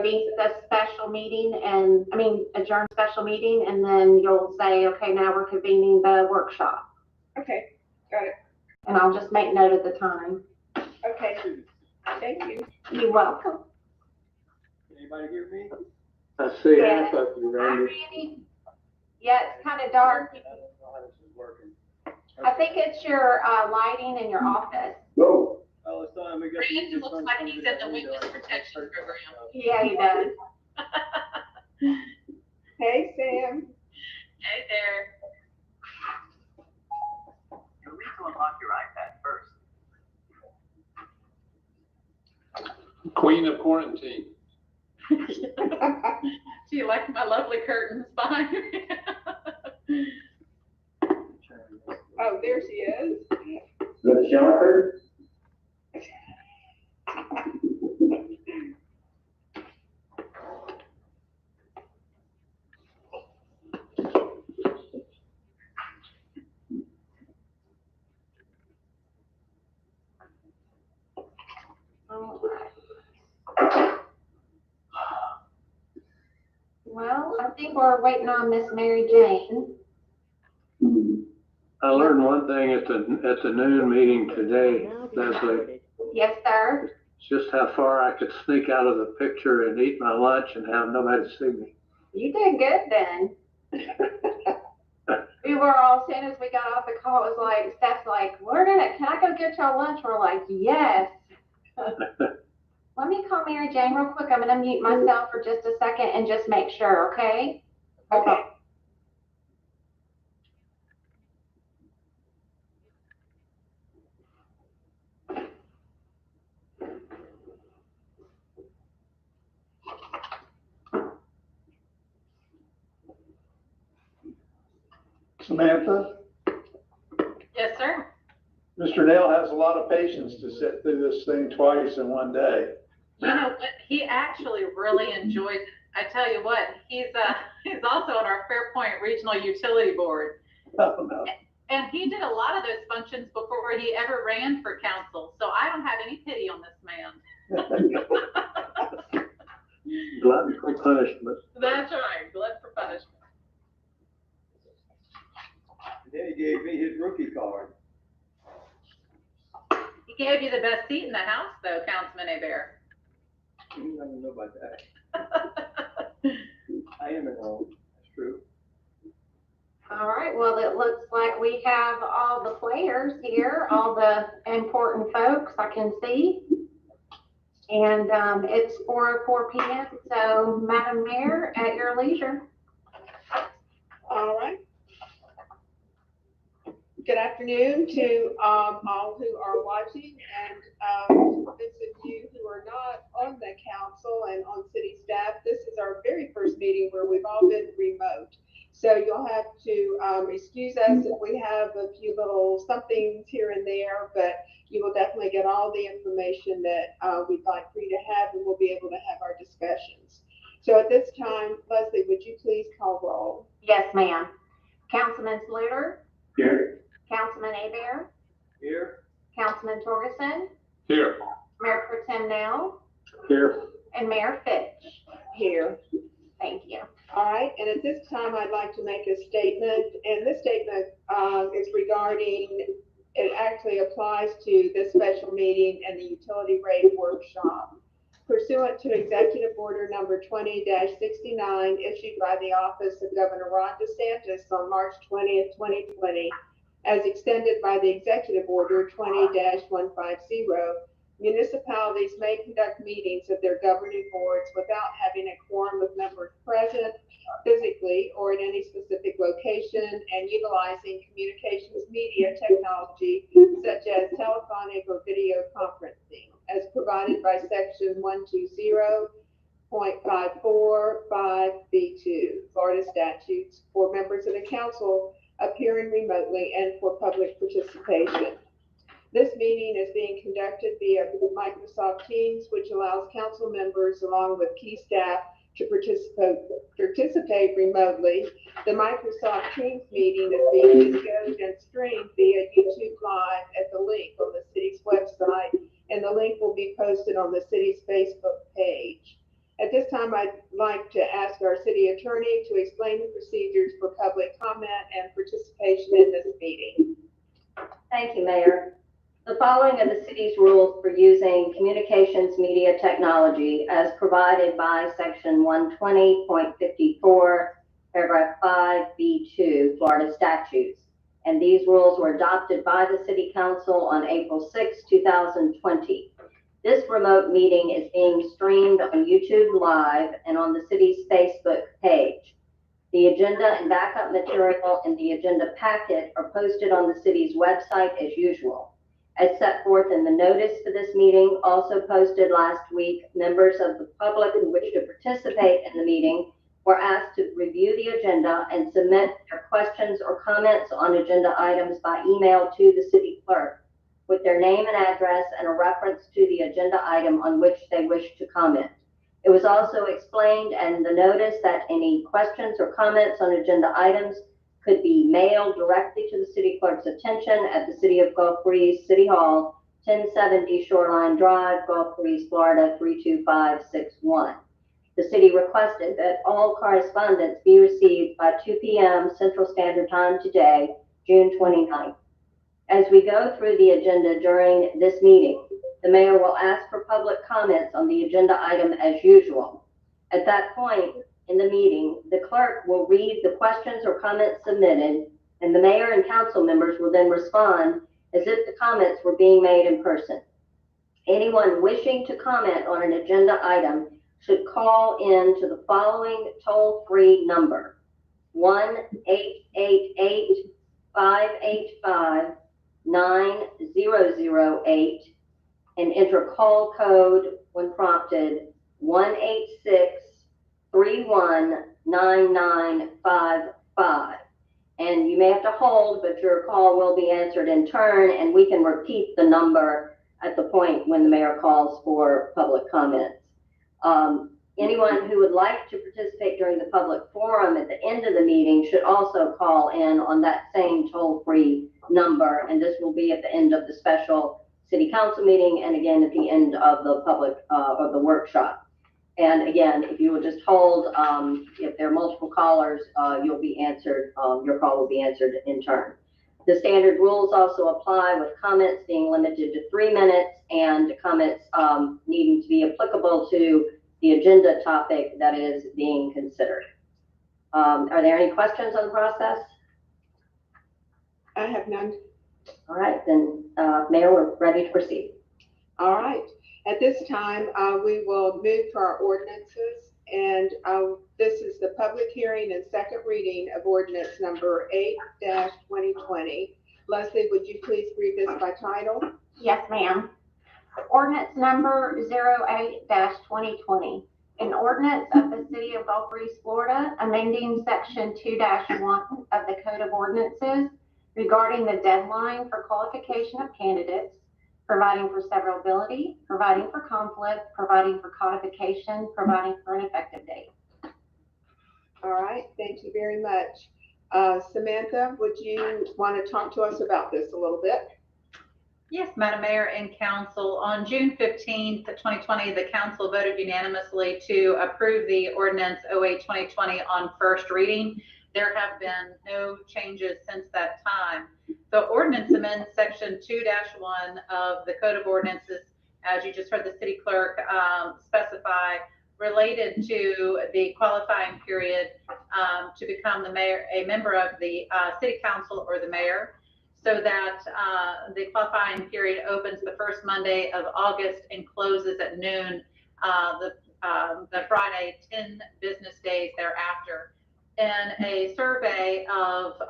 be the special meeting and, adjourn special meeting, and then you'll say, okay, now we're convening the workshop. Okay, got it. And I'll just make note of the time. Okay, thank you. You're welcome. Anybody hear me? I see Yeah. half of you, Hi, Randy. Randy. Yeah, it's kind of dark. I don't know how this is working. I think it's your lighting in your office. Go. Oh, it's time we got. Randy looks like he's in the witness protection program. Yeah, he does. Hey, Sam. Hey there. You'll need to unlock your iPad first. Queen of quarantine. Do you like my lovely curtains behind me? Oh, there she is. The shocker. Well, I think we're waiting on Miss Mary Jane. I learned one thing at the noon meeting today, Leslie. Yes, sir. Just how far I could sneak out of the picture and eat my lunch and have nobody see me. You did good then. We were all, as soon as we got off the call, it was like, Steph's like, can I go get y'all lunch? We're like, yes. Let me call Mary Jane real quick. I'm going to mute myself for just a second and just make sure, okay? Hold on. Samantha, Yes, sir. Mr. Nail has a lot of patience to sit through this thing twice in one day. You know what? He actually really enjoyed it. I tell you what, he's also on our Fairpoint Regional Utility Board. Oh, no. And he did a lot of those functions before he ever ran for council. So I don't have any pity on this man. Glutton for punishment. That's right. Blood for punishment. And then he gave me his rookie card. He gave you the best seat in the house, though, Councilman Hebert. I don't know about that. I am at home, that's true. All right, well, it looks like we have all the players here, all the important folks I can see. And it's 4:04 p.m., so Madam Mayor, at your leisure. All right. Good afternoon to all who are watching, and those of you who are not on the council and on city staff. This is our very first meeting where we've all been remote. So you'll have to excuse us if we have a few little somethings here and there, but you will definitely get all the information that we'd like for you to have, and we'll be able to have our discussions. So at this time, Leslie, would you please call roll? Yes, ma'am. Councilman Sluter? Here. Councilman Hebert? Here? Councilman Torgerson? Here. Mayor Pro Tem Nell? Here. And Mayor Fitch? Here. Thank you. All right, and at this time, I'd like to make a statement, and this statement is regarding, it actually applies to this special meeting and the utility rate workshop. Pursuant to Executive Order number 20-69, issued by the Office of Governor Ron DeSantis on March 20th, 2020, as extended by the Executive Order 20-150, municipalities may conduct meetings of their governing boards without having a quorum of members present physically or in any specific location, and utilizing communications media technology such as telephonic or video conferencing as provided by section 120.545B2 Florida statutes for members of the council appearing remotely and for public participation. This meeting is being conducted via Microsoft Teams, which allows council members along with key staff to participate remotely. The Microsoft Teams meeting is being videoed and streamed via YouTube Live at the link on the city's website, and the link will be posted on the city's Facebook page. At this time, I'd like to ask our city attorney to explain the procedures for public comment and participation in this meeting. Thank you, Mayor. The following are the city's rules for using communications media technology as provided by Section 120.54, Paragraph 5B2, Florida Statutes. And these rules were adopted by the City Council on April 6, 2020. This remote meeting is being streamed on YouTube Live and on the city's Facebook page. The agenda and backup material in the agenda packet are posted on the city's website as usual. As set forth in the notice for this meeting, also posted last week, members of the public who wish to participate in the meeting were asked to review the agenda and submit their questions or comments on agenda items by email to the city clerk with their name and address and a reference to the agenda item on which they wish to comment. It was also explained in the notice that any questions or comments on agenda items could be mailed directly to the city clerk's attention at the City of Gulf Breeze, City Hall, 1070 Shoreline Drive, Gulf Breeze, Florida, 32561. The city requested that all correspondence be received by 2 p.m. Central Standard Time today, June 29th. As we go through the agenda during this meeting, the mayor will ask for public comments on the agenda item as usual. At that point in the meeting, the clerk will read the questions or comments submitted, and the mayor and council members will then respond as if the comments were being made in person. Anyone wishing to comment on an agenda item should call in to the following toll-free number, 1-888-585-9008, and enter call code when prompted, 186-319955. And you may have to hold, but your call will be answered in turn, and we can repeat the number at the point when the mayor calls for public comments. Anyone who would like to participate during the public forum at the end of the meeting should also call in on that same toll-free number, and this will be at the end of the special city council meeting and again at the end of the public or the workshop. And again, if you will just hold, if there are multiple callers, you'll be answered, your call will be answered in turn. The standard rules also apply, with comments being limited to 3 minutes and comments needing to be applicable to the agenda topic that is being considered. Are there any questions on the process? I have none. All right, then, Mayor, we're ready to proceed. All right. At this time, we will move to our ordinances, and this is the public hearing and second reading of ordinance number 8-2020. Leslie, would you please read this by title? Yes, ma'am. Ordinance number 08-2020. An ordinance of the City of Gulf Breeze, Florida, amending section 2-1 of the Code of Ordinances regarding the deadline for qualification of candidates, providing for severability, providing for conflict, providing for codification, providing for an effective date. All right, thank you very much. Samantha, would you want to talk to us about this a little bit? Yes, Madam Mayor and Council. On June 15th, 2020, the Council voted unanimously to approve the Ordinance 08-2020 on first reading. There have been no changes since that time. The ordinance amends section 2-1 of the Code of Ordinances, as you just heard the city clerk specify, related to the qualifying period to become the mayor, a member of the city council or the mayor, so that the qualifying period opens the first Monday of August and closes at noon the Friday, 10 business days thereafter. In a survey of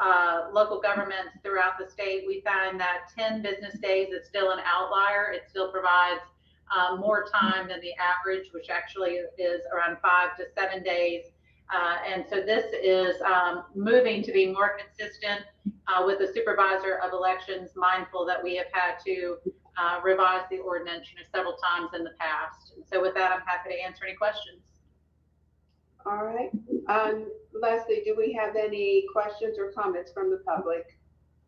local governments throughout the state, we find that 10 business days is still an outlier. It still provides more time than the average, which actually is around 5 to 7 days. And so this is moving to be more consistent with the supervisor of elections, mindful that we have had to revise the ordinance several times in the past. And so with that, I'm happy to answer any questions. All right. Leslie, do we have any questions or comments from the public?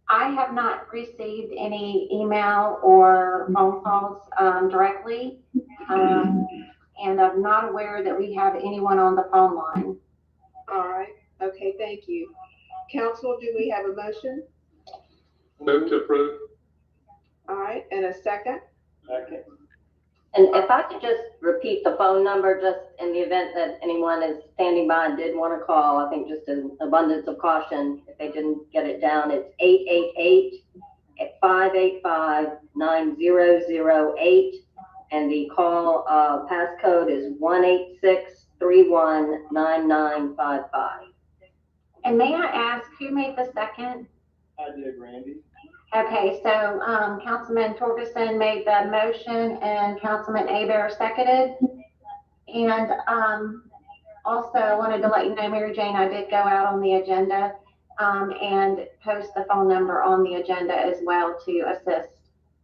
I have not received any email or phone calls directly. and I'm not aware that we have anyone on the phone line. All right, okay, thank you. Council, do we have a motion? Move to approve. All right, and a second? Second. And if I could just repeat the phone number, just in the event that anyone is standing by and did want to call, I think just an abundance of caution, if they didn't get it down, it's 888-585-9008. And the call passcode is 186319955. And may I ask, who made the second? I did, Randy. Okay, so Councilman Torgerson made the motion and Councilman Abear seconded. And also I wanted to let you know, Mary Jane, I did go out on the agenda and post the phone number on the agenda as well to assist,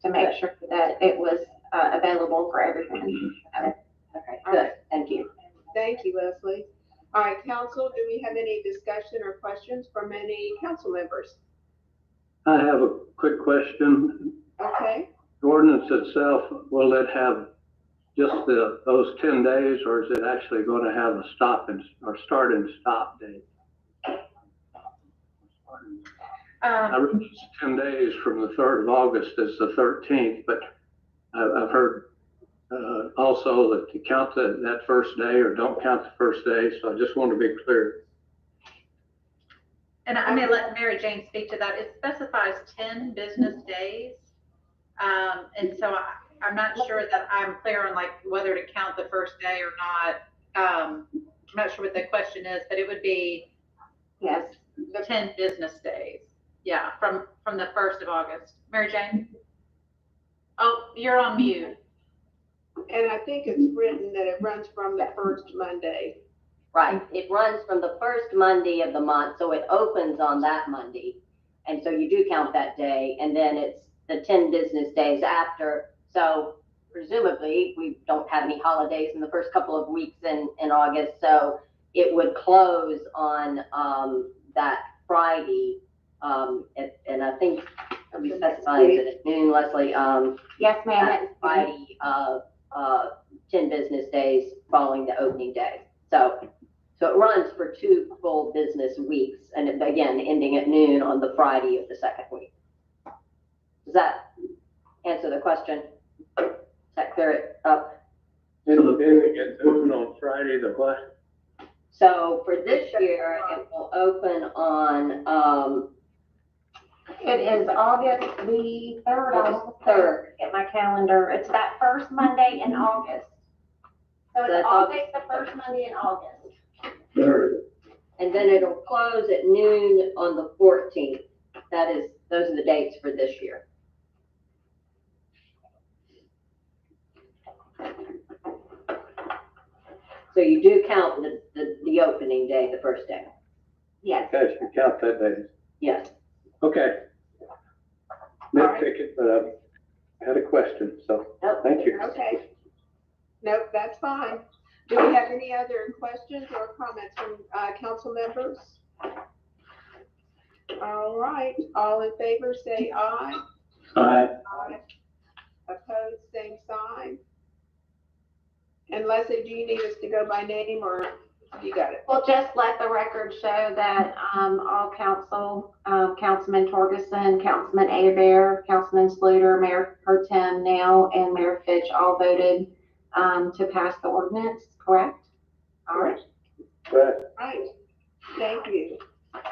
to make sure that it was available for everyone. Okay, good, thank you. Thank you, Leslie. All right, council, do we have any discussion or questions from any council members? I have a quick question. Okay, The ordinance itself, will it have just those 10 days, or is it actually going to have a start and stop date? I read 10 days from the 3rd of August is the 13th, but I've heard also that to count that first day or don't count the first day, so I just want to be clear. And I may let Mary Jane speak to that. It specifies 10 business days. And so I'm not sure that I'm clear on like whether to count the first day or not. I'm not sure what the question is, but it would be, Yes. 10 business days. Yeah, from the 1st of August. Mary Jane? Oh, you're on mute. and I think it's written that it runs from the first Monday. Right, it runs from the first Monday of the month, so it opens on that Monday. And so you do count that day, and then it's the 10 business days after. So presumably, we don't have any holidays in the first couple of weeks in August, so it would close on that Friday. And I think we specified it at noon, Leslie, Yes, ma'am. that Friday, 10 business days following the opening day. So it runs for 2 full business weeks, and again, ending at noon on the Friday of the second week. Does that answer the question? Does that clear it up? It'll end at noon on Friday, the what? So for this year, it will open on, It is August the 3rd. August 3rd. Get my calendar. It's that first Monday in August. So it's That's always the first Monday in August. and then it'll close at noon on the 14th. Those are the dates for this year. So you do count the opening day, the first day. Yes. Okay, so count that day. Yes. Okay. Nitpick it, but I had a question, so Nope. thank you. Okay. Nope, that's fine. Do we have any other questions or comments from council members? All right, all in favor, say aye. Aye. Aye. Opposed, same sign. And Leslie, do you need us to go by name or you got it? Well, just let the record show that all council, Councilman Torgerson, Councilman Abear, Councilman Sluter, Mayor Pro Tem now, and Mayor Fitch all voted to pass the ordinance, correct? All right. Correct. Right, thank you.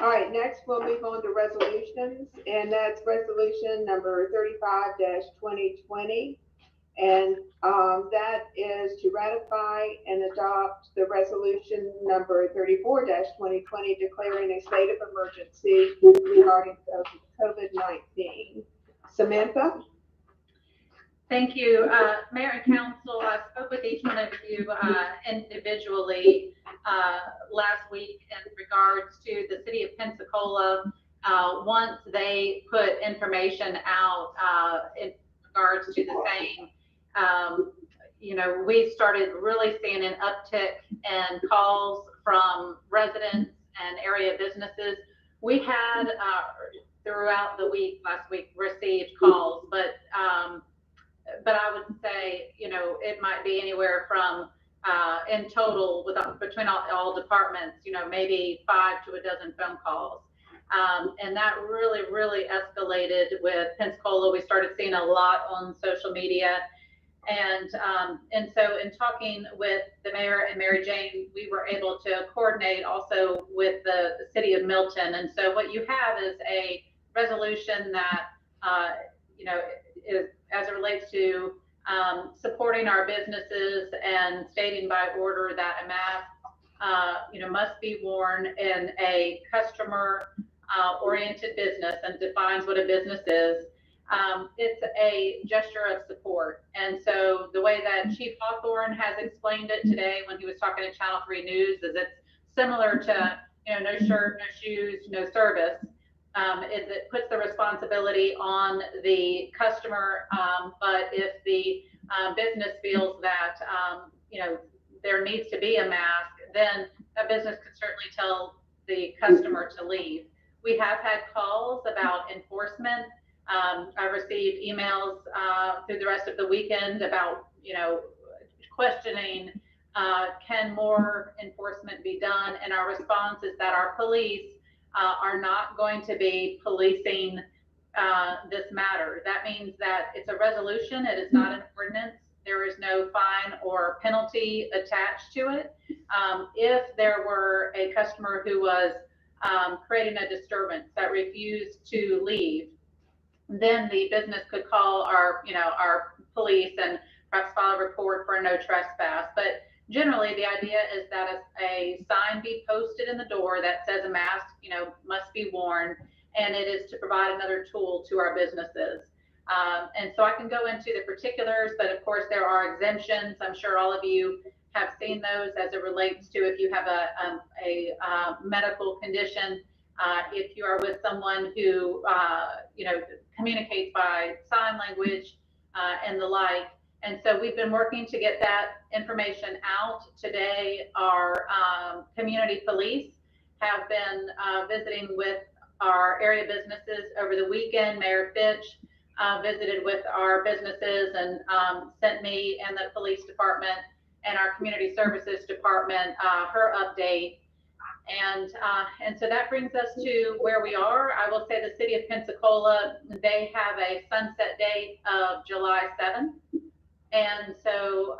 All right, next we'll move on to resolutions, and that's resolution number 35-2020. And that is to ratify and adopt the resolution number 34-2020, declaring a state of emergency regarding COVID-19. Samantha? Thank you, Mayor and Council. I spoke with each one of you individually last week in regards to the city of Pensacola. Once they put information out in regards to the same, we started really seeing an uptick in calls from residents and area businesses. We had throughout the week, last week, received calls, but I would say, it might be anywhere from in total between all departments, maybe 5 to a dozen phone calls. And that really escalated with Pensacola. We started seeing a lot on social media. And so in talking with the mayor and Mary Jane, we were able to coordinate also with the city of Milton. And so what you have is a resolution that, is as it relates to supporting our businesses and stating by order that a mask, must be worn in a customer oriented business, and defines what a business is. It's a gesture of support. And so the way that Chief Hawthorne has explained it today when he was talking to Channel 3 News is it's similar to, no shirt, no shoes, no service. Is it puts the responsibility on the customer, but if the business feels that, there needs to be a mask, then a business could certainly tell the customer to leave. We have had calls about enforcement. I received emails through the rest of the weekend about, questioning, can more enforcement be done? And our response is that our police are not going to be policing this matter. That means that it's a resolution. It is not an ordinance. There is no fine or penalty attached to it. If there were a customer who was creating a disturbance that refused to leave, then the business could call our police and perhaps file a report for a no trespass. But generally, the idea is that a sign be posted in the door that says a mask, must be worn, and it is to provide another tool to our businesses. And so I can go into the particulars, but of course there are exemptions. I'm sure all of you have seen those as it relates to if you have a medical condition, if you are with someone who, communicates by sign language and the like. And so we've been working to get that information out. Today, our community police have been visiting with our area businesses over the weekend. Mayor Fitch visited with our businesses and sent me and the police department and our community services department her update. And so that brings us to where we are. I will say the city of Pensacola, they have a sunset date of July 7th. And so,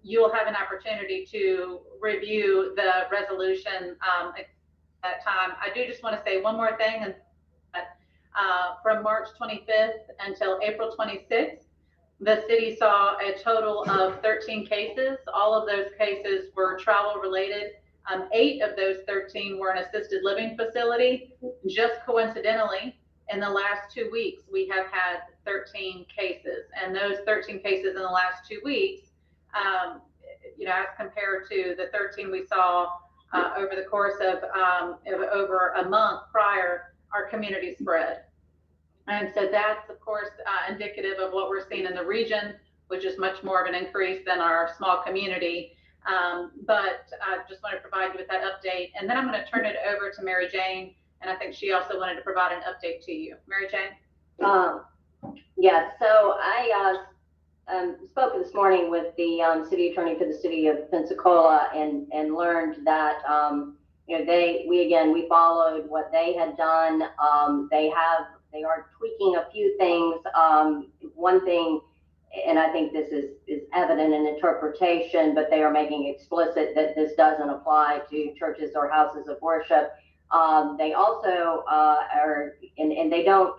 you'll have an opportunity to review the resolution at that time. I do just want to say one more thing. And from March 25th until April 26th, the city saw a total of 13 cases. All of those cases were travel related. 8 of those 13 were in assisted living facility. Just coincidentally, in the last 2 weeks, we have had 13 cases, and those 13 cases in the last 2 weeks, as compared to the 13 we saw over the course of over a month prior, our community spread. And so that's, of course, indicative of what we're seeing in the region, which is much more of an increase than our small community. But I just want to provide you with that update. And then I'm going to turn it over to Mary Jane. And I think she also wanted to provide an update to you. Mary Jane? Yes, so I spoke this morning with the city attorney for the city of Pensacola and learned that, we followed what they had done. They are tweaking a few things. One thing, and I think this is evident in interpretation, but they are making explicit that this doesn't apply to churches or houses of worship. They also are, and they don't,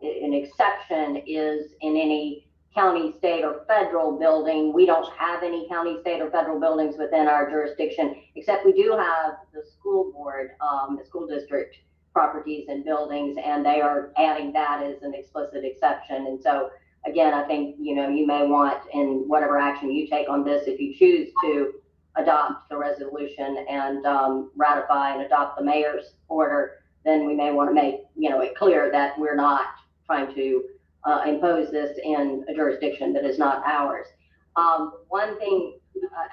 an exception is in any county, state, or federal building. We don't have any county, state, or federal buildings within our jurisdiction, except we do have the school board, the school district properties and buildings, and they are adding that as an explicit exception. And so, again, I think, you may want, in whatever action you take on this, if you choose to adopt the resolution and ratify and adopt the mayor's order, then we may want to make, it clear that we're not trying to impose this in a jurisdiction that is not ours. One thing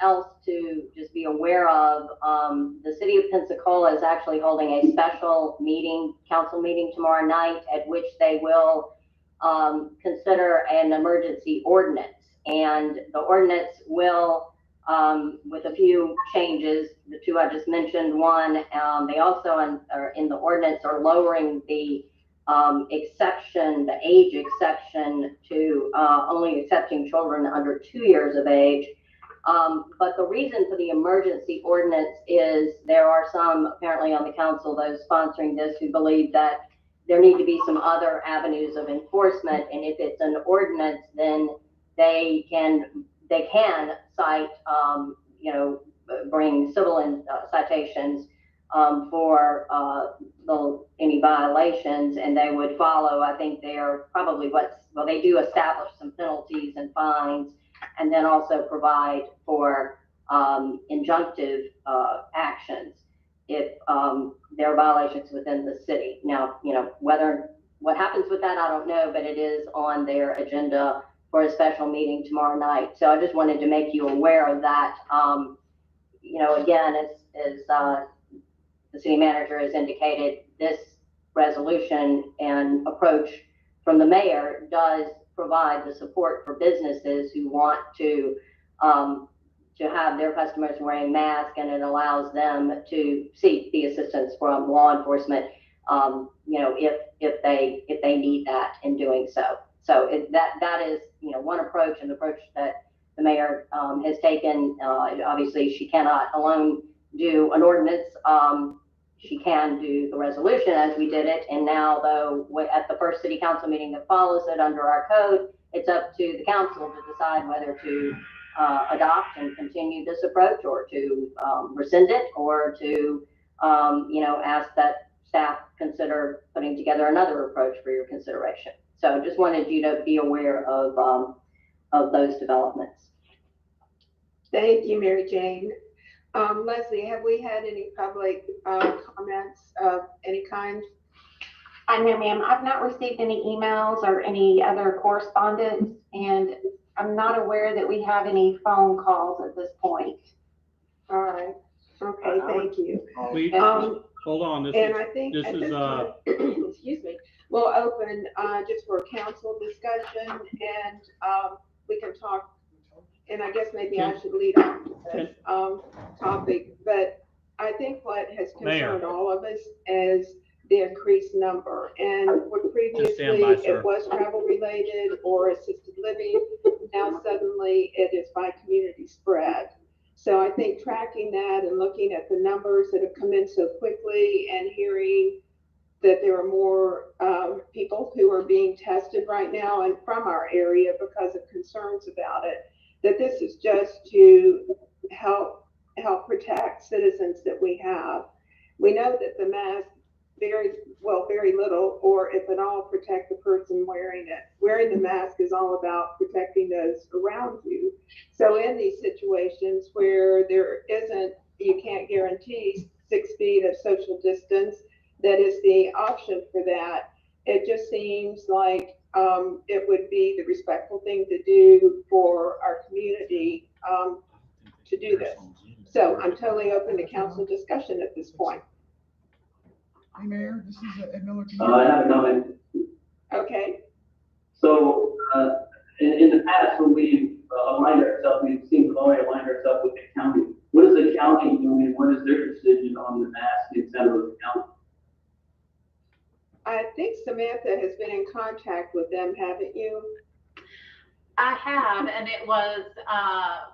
else to just be aware of, the city of Pensacola is actually holding a special meeting, council meeting tomorrow night, at which they will consider an emergency ordinance. And the ordinance will, with a few changes, the two I just mentioned, one, they also are in the ordinance are lowering the exception, the age exception to only accepting children under 2 years of age. But the reason for the emergency ordinance is there are some apparently on the council, those sponsoring this, who believe that there need to be some other avenues of enforcement. And if it's an ordinance, then they can cite, bring civil citations for any violations, and they would follow. I think they are probably they do establish some penalties and fines, and then also provide for injunctive actions if there are violations within the city. Now, what happens with that, I don't know, but it is on their agenda for a special meeting tomorrow night. So I just wanted to make you aware of that. Again, as the city manager has indicated, this resolution and approach from the mayor does provide the support for businesses who want to have their customers wearing masks, and it allows them to seek the assistance from law enforcement, if they need that in doing so. So that is one approach, an approach that the mayor has taken. Obviously, she cannot alone do an ordinance. She can do the resolution as we did it. And now, though, at the first city council meeting that follows it under our code, it's up to the council to decide whether to adopt and continue this approach, or to rescind it, or to ask that staff consider putting together another approach for your consideration. So just wanted you to be aware of those developments. Thank you, Mary Jane. Leslie, have we had any public comments of any kind? No, ma'am. I've not received any emails or any other correspondence, and I'm not aware that we have any phone calls at this point. All right. Okay, thank you. Hold on. Excuse me. We'll open just for council discussion, and we can talk. And I guess maybe I should lead off this topic, but I think what has concerned all of us is the increased number. And what previously it was travel related or assisted living, now suddenly it is by community spread. So I think tracking that and looking at the numbers that have come in so quickly, and hearing that there are more people who are being tested right now and from our area because of concerns about it, that this is just to help protect citizens that we have. We know that the mask very little, or if at all, protect the person wearing it. Wearing the mask is all about protecting those around you. So in these situations where you can't guarantee 6 feet of social distance, that is the option for that. It just seems like it would be the respectful thing to do for our community to do this. So I'm totally open to council discussion at this point. Hey, Mayor, this is Ed Miller. I have a comment. Okay. So in the past, when we've aligned ourselves, we've seen we've already aligned ourselves with the county. What is the county doing? What is their decision on the mask instead of the county? I think Samantha has been in contact with them, haven't you? I have, and it was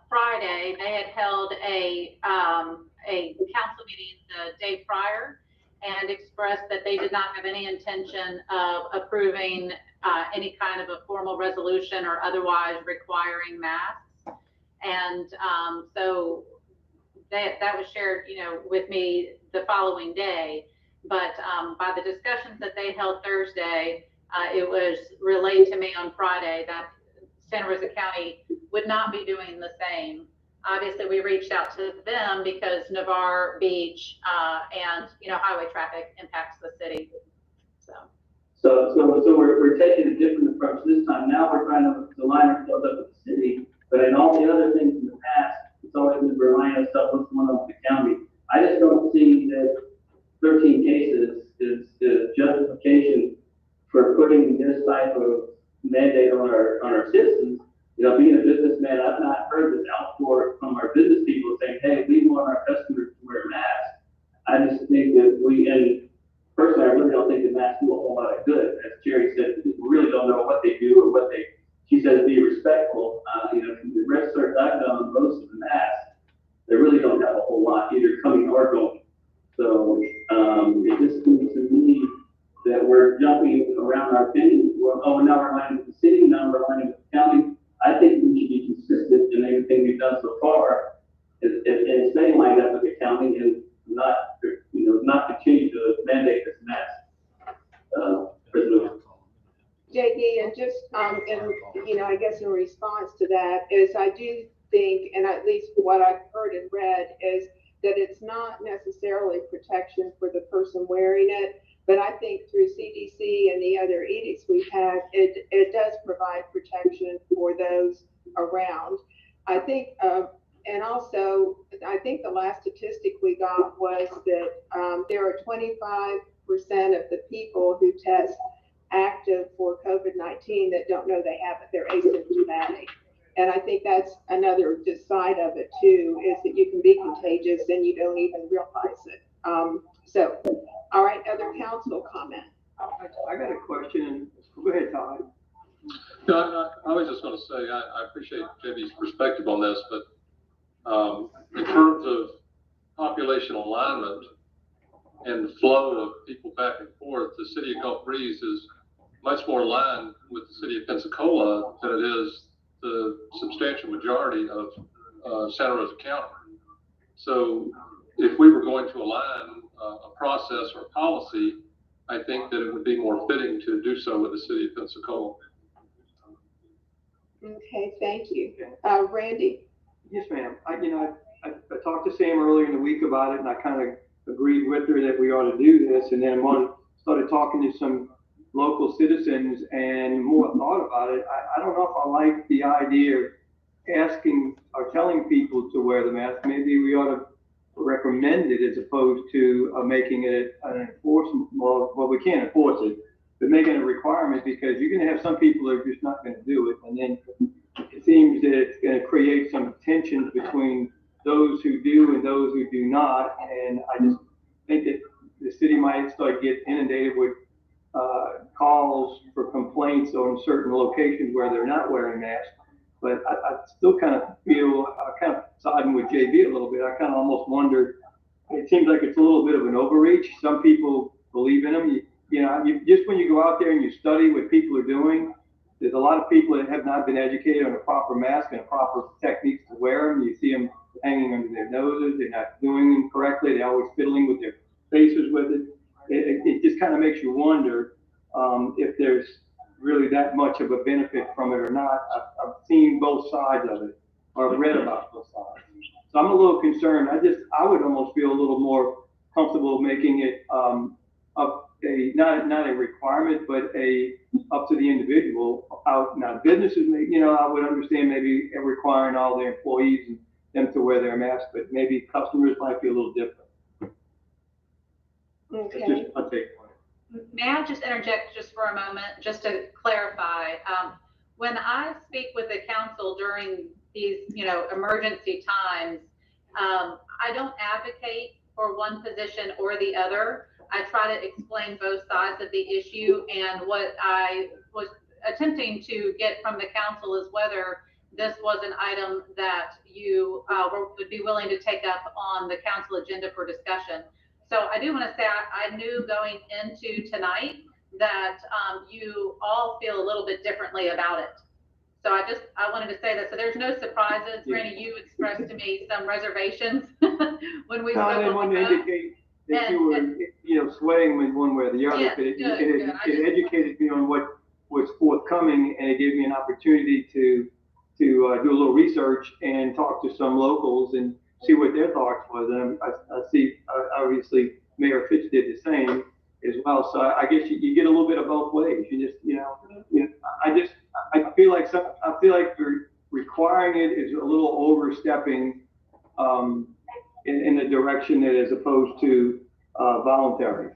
Friday. They had held a council meeting the day prior and expressed that they did not have any intention of approving any kind of a formal resolution or otherwise requiring masks. And so that was shared, with me the following day. But by the discussions that they held Thursday, it was relayed to me on Friday that Santa Rosa County would not be doing the same. Obviously, we reached out to them because Navarre Beach and highway traffic impacts the city. So we're taking a different approach this time. Now we're trying to line ourselves up with the city, but in all the other things in the past, it's always been relying on ourselves with someone else in the county. I just don't see that 13 cases is justification for putting this type of mandate on our citizens. Being a business our customers to wear masks. I just think that and personally, I really don't think that masks do a whole lot of good. As Jerry said, people really don't know what they do or she says be respectful. The rest of I've done on most of the masks, they really don't have a whole lot either coming or going. So it just seems to me that we're jumping around our opinions. Now we're aligning with the city, now we're aligning with the county. I think we should be consistent in everything we've done so far and stay lined up with the county and not continue to mandate this mask. JD, and just, I guess in response to that is I do think, and at least what I've heard and read is that it's not necessarily protection for the person wearing it, but I think through CDC and the other edicts we've had, it does provide protection for those around. I think, and also, I think the last statistic we got was that there are 25% of the people who test active for COVID-19 that don't know they have it, they're asymptomatic. And I think that's another side of it too, is that you can be contagious and you don't even realize it. All right, other council comment. I got a question. Go ahead, Todd. No, I was just going to say, I appreciate JB's perspective on this, but in terms of population alignment and the flow of people back and forth, the city of Gulf Breeze is much more aligned with the city of Pensacola than it is the substantial majority of Santa Rosa County. So if we were going to align a process or policy, I think that it would be more fitting to do so with the city of Pensacola. Okay, thank you. Randy? Yes, ma'am. I talked to Sam earlier in the week about it, and I kind of agreed with her that we ought to do this, and then started talking to some local citizens and more thought about it. I don't know if I like the idea of asking or telling people to wear the mask. Maybe we ought to recommend it as opposed to making it an enforcement. Well, we can't enforce it, but making it a requirement, because you're going to have some people that are just not going to do it. And then it seems that it's going to create some tensions between those who do and those who do not. And I just think that the city might start getting inundated with calls for complaints on certain locations where they're not wearing masks. But I still kind of feel, kind of siding with JB a little bit. I kind of almost wonder, it seems like it's a little bit of an overreach. Some people believe in them. Just when you go out there and you study what people are doing, there's a lot of people that have not been educated on a proper mask and a proper techniques to wear them. You see them hanging under their noses. They're not doing them correctly. They're always fiddling with their faces with it. It just kind of makes you wonder if there's really that much of a benefit from it or not. I've seen both sides of it, or read about both sides. So I'm a little concerned. I would almost feel a little more comfortable making it not a requirement, but up to the individual. Now businesses, I would understand maybe requiring all their employees and them to wear their masks, but maybe customers might be a little different. Okay. It's just a take on it. May I just interject just for a moment, just to clarify? When I speak with the council during these, emergency times, I don't advocate for one position or the other. I try to explain both sides of the issue, and what I was attempting to get from the council is whether this was an item that you would be willing to take up on the council agenda for discussion. So I do want to say I knew going into tonight that you all feel a little bit differently about it. So I wanted to say that. So there's no surprises. Yeah. Randy, you expressed to me some reservations when we spoke. I didn't want to indicate that you were swaying in one way or the other. Yeah, but it educated me on what was forthcoming, and it gave me an opportunity to do a little research and talk to some locals and see what their thoughts was. And I see, obviously, Mayor Fitch did the same as well. So I guess you get a little bit of both ways. You just, I feel like requiring it is a little overstepping in the direction that as opposed to voluntary.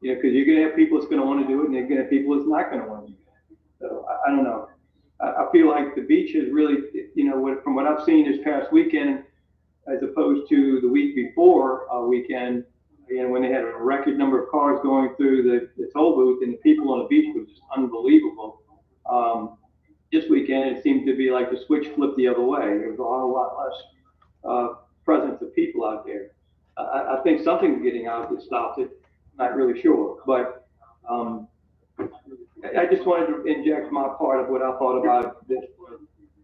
Because you're going to have people that's going to want to do it, and you're going to have people that's not going to want to do it. So I don't know. I feel like the beach is really, from what I've seen this past weekend, as opposed to the week before weekend, again, when they had a record number of cars going through the toll booth and the people on the beach was just unbelievable. This weekend, it seemed to be like the switch flipped the other way. There was a whole lot less presence of people out there. I think something's getting out that stopped it. Not really sure, but I just wanted to inject my part of what I thought about this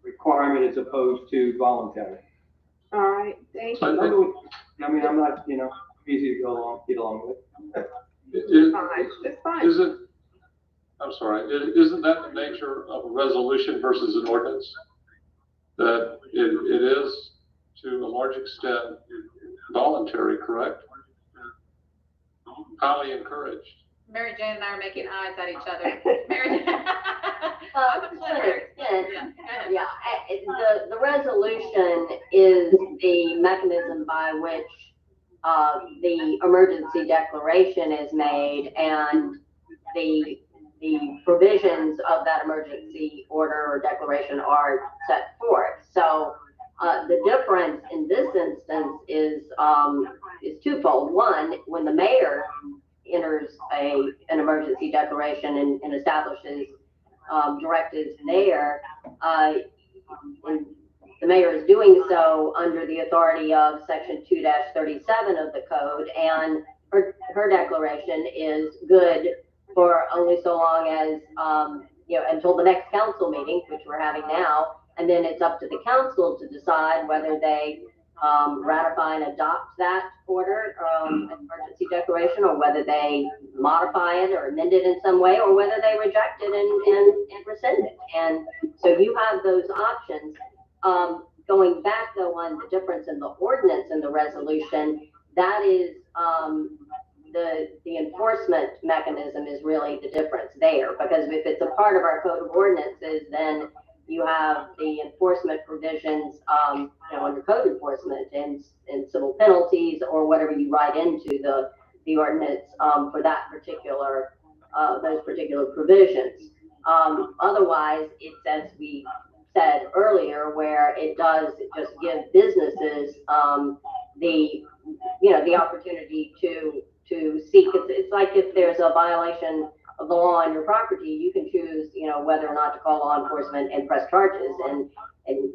requirement as opposed to voluntary. All right, thank you. I mean, I'm not, easy to get along with. It's fine, it's fine. I'm sorry, isn't that the nature of a resolution versus an ordinance? That it is to a large extent voluntary, correct? Highly encouraged. Mary Jane and I are making eyes at each other. Mary Jane. The resolution is the mechanism by which the emergency declaration is made, and the provisions of that emergency order or declaration are set forth. So the difference in this instance is twofold. One, when the mayor enters an emergency declaration and establishes directives there, the mayor is doing so under the authority of Section 2-37 of the code, and her declaration is good for only so long as, until the next council meeting, which we're having now, and then it's up to the council to decide whether they ratify and adopt that order, emergency declaration, or whether they modify it or amend it in some way, or whether they reject it and rescind it. And so you have those options. Going back though on the difference in the ordinance and the resolution, that is the enforcement mechanism is really the difference there, because if it's a part of our code of ordinances, then you have the enforcement provisions, under code enforcement and civil penalties or whatever you write into the ordinance for that particular those particular provisions. Otherwise, it's as we said earlier, where it does just give businesses the opportunity to seek. It's like if there's a violation of the law on your property, you can choose, whether or not to call law enforcement and press charges. And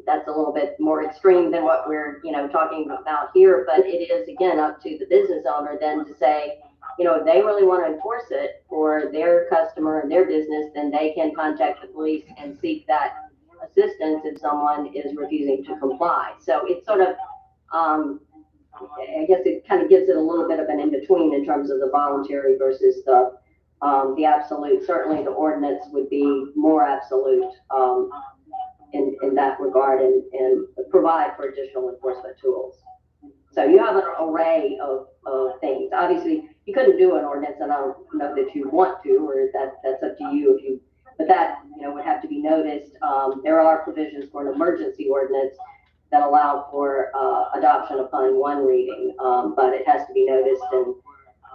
that's a little bit more extreme than what we're, talking about here. But it is, again, up to the business owner then to say, if they really want to enforce it for their customer and their business, then they can contact the police and seek that assistance if someone is refusing to comply. So it's sort of, I guess it kind of gives it a little bit of an in-between in terms of the voluntary versus the absolute. Certainly the ordinance would be more absolute in that regard and provide for additional enforcement tools. So you have an array of things. Obviously, you couldn't do an ordinance, and I don't know that you want to, or that's up to you but that, would have to be noticed. There are provisions for an emergency ordinance that allow for adoption upon one reading, but it has to be noticed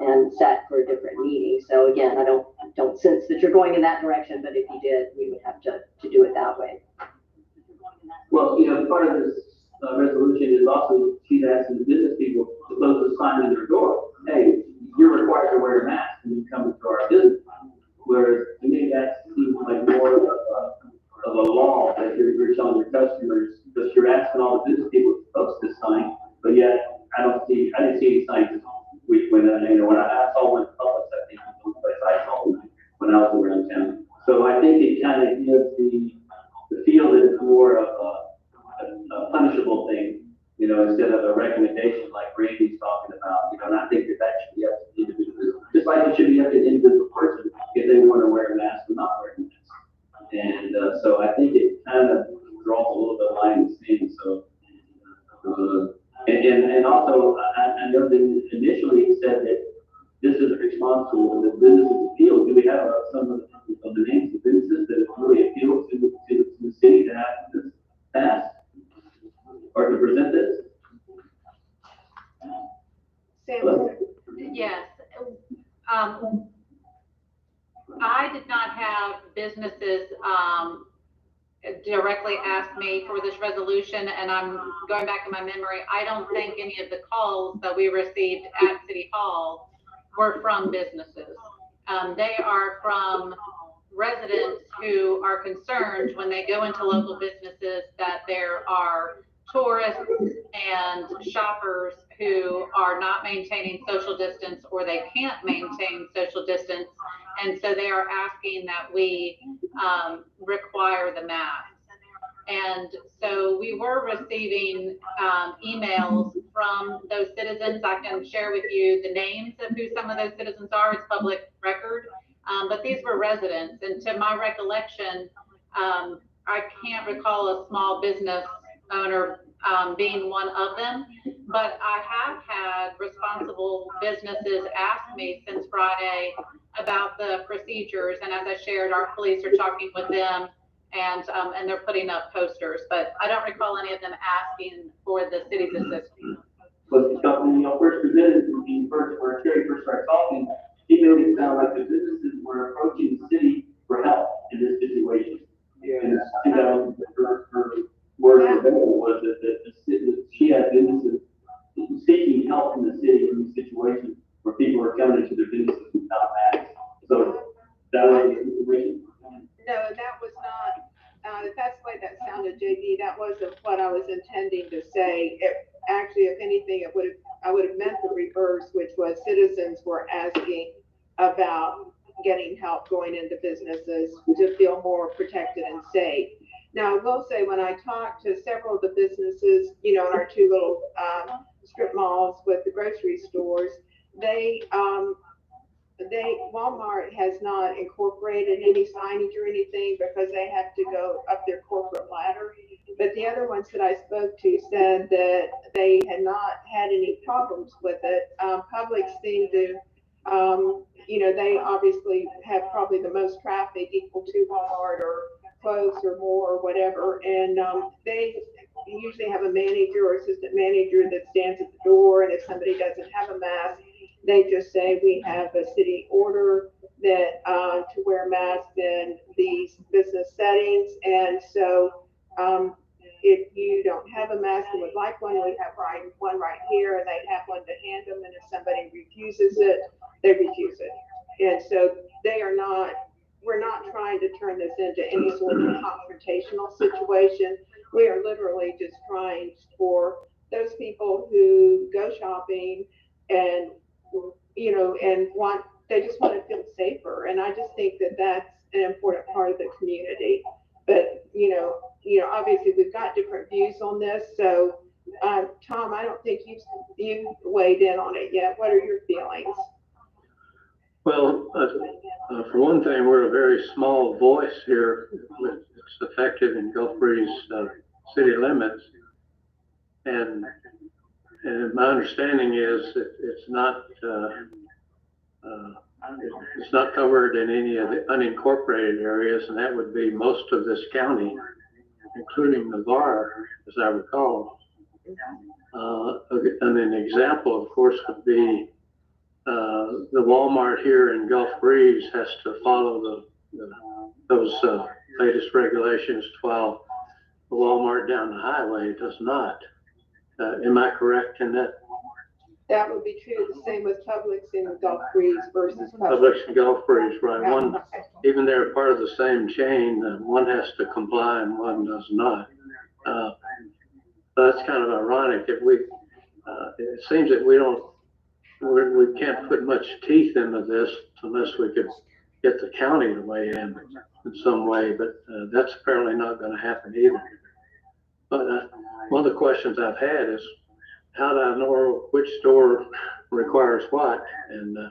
and set for a different meeting. So again, I don't sense that you're going in that direction, but if you did, we would have to do it that way. Well, part of this resolution is also she's asking the business people to close the sign in their door. Hey, you're required to wear a mask when you come into our business. Whereas to me, that seems like more of a law that you're telling your customers, because you're asking all the business people to post this sign, but yet I didn't see any signs when I saw one in Publix, I think was the place I saw one when I was around town. So I think it kind of gives the feel that it's more of a punishable thing, instead of a recommendation like Randy's talking about, and I think that should be up to the individual, just like it should be up to the individual person if they want to wear a mask or not wear a mask. And so I think it kind of draws a little bit of line in the sand. So, and also, I know that initially it said that this is a response to the businesses appeal. Do we have some of the names of businesses that have really appealed to the city to have this passed or to present this? Yes. I did not have businesses directly asked me for this resolution, and I'm going back in my memory, I don't think any of the calls that we received at City Hall were from businesses. They are from residents who are concerned when they go into local businesses that there are tourists and shoppers who are not maintaining social distance, or they can't maintain social distance. And so they are asking that we require the mask. And so we were receiving emails from those citizens. I can share with you the names of who some of those citizens are. It's public record. But these were residents. And to my recollection, I can't recall a small business owner being one of them, but I have had responsible businesses ask me since Friday about the procedures. And as I shared, our police are talking with them, and they're putting up posters, but I don't recall any of them asking for the city's assistance. But when you first presented, where Terry first started talking, he made it sound like the businesses were approaching the city for help in this situation. And her word was that she had businesses seeking help from the city in this situation where people were coming into their businesses without masks. So that was the situation. No, that was not, if that's the way that sounded, JD, that wasn't what I was intending to say. Actually, if anything, I would have meant the reverse, which was citizens were asking about getting help going into businesses to feel more protected and safe. Now, I will say, when I talked to several of the businesses, in our two little strip malls with the grocery stores, Walmart has not incorporated any signage or anything because they have to go up their corporate ladder. But the other ones that I spoke to said that they had not had any problems with it. Public seemed to, they obviously have probably the most traffic, equal to Walmart or close or more or whatever. And they usually have a manager or assistant manager that stands at the door. And if somebody doesn't have a mask, they just say, we have a city order that to wear masks in these business settings. And so if you don't have a mask and would like one, we have one right here, and they have one to hand them. And if somebody refuses it, they refuse it. And so we're not trying to turn this into any sort of confrontational situation. We are literally just trying for those people who go shopping and they just want to feel safer. And I just think that that's an important part of the community. But, obviously we've got different views on this. So, Tom, I don't think you've weighed in on it yet. What are your feelings? Well, for one thing, we're a very small voice here. It's effective in Gulf Breeze city limits. And my understanding is that it's not covered in any of the unincorporated areas, and that would be most of this county, including Navarre, as I recall. And an example, of course, would be the Walmart here in Gulf Breeze has to follow those latest regulations, while the Walmart down the highway does not. Am I correct in that? That would be true. The same with Publix in Gulf Breeze versus Publix and Gulf Breeze, right? One, even they're part of the same chain, one has to comply and one does not. That's kind of ironic that it seems that we can't put much teeth into this unless we could get the county to weigh in some way, but that's apparently not going to happen either. But one of the questions I've had is, how do I know which store requires what? And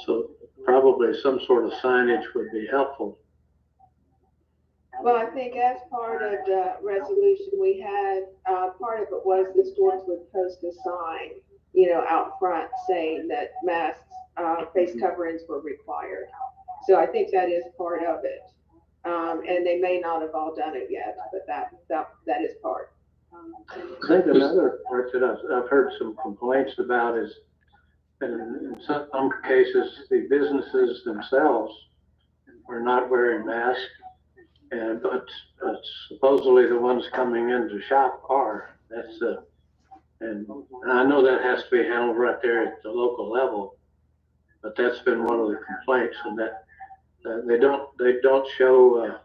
so probably some sort of signage would be helpful. Well, I think as part of the resolution we had, part of it was the stores would post a sign, out front saying that masks, face coverings were required. So I think that is part of it. And they may not have all done it yet, but that is part. I think another part that I've heard some complaints about is, in some cases, the businesses themselves are not wearing masks, but supposedly the ones coming in to shop are. And I know that has to be handled right there at the local level, but that's been one of the complaints, and that they don't show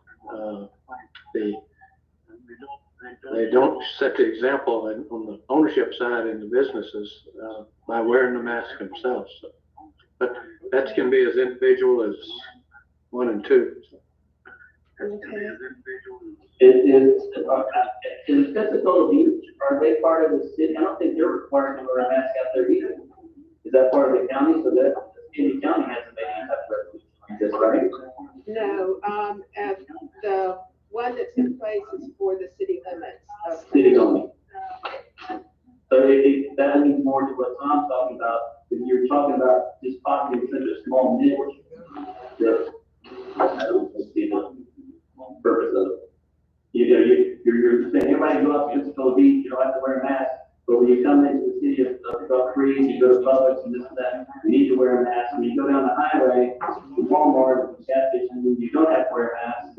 they don't set the example on the ownership side in the businesses by wearing the mask themselves. So, but that can be as individual as 1 and 2. Okay. Is Pensacola Beach, are they part of the city? I don't think they're required to wear a mask out there either. Is that part of the county? So that any county hasn't made any type of resolution like this, right? No, the one that's in place is for the city limits. City only. So that leads more to what Tom's talking about. If you're talking about just pocketing such a small niche, that I don't see the purpose of it. You're saying everybody go out to Pensacola Beach, you don't have to wear a mask. But when you come into the city of Gulf Breeze, you go to Publix and this and that, you need to wear a mask. When you go down the highway to Walmart, to gas station, you don't have to wear a mask.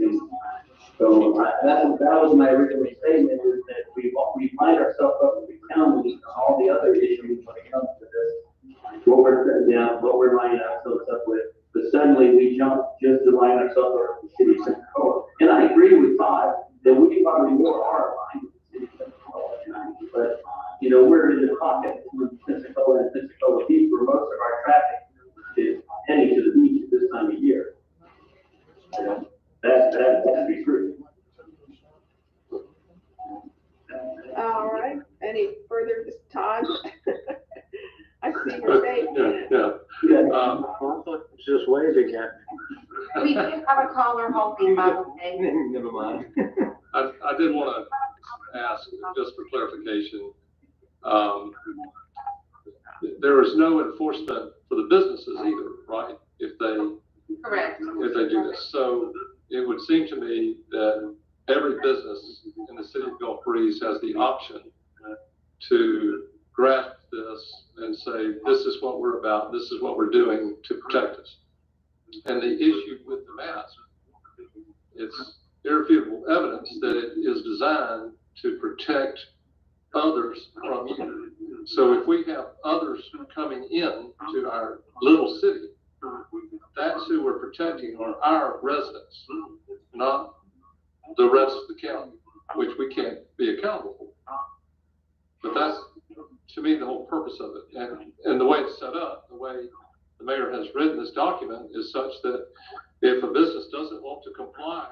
So that was my original statement, is that we line ourselves up with the county and all the other issues when it comes to this. What we're lining ourselves up with. But suddenly we jump just to line ourselves up with the city of Pensacola. And I agree with Todd that we probably more are aligned with the city of Pensacola. But, we're in the pocket with Pensacola and Pensacola Beach where most of our traffic is heading to the beach at this time of year. That has to be true. All right. Any further, Todd? I see your face. It's just waving at me. We do have a caller holding, by the way. Never mind. I did want to ask, just for clarification, there is no enforcement for the businesses either, right? Correct. If they do this. So it would seem to me that every business in the city of Gulf Breeze has the option to grasp this and say, this is what we're about, this is what we're doing to protect us. And the issue with the mask, it's irrefutable evidence that it is designed to protect others from you. So if we have others coming in to our little city, that's who we're protecting, are our residents, not the rest of the county, which we can't be accountable for. But that's, to me, the whole purpose of it. And the way it's set up, the way the mayor has written this document is such that if a business doesn't want to comply,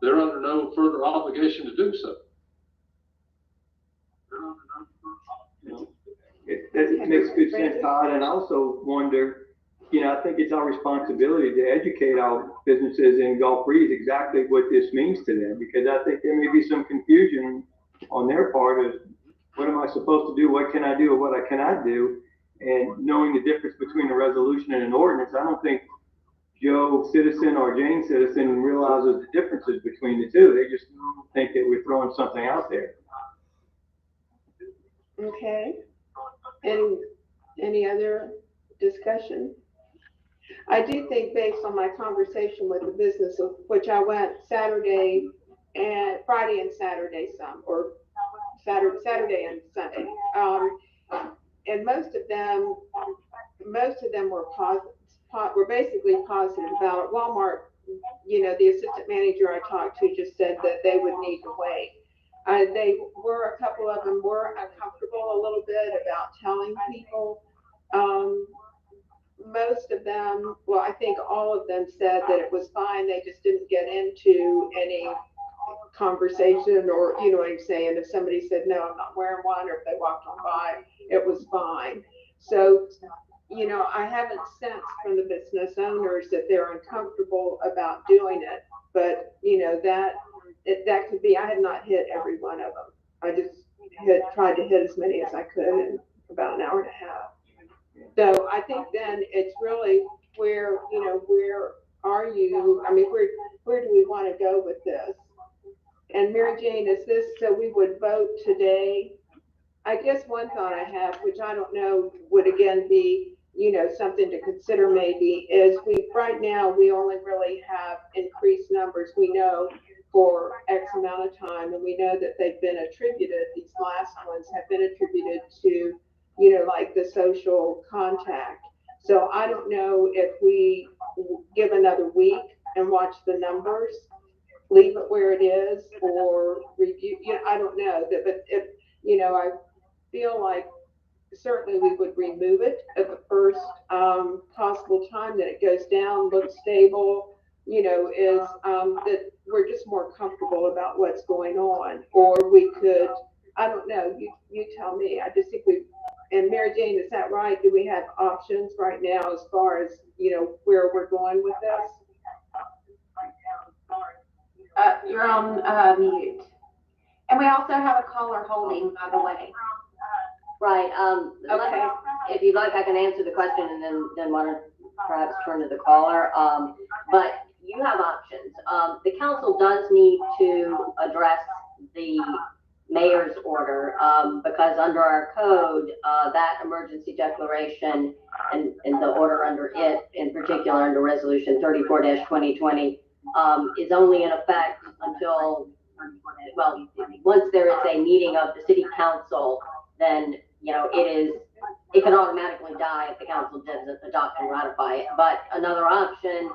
they're under no further obligation to do so. It makes good sense, Todd, and I also wonder, I think it's our responsibility to educate our businesses in Gulf Breeze exactly what this means to them, because I think there may be some confusion on their part of what am I supposed to do, what can I do, or what I cannot do, and knowing the difference between a resolution and an ordinance. I don't think Joe citizen or Jane citizen realizes the differences between the two. They just think that we're throwing something out there. Okay. Any other discussion? I do think, based on my conversation with the business, of which I went Friday and Saturday or Saturday and Sunday, and most of them were positive. Were basically positive about it. Walmart, the assistant manager I talked to just said that they would need to wait. A couple of them were uncomfortable a little bit about telling people. Most of them, well, I think all of them said that it was fine. They just didn't get into any conversation, or, what I'm saying, if somebody said, no, I'm not wearing one, or if they walked on by, it was fine. So, I haven't sensed from the business owners that they're uncomfortable about doing it, but, that could be. I have not hit every one of them. I just tried to hit as many as I could in about an hour and a half. So I think then it's really where are you? I mean, where do we want to go with this? And Mary Jane, is this so we would vote today? I guess one thought I have, which I don't know, would again be, something to consider maybe is right now, we only really have increased numbers. We know for X amount of time, and we know that they've been attributed, these last ones have been attributed to, like the social contact. So I don't know if we give another week and watch the numbers, leave it where it is, or review, I don't know, but if, I feel like certainly we would remove it at the first possible time that it goes down, looks stable, is that we're just more comfortable about what's going on. Or we could, I don't know, you tell me. I just think and Mary Jane, is that right? Do we have options right now as far as, where we're going with this? You're on mute. And we also have a caller holding, by the way. Right, Okay. if you'd like, I can answer the question and then want to perhaps turn to the caller. But you have options. The council does need to address the mayor's order, because under our code, that emergency declaration and the order under it, in particular under resolution 34-2020, is only in effect until, well, once there is a meeting of the city council, then, it can automatically die if the council doesn't adopt and ratify it. But another option,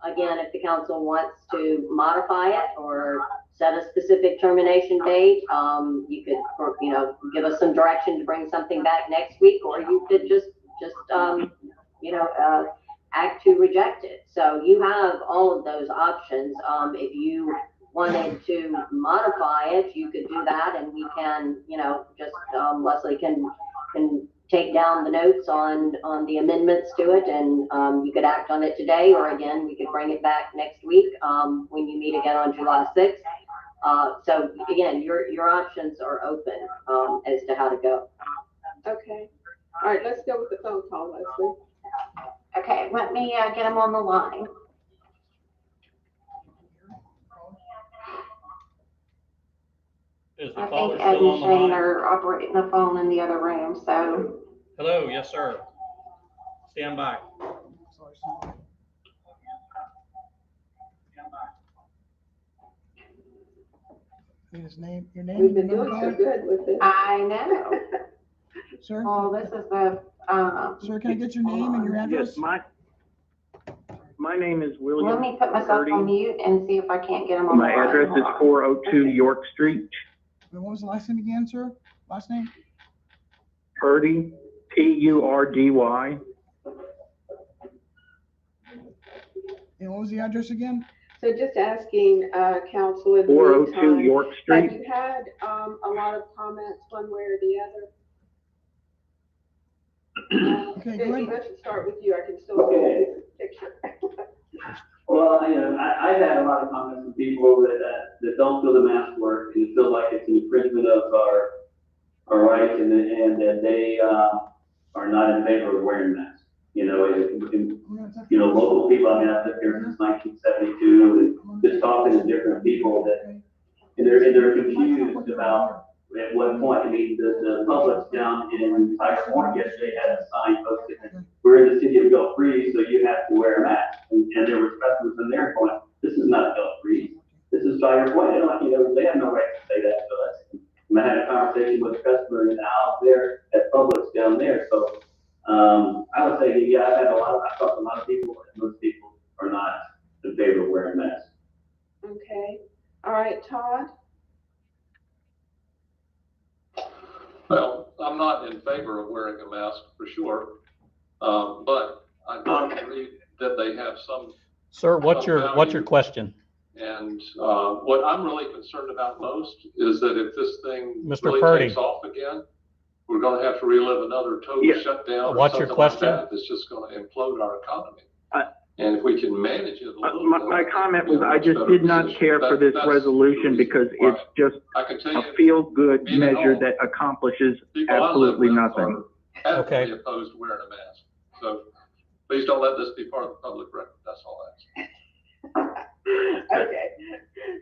again, if the council wants to modify it or set a specific termination date, you could, give us some direction to bring something back next week, or you could just act to reject it. So you have all of those options. If you wanted to modify it, you could do that, and we can, Leslie can take down the notes on the amendments to it, and you could act on it today, or again, we could bring it back next week when you meet again on July 6th. So again, your options are open as to how to go. Okay. All right, let's go with the phone call, Leslie. Okay, let me get him on the line. Is the I caller think Ed still on and the Shane line? are operating the phone in the other room, so. Hello, yes, sir. Stand by. His name, your name? We've been your doing number, so good with this. I know. Sir? Well, this is the, Sir, can I get your name and your address? Yes, my name is William. let me put myself Purdy. on mute and see if I can't get him on the My line. address Hold is on. 402 York Street, What was the last name again, sir? Last name? Purdy, P-U-R-D-Y. And what was the address again? So just asking, council, in the 402 meantime, York have Street. you had a lot of comments one way or the other? Okay, go Vicky, ahead. let's start with you. I can still see the picture. Well, I've had a lot of comments from people that don't feel the mask work and feel like it's an infringement of our rights, and that they are not in favor of wearing masks. Local people, I've lived here since 1972, and just talking to different people and they're confused about at what point. I mean, the Publix down in Hawthorne yesterday had a sign posted, "We're in the city of Belle Freeze, so you have to wear a mask." And there were customers in there going, "This is not Belle Freeze. This is Tiger Point." They have no right to say that to us. And I had a conversation with a customer out there at Publix down there. So I would say, yeah, I've talked to a lot of people, and most people are not in favor of wearing masks. Okay. All right, Todd? Well, I'm not in favor of wearing a mask for sure, but I do agree that they have some. Sir, what's your question? And what I'm really concerned about most is that if this thing Mr. really Purdy. takes off again, we're going to have to relive another total shutdown. What's or your something question? like that. That's just going to implode our economy. And if we can manage it a little bit. My comment was, I just did not care for this resolution because it's just a feel-good measure that accomplishes absolutely nothing. Okay. Opposed to wearing a mask. So please don't let this be part of the public record. That's all I ask. Okay.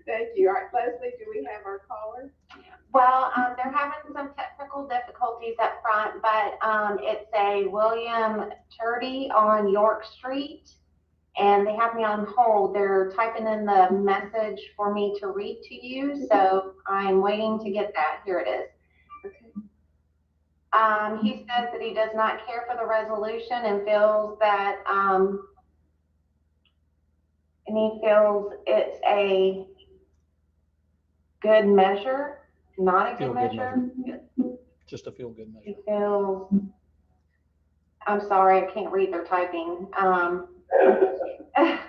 Thank you. All right, Leslie, do we have our caller? Well, they're having some technical difficulties up front, but it's a William Turdy on York Street, and they have me on hold. They're typing in the message for me to read to you, so I'm waiting to get that. Here it is. He says that he does not care for the resolution and feels that, and he feels it's a good measure, not a good measure. Just a feel-good measure. He feels, I'm sorry, I can't read their typing. It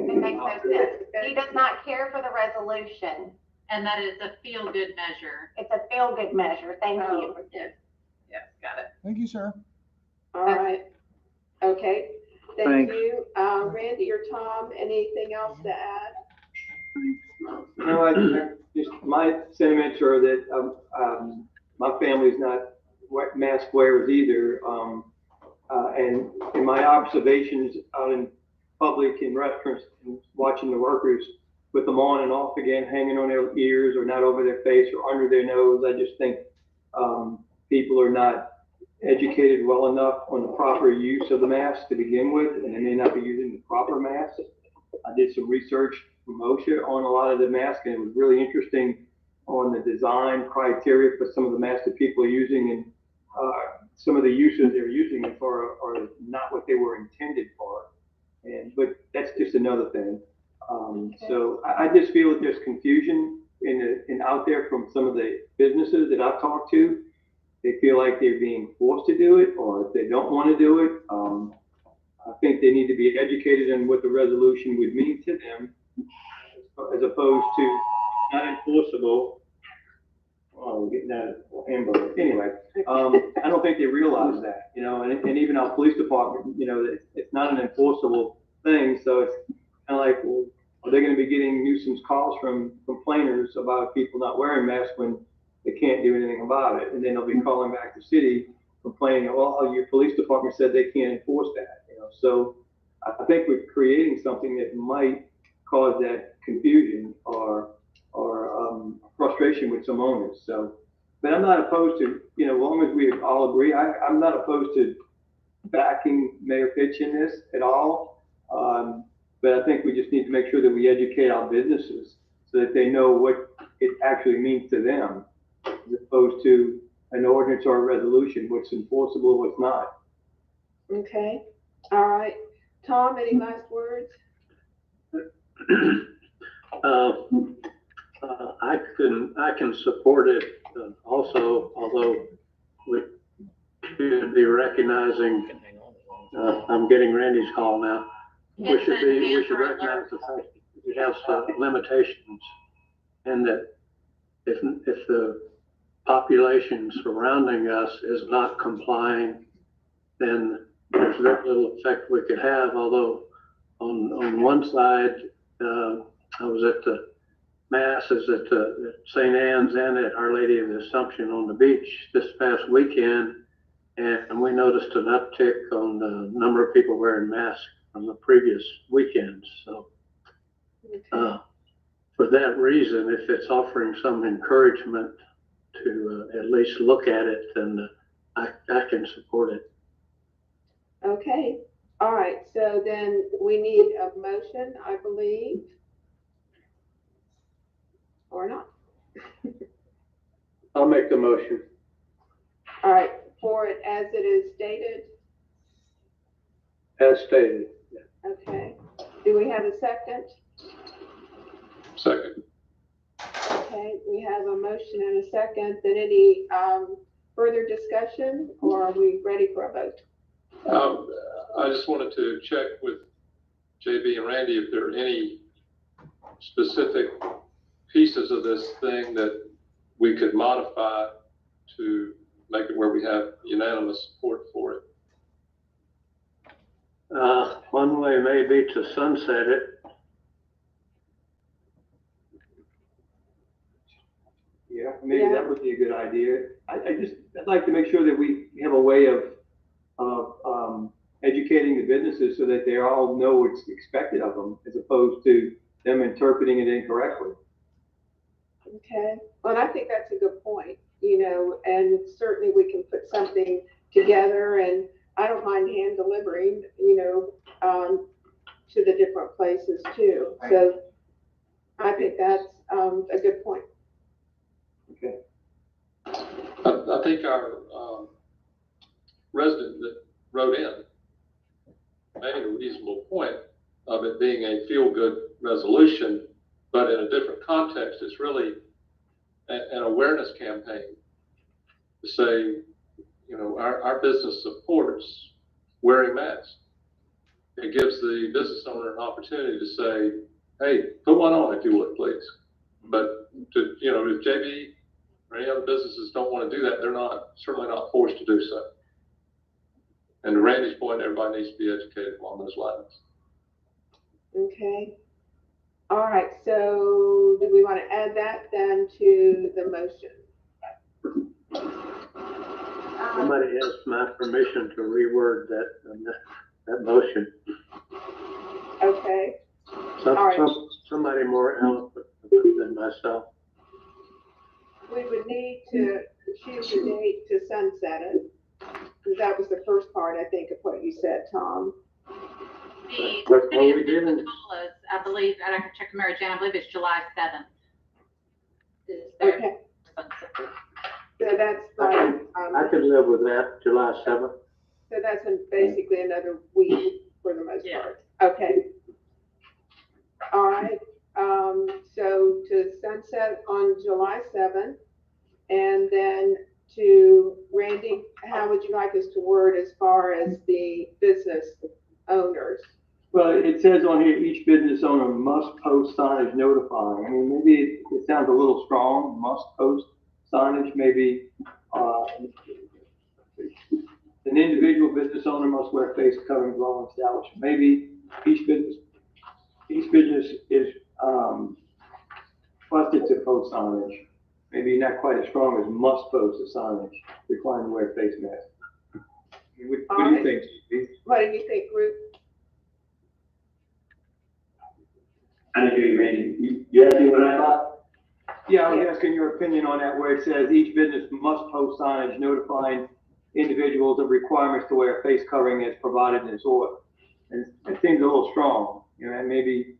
makes no sense. He does not care for the resolution. And that is a feel-good measure. It's a feel-good measure. Thank you. Yes, yes, got it. Thank you, sir. All right. Okay. Thank Thanks. you. Randy or Tom, anything else to add? No, I just, my sentiments are that, my family's not mask wearers either. And in my observations out in public in restaurants and watching the workers with them on and off again, hanging on their ears or not over their face or under their nose, I just think, people are not educated well enough on the proper use of the mask to begin with, and they may not be using the proper mask. I did some research from OSHA on a lot of the masks, and it was really interesting on the design criteria for some of the masks that people are using, and some of the uses they're using it for are not what they were intended for. But that's just another thing. So I just feel that there's confusion in out there from some of the businesses that I've talked to. They feel like they're being forced to do it, or if they don't want to do it. I think they need to be educated on what the resolution would mean to them, as opposed to not enforceable. Oh, we're getting that hamburger. Anyway, I don't think they realize that, and even our police department, it's not an enforceable thing. So it's kind of like, well, are they going to be getting nuisance calls from complainers about people not wearing masks when they can't do anything about it? And then they'll be calling back the city complaining, well, your police department said they can't enforce that. So I think we're creating something that might cause that confusion or frustration with some owners. So, but I'm not opposed to, as long as we all agree, I'm not opposed to backing Mayor Fitch in this at all. But I think we just need to make sure that we educate our businesses so that they know what it actually means to them, as opposed to an ordinance or a resolution, what's enforceable, what's not. Okay. All right. Tom, any last words? I can support it also, although we should be recognizing, I'm getting Randy's call now. We should recognize the fact that we have some limitations, and that if the population surrounding us is not complying, then there's very little effect we could have. Although on one side, I was at the masses at St. Anne's and at Our Lady of the Assumption on the beach this past weekend, and we noticed an uptick on the number of people wearing masks from the previous weekends. So for that reason, if it's offering some encouragement to at least look at it, then I can support it. Okay. All right. So then we need a motion, I believe, or not. I'll make the motion. All right. For it as it is stated. As stated. Okay. Do we have a second? Second. Okay. We have a motion and a second. Then any further discussion, or are we ready for a vote? I just wanted to check with JB and Randy if there are any specific pieces of this thing that we could modify to make it where we have unanimous support for it. One way may be to sunset it. Yeah, maybe that would be a good idea. I'd like to make sure that we have a way of educating the businesses so that they all know what's expected of them, as opposed to them interpreting it incorrectly. Okay, well, I think that's a good point, you know, and certainly we can put something together, and I don't mind hand delivering, you know, to the different places too. So I think that's a good point. Okay. I think our resident that wrote in made a reasonable point of it being a feel-good resolution, but in a different context. It's really an awareness campaign to say, you know, our business supports wearing masks. It gives the business owner an opportunity to say, hey, put one on if you would, please. But to, you know, if JB or any other businesses don't want to do that, they're certainly not forced to do so. And to Randy's point, everybody needs to be educated along those lines. Okay. All right, so do we want to add that then to the motion? Somebody asked my permission to reword that motion. Okay. All right. Somebody more eloquent than myself. We would need to choose a date to sunset it, because that was the first part, I think, of what you said, Tom. The What city we of did in- Pensacola, I believe, and I can check Mary Jane, I believe it's July 7th. Is their Okay, sunset. so that's like, I could live with that, July 7th. so that's basically another week for the most Yeah. part. Okay. All right, so to sunset on July 7th, and then to Randy, how would you like us to word as far as the business owners? Well, it says on here, each business owner must post signage notifying. I mean, maybe it sounds a little strong, must post signage, maybe, an individual business owner must wear face covering while establishment. Maybe each business is, trusted to post signage. Maybe not quite as strong as must post a signage requiring to wear face mask. What do you think, Steve? What do you think, Ruth? I didn't hear you, Randy. You asked me what I thought? Yeah, I was asking your opinion on that, where it says each business must post signage notifying individuals of requirements to wear a face covering as provided in this order. And it seems a little strong, you know, and maybe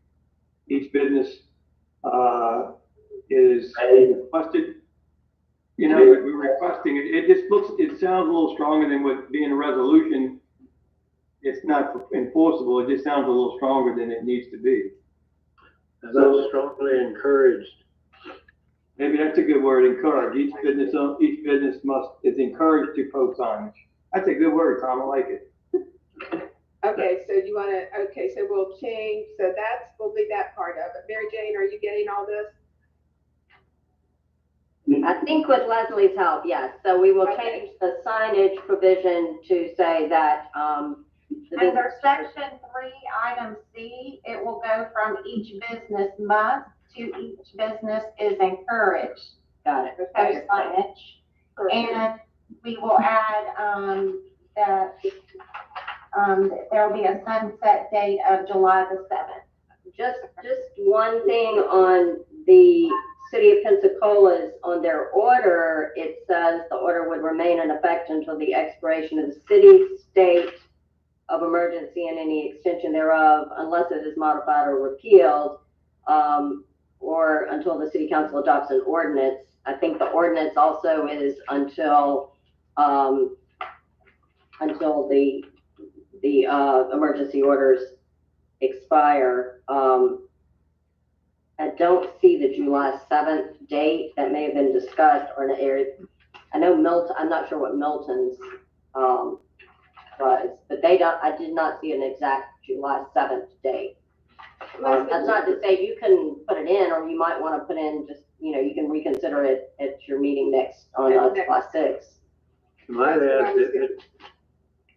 each business, is requested, you know, we're requesting it. It sounds a little stronger than what being a resolution. It's not enforceable. It just sounds a little stronger than it needs to be. So strongly encouraged. Maybe that's a good word, encourage. Each business is encouraged to post signage. That's a good word, Tom. I like it. Okay, so you want to, okay, so we'll change, so we'll leave that part of it. Mary Jane, are you getting all this? I think with Leslie's help, yes. So we will change the signage provision to say that, Under section 3, item C, it will go from each business must to each business is encouraged. got it. Post signage. And we will add, that, there'll be a sunset date of July the 7th. Just one thing on the City of Pensacola's, on their order, it says the order would remain in effect until the expiration of the city state of emergency and any extension thereof, unless it is modified or repealed, or until the city council adopts an ordinance. I think the ordinance also is until the emergency orders expire. I don't see the July 7th date that may have been discussed or an area. I know Milton, I'm not sure what Milton's was, but I did not see an exact July 7th date. That's not to say you can put it in, or you might want to put in just, you know, you can reconsider it at your meeting next on July 6th. Might add that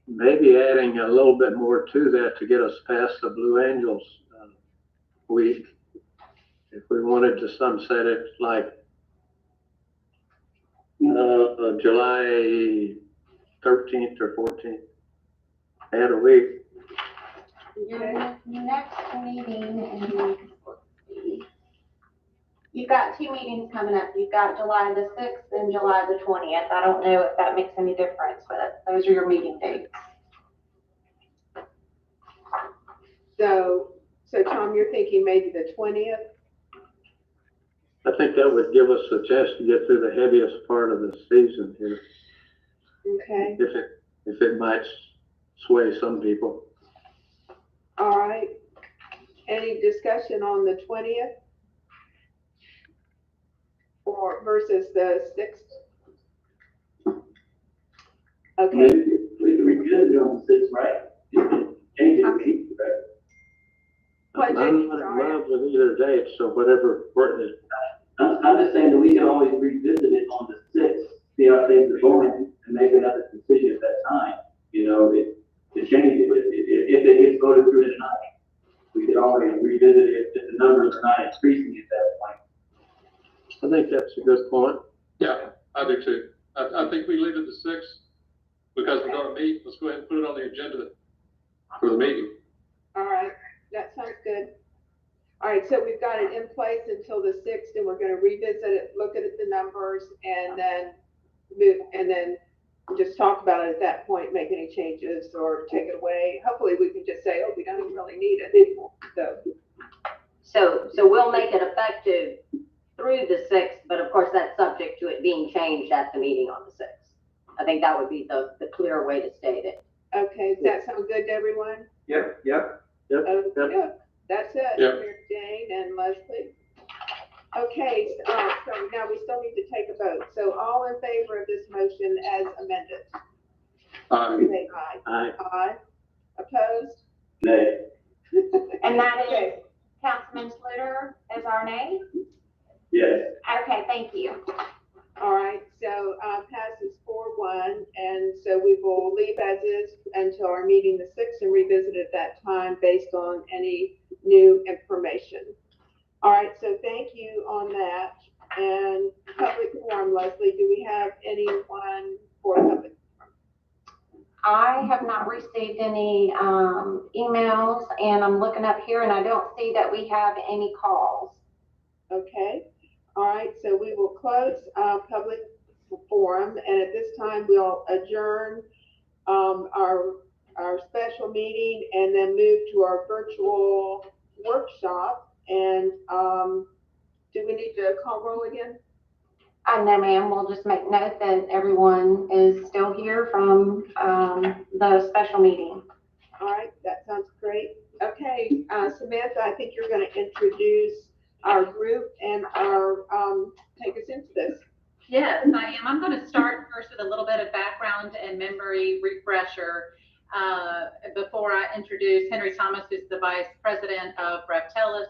maybe adding a little bit more to that to get us past the Blue Angels week. If we wanted to sunset it like July 13th or 14th, add a week. Your next meeting in, let's see, You've got two meetings coming up. You've got July the 6th and July the 20th. I don't know if that makes any difference, but those are your meeting dates. So Tom, you're thinking maybe the 20th? I think that would give us a chance to get through the heaviest part of the season here, Okay, if it might sway some people. all right. Any discussion on the 20th? Or versus the 6th? Okay, Maybe we can revisit it on the 6th, right? Change it, right? What, I'm Jamie? not in Sorry. love with either date, so whatever works. I'm just saying that we can always revisit it on the 6th, see how things are going, and make another decision at that time, you know, to change it. If it gets voted through tonight, we could already revisit it if the numbers are not increasing at that point. I think that's a good point. Yeah, I do too. I think we leave it to 6 because we're gonna meet. Let's go ahead and put it on the agenda for the meeting. All right, that sounds good. All right, so we've got it in place until the 6th, and we're gonna revisit it, look at the numbers, and then move, and then just talk about it at that point, make any changes or take it away. Hopefully we can just say, oh, we don't even really need it anymore, so. So we'll make it effective through the 6th, but of course that's subject to it being changed at the meeting on the 6th. I think that would be the clear way to state it. Okay, does that sound good to everyone? Yep. Okay, yeah, that's it. Yep. Mary Jane and Leslie. Okay, so now we still need to take a vote. So all in favor of this motion as amended? Say aye. Aye. Aye. Opposed? Nay. And that is Okay. Councilman Schluter as our name? Yes. Okay, thank you. All right, so passes 4-1, and so we will leave as is until our meeting the 6th and revisit at that time based on any new information. All right, so thank you on that. And public forum, Leslie, do we have anyone for public? I have not received any emails, and I'm looking up here and I don't see that we have any calls. Okay, all right, so we will close public forum, and at this time we'll adjourn our special meeting and then move to our virtual workshop. And do we need to call roll again? No, ma'am, we'll just make note that everyone is still here from the special meeting. All right, that sounds great. Okay, Samantha, I think you're going to introduce our group and take us into this. Yes, I am. I'm going to start first with a little bit of background and memory refresher before I introduce Henry Thomas, who's the Vice President of Reptelis.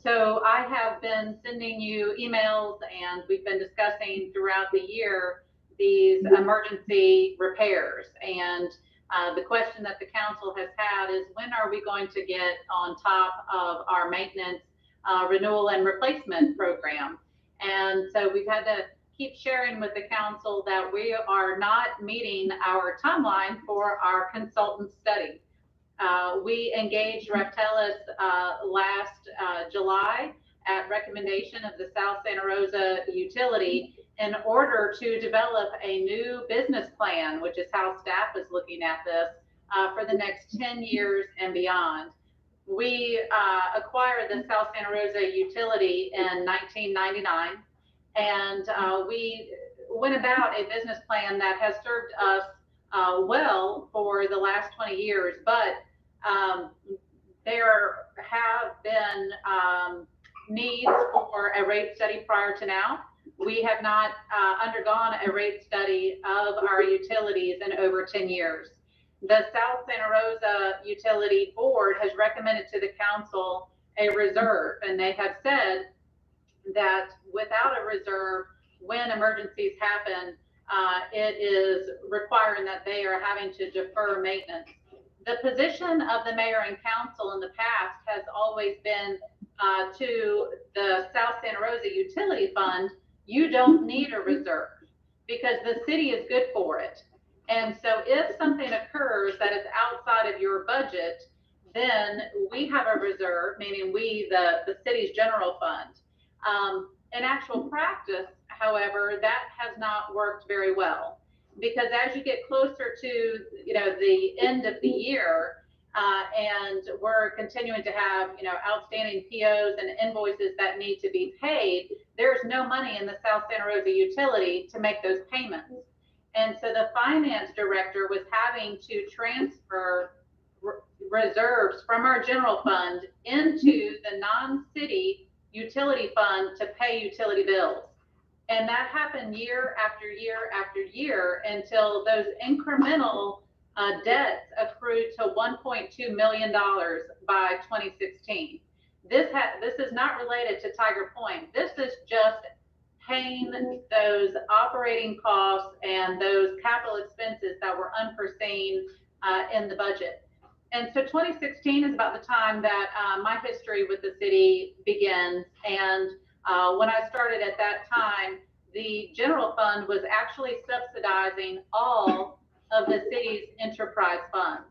So I have been sending you emails, and we've been discussing throughout the year these emergency repairs. And the question that the council has had is, when are we going to get on top of our maintenance renewal and replacement program? And so we've had to keep sharing with the council that we are not meeting our timeline for our consultant study. We engaged Reptelis last July at recommendation of the South Santa Rosa utility in order to develop a new business plan, which is how staff is looking at this, for the next 10 years and beyond. We acquired the South Santa Rosa utility in 1999, and we went about a business plan that has served us well for the last 20 years, but there have been needs for a rate study prior to now. We have not undergone a rate study of our utilities in over 10 years. The South Santa Rosa Utility Board has recommended to the council a reserve, and they have said that without a reserve, when emergencies happen, it is requiring that they are having to defer maintenance. The position of the mayor and council in the past has always been to the South Santa Rosa Utility Fund, you don't need a reserve because the city is good for it. And so if something occurs that is outside of your budget, then we have a reserve, meaning we, the city's general fund. In actual practice, however, that has not worked very well, because as you get closer to, the end of the year, and we're continuing to have, outstanding POs and invoices that need to be paid, there's no money in the South Santa Rosa utility to make those payments. And so the finance director was having to transfer reserves from our general fund into the non-city utility fund to pay utility bills. And that happened year after year after year until those incremental debts accrued to $1.2 million by 2016. This is not related to Tiger Point. This is just paying those operating costs and those capital expenses that were unforeseen in the budget. And so 2016 is about the time that my history with the city begins. And when I started at that time, the general fund was actually subsidizing all of the city's enterprise funds.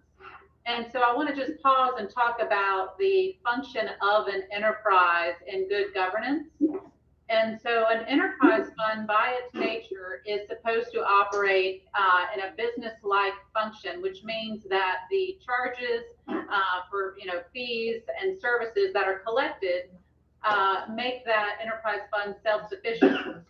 And so I want to just pause and talk about the function of an enterprise in good governance. And so an enterprise fund by its nature is supposed to operate in a business-like function, which means that the charges for fees and services that are collected make that enterprise fund self-sufficient.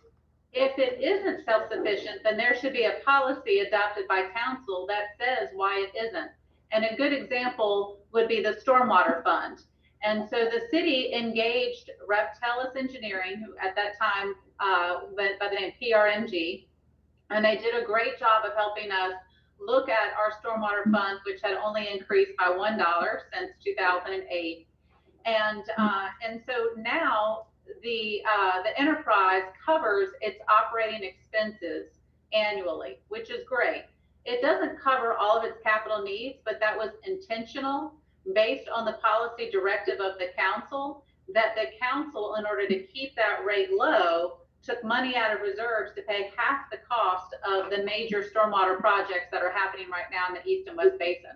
If it isn't self-sufficient, then there should be a policy adopted by council that says why it isn't. And a good example would be the stormwater fund. And so the city engaged Reptelis Engineering, who at that time went by the name PRMG, and they did a great job of helping us look at our stormwater fund, which had only increased by $1 since 2008. And so now the enterprise covers its operating expenses annually, which is great. It doesn't cover all of its capital needs, but that was intentional based on the policy directive of the council, that the council, in order to keep that rate low, took money out of reserves to pay half the cost of the major stormwater projects that are happening right now in the East and West Basin.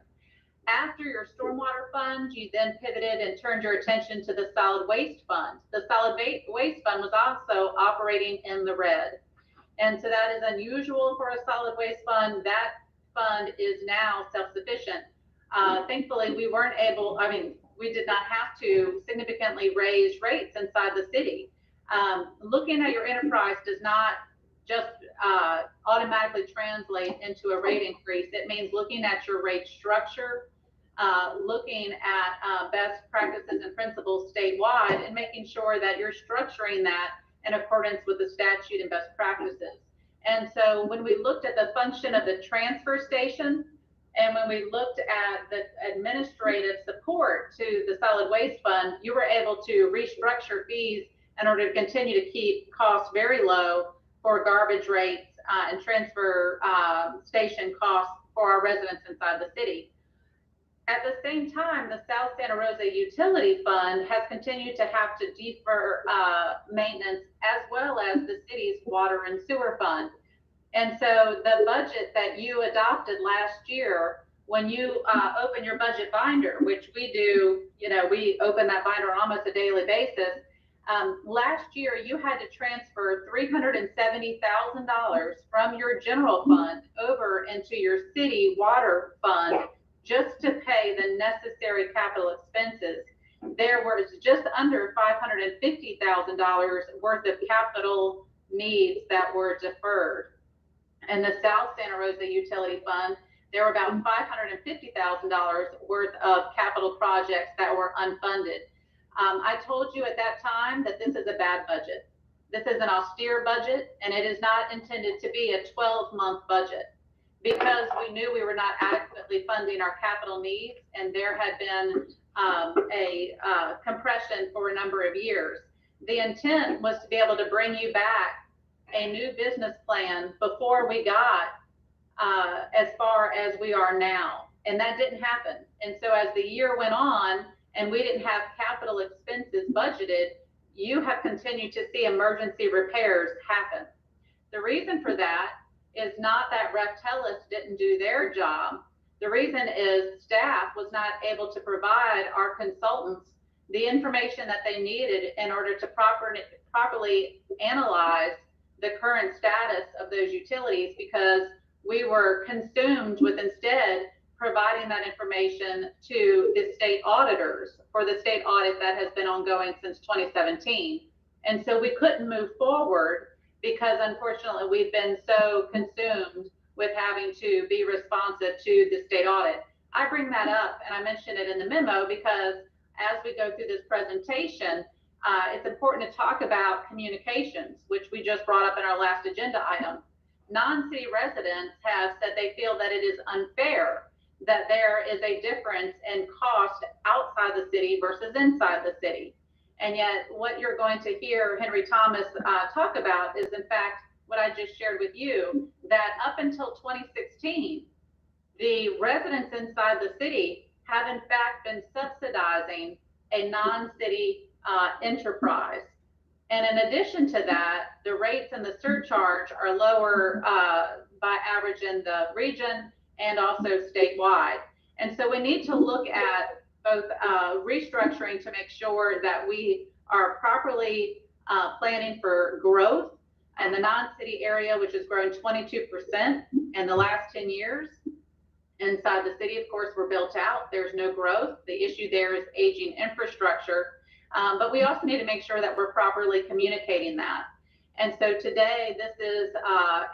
After your stormwater fund, you then pivoted and turned your attention to the solid waste fund. The solid waste fund was also operating in the red. And so that is unusual for a solid waste fund. That fund is now self-sufficient. Thankfully, we did not have to significantly raise rates inside the city. Looking at your enterprise does not just automatically translate into a rate increase. It means looking at your rate structure, looking at best practices and principles statewide, and making sure that you're structuring that in accordance with the statute and best practices. And so when we looked at the function of the transfer station, and when we looked at the administrative support to the solid waste fund, you were able to restructure fees in order to continue to keep costs very low for garbage rates and transfer station costs for our residents inside the city. At the same time, the South Santa Rosa Utility Fund has continued to have to defer maintenance, as well as the city's water and sewer fund. And so the budget that you adopted last year, when you open your budget binder, which we do, we open that binder on almost a daily basis. Last year, you had to transfer $370,000 from your general fund over into your city water fund just to pay the necessary capital expenses. There was just under $550,000 worth of capital needs that were deferred. And the South Santa Rosa Utility Fund, there were about $550,000 worth of capital projects that were unfunded. I told you at that time that this is a bad budget. This is an austere budget, and it is not intended to be a 12-month budget, because we knew we were not adequately funding our capital needs, and there had been a compression for a number of years. The intent was to be able to bring you back a new business plan before we got as far as we are now, and that didn't happen. And so as the year went on and we didn't have capital expenses budgeted, you have continued to see emergency repairs happen. The reason for that is not that Reptelis didn't do their job. The reason is staff was not able to provide our consultants the information that they needed in order to properly analyze the current status of those utilities, because we were consumed with instead providing that information to the state auditors for the state audit that has been ongoing since 2017. And so we couldn't move forward because unfortunately we've been so consumed with having to be responsive to the state audit. I bring that up and I mention it in the memo because as we go through this presentation, it's important to talk about communications, which we just brought up in our last agenda item. Non-city residents have said they feel that it is unfair that there is a difference in cost outside the city versus inside the city. And yet what you're going to hear Henry Thomas talk about is in fact what I just shared with you, that up until 2016, the residents inside the city have in fact been subsidizing a non-city enterprise. And in addition to that, the rates and the surcharge are lower by average in the region and also statewide. And so we need to look at both restructuring to make sure that we are properly planning for growth in the non-city area, which has grown 22% in the last 10 years. Inside the city, of course, we're built out. There's no growth. The issue there is aging infrastructure. But we also need to make sure that we're properly communicating that. And so today, this is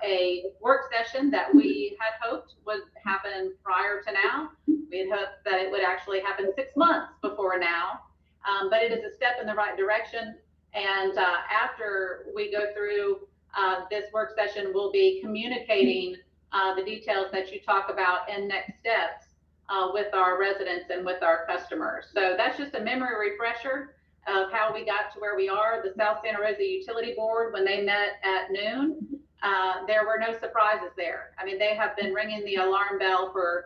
a work session that we had hoped would happen prior to now. We had hoped that it would actually happen 6 months before now, but it is a step in the right direction. And after we go through this work session, we'll be communicating the details that you talk about in next steps with our residents and with our customers. So that's just a memory refresher of how we got to where we are. The South Santa Rosa Utility Board, when they met at noon, there were no surprises there. I mean, they have been ringing the alarm bell for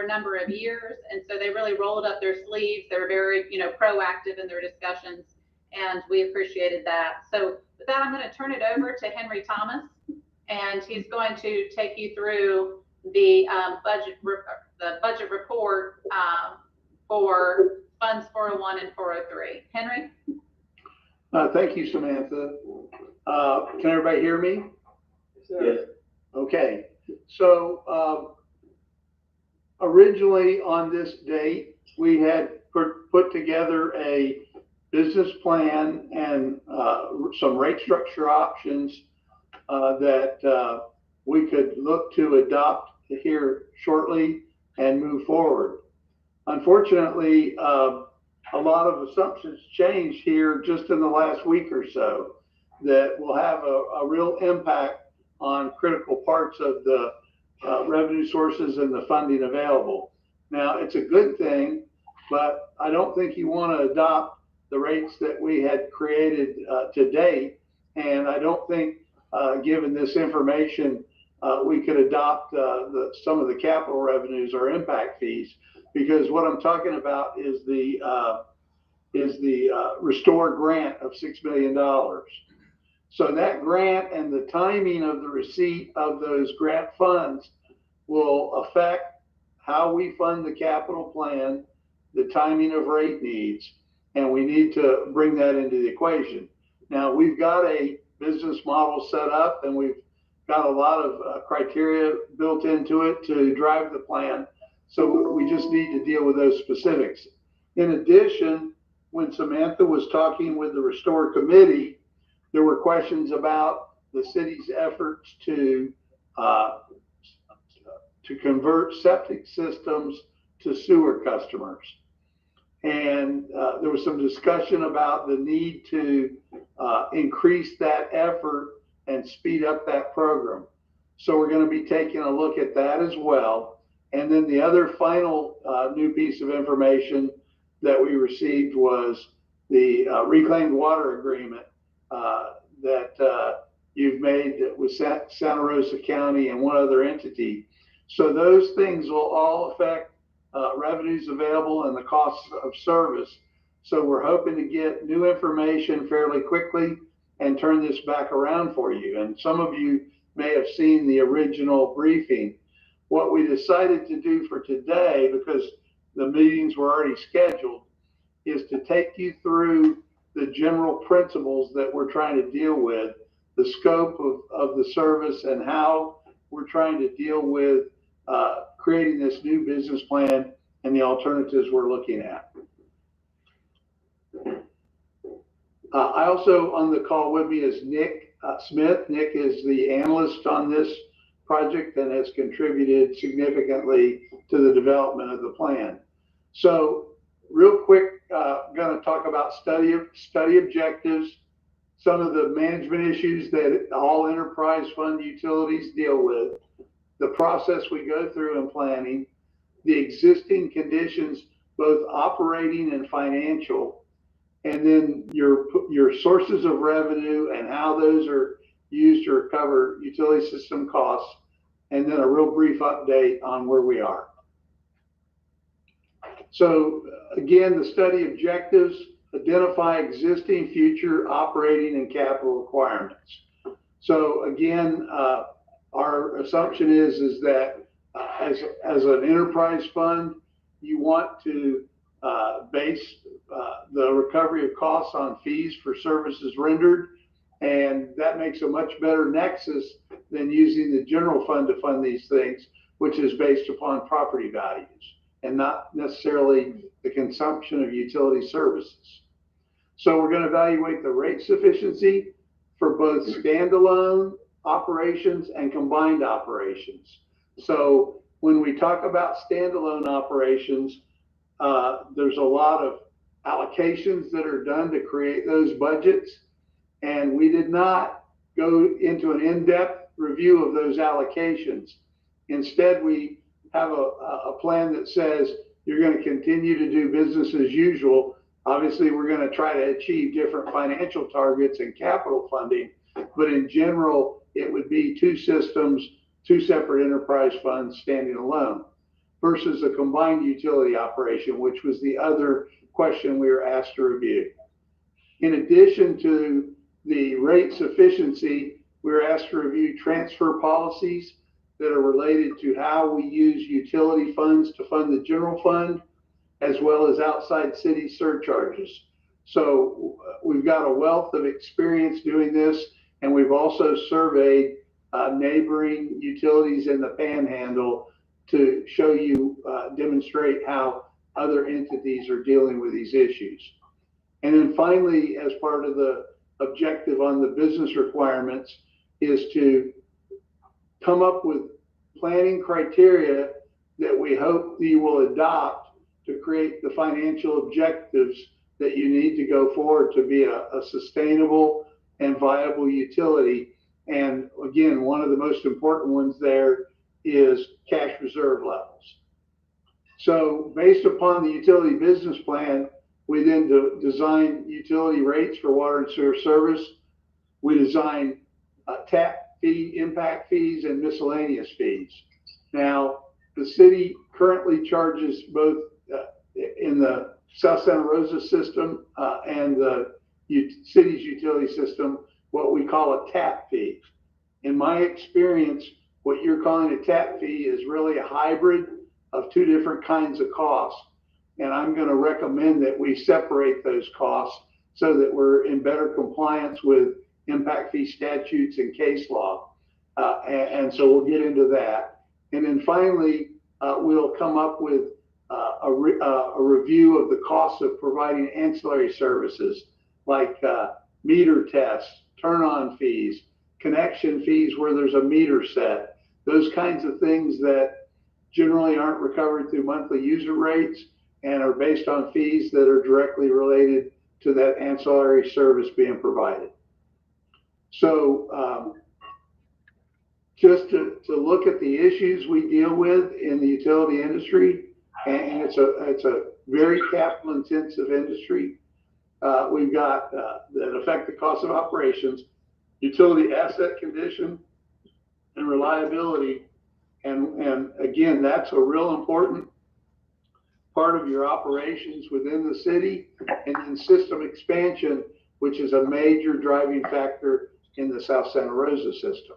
a number of years, and so they really rolled up their sleeves. They were very, proactive in their discussions, and we appreciated that. So with that, I'm going to turn it over to Henry Thomas, and he's going to take you through the budget report for Funds 401 and 403. Henry? Thank you, Samantha. Can everybody hear me? Yes. Okay. So originally on this date, we had put together a business plan and some rate structure options that we could look to adopt here shortly and move forward. Unfortunately, a lot of assumptions changed here just in the last week or so that will have a real impact on critical parts of the revenue sources and the funding available. Now, it's a good thing, but I don't think you want to adopt the rates that we had created to date. And I don't think, given this information, we could adopt some of the capital revenues or impact fees, because what I'm talking about is the Restore grant of $6 million. So that grant and the timing of the receipt of those grant funds will affect how we fund the capital plan, the timing of rate needs, and we need to bring that into the equation. Now, we've got a business model set up and we've got a lot of criteria built into it to drive the plan. So we just need to deal with those specifics. In addition, when Samantha was talking with the Restore Committee, there were questions about the city's efforts to convert septic systems to sewer customers. And there was some discussion about the need to increase that effort and speed up that program. So we're going to be taking a look at that as well. And then the other final new piece of information that we received was the reclaimed water agreement that you've made with Santa Rosa County and one other entity. So those things will all affect revenues available and the costs of service. So we're hoping to get new information fairly quickly and turn this back around for you. And some of you may have seen the original briefing. What we decided to do for today, because the meetings were already scheduled, is to take you through the general principles that we're trying to deal with, the scope of the service, and how we're trying to deal with creating this new business plan and the alternatives we're looking at. I also, on the call with me is Nick Smith. Nick is the analyst on this project and has contributed significantly to the development of the plan. So real quick, going to talk about study objectives, some of the management issues that all enterprise fund utilities deal with, the process we go through in planning, the existing conditions, both operating and financial, and then your sources of revenue and how those are used to recover utility system costs, and then a real brief update on where we are. So again, the study objectives: identify existing, future, operating, and capital requirements. So again, our assumption is that as an enterprise fund, you want to base the recovery of costs on fees for services rendered, and that makes a much better nexus than using the general fund to fund these things, which is based upon property values and not necessarily the consumption of utility services. So we're going to evaluate the rate sufficiency for both standalone operations and combined operations. So when we talk about standalone operations, there's a lot of allocations that are done to create those budgets, and we did not go into an in-depth review of those allocations. Instead, we have a plan that says you're going to continue to do business as usual. Obviously, we're going to try to achieve different financial targets and capital funding, but in general, it would be two systems, two separate enterprise funds standing alone, versus a combined utility operation, which was the other question we were asked to review. In addition to the rate sufficiency, we were asked to review transfer policies that are related to how we use utility funds to fund the general fund, as well as outside city surcharges. So we've got a wealth of experience doing this, and we've also surveyed neighboring utilities in the Panhandle to show you, demonstrate how other entities are dealing with these issues. And then finally, as part of the objective on the business requirements, is to come up with planning criteria that we hope you will adopt to create the financial objectives that you need to go forward to be a sustainable and viable utility. And again, one of the most important ones there is cash reserve levels. So based upon the utility business plan, we then design utility rates for water and sewer service. We design tap fee, impact fees, and miscellaneous fees. Now, the city currently charges both in the South Santa Rosa system and the city's utility system what we call a tap fee. In my experience, what you're calling a tap fee is really a hybrid of two different kinds of costs. And I'm going to recommend that we separate those costs so that we're in better compliance with impact fee statutes and case law. And so we'll get into that. And then finally, we'll come up with a review of the costs of providing ancillary services like meter tests, turn-on fees, connection fees where there's a meter set, those kinds of things that generally aren't recovered through monthly user rates and are based on fees that are directly related to that ancillary service being provided. So just to look at the issues we deal with in the utility industry, and it's a very capital intensive industry. We've got that affect the cost of operations, utility asset condition, and reliability. And again, that's a real important part of your operations within the city, and then system expansion, which is a major driving factor in the South Santa Rosa system.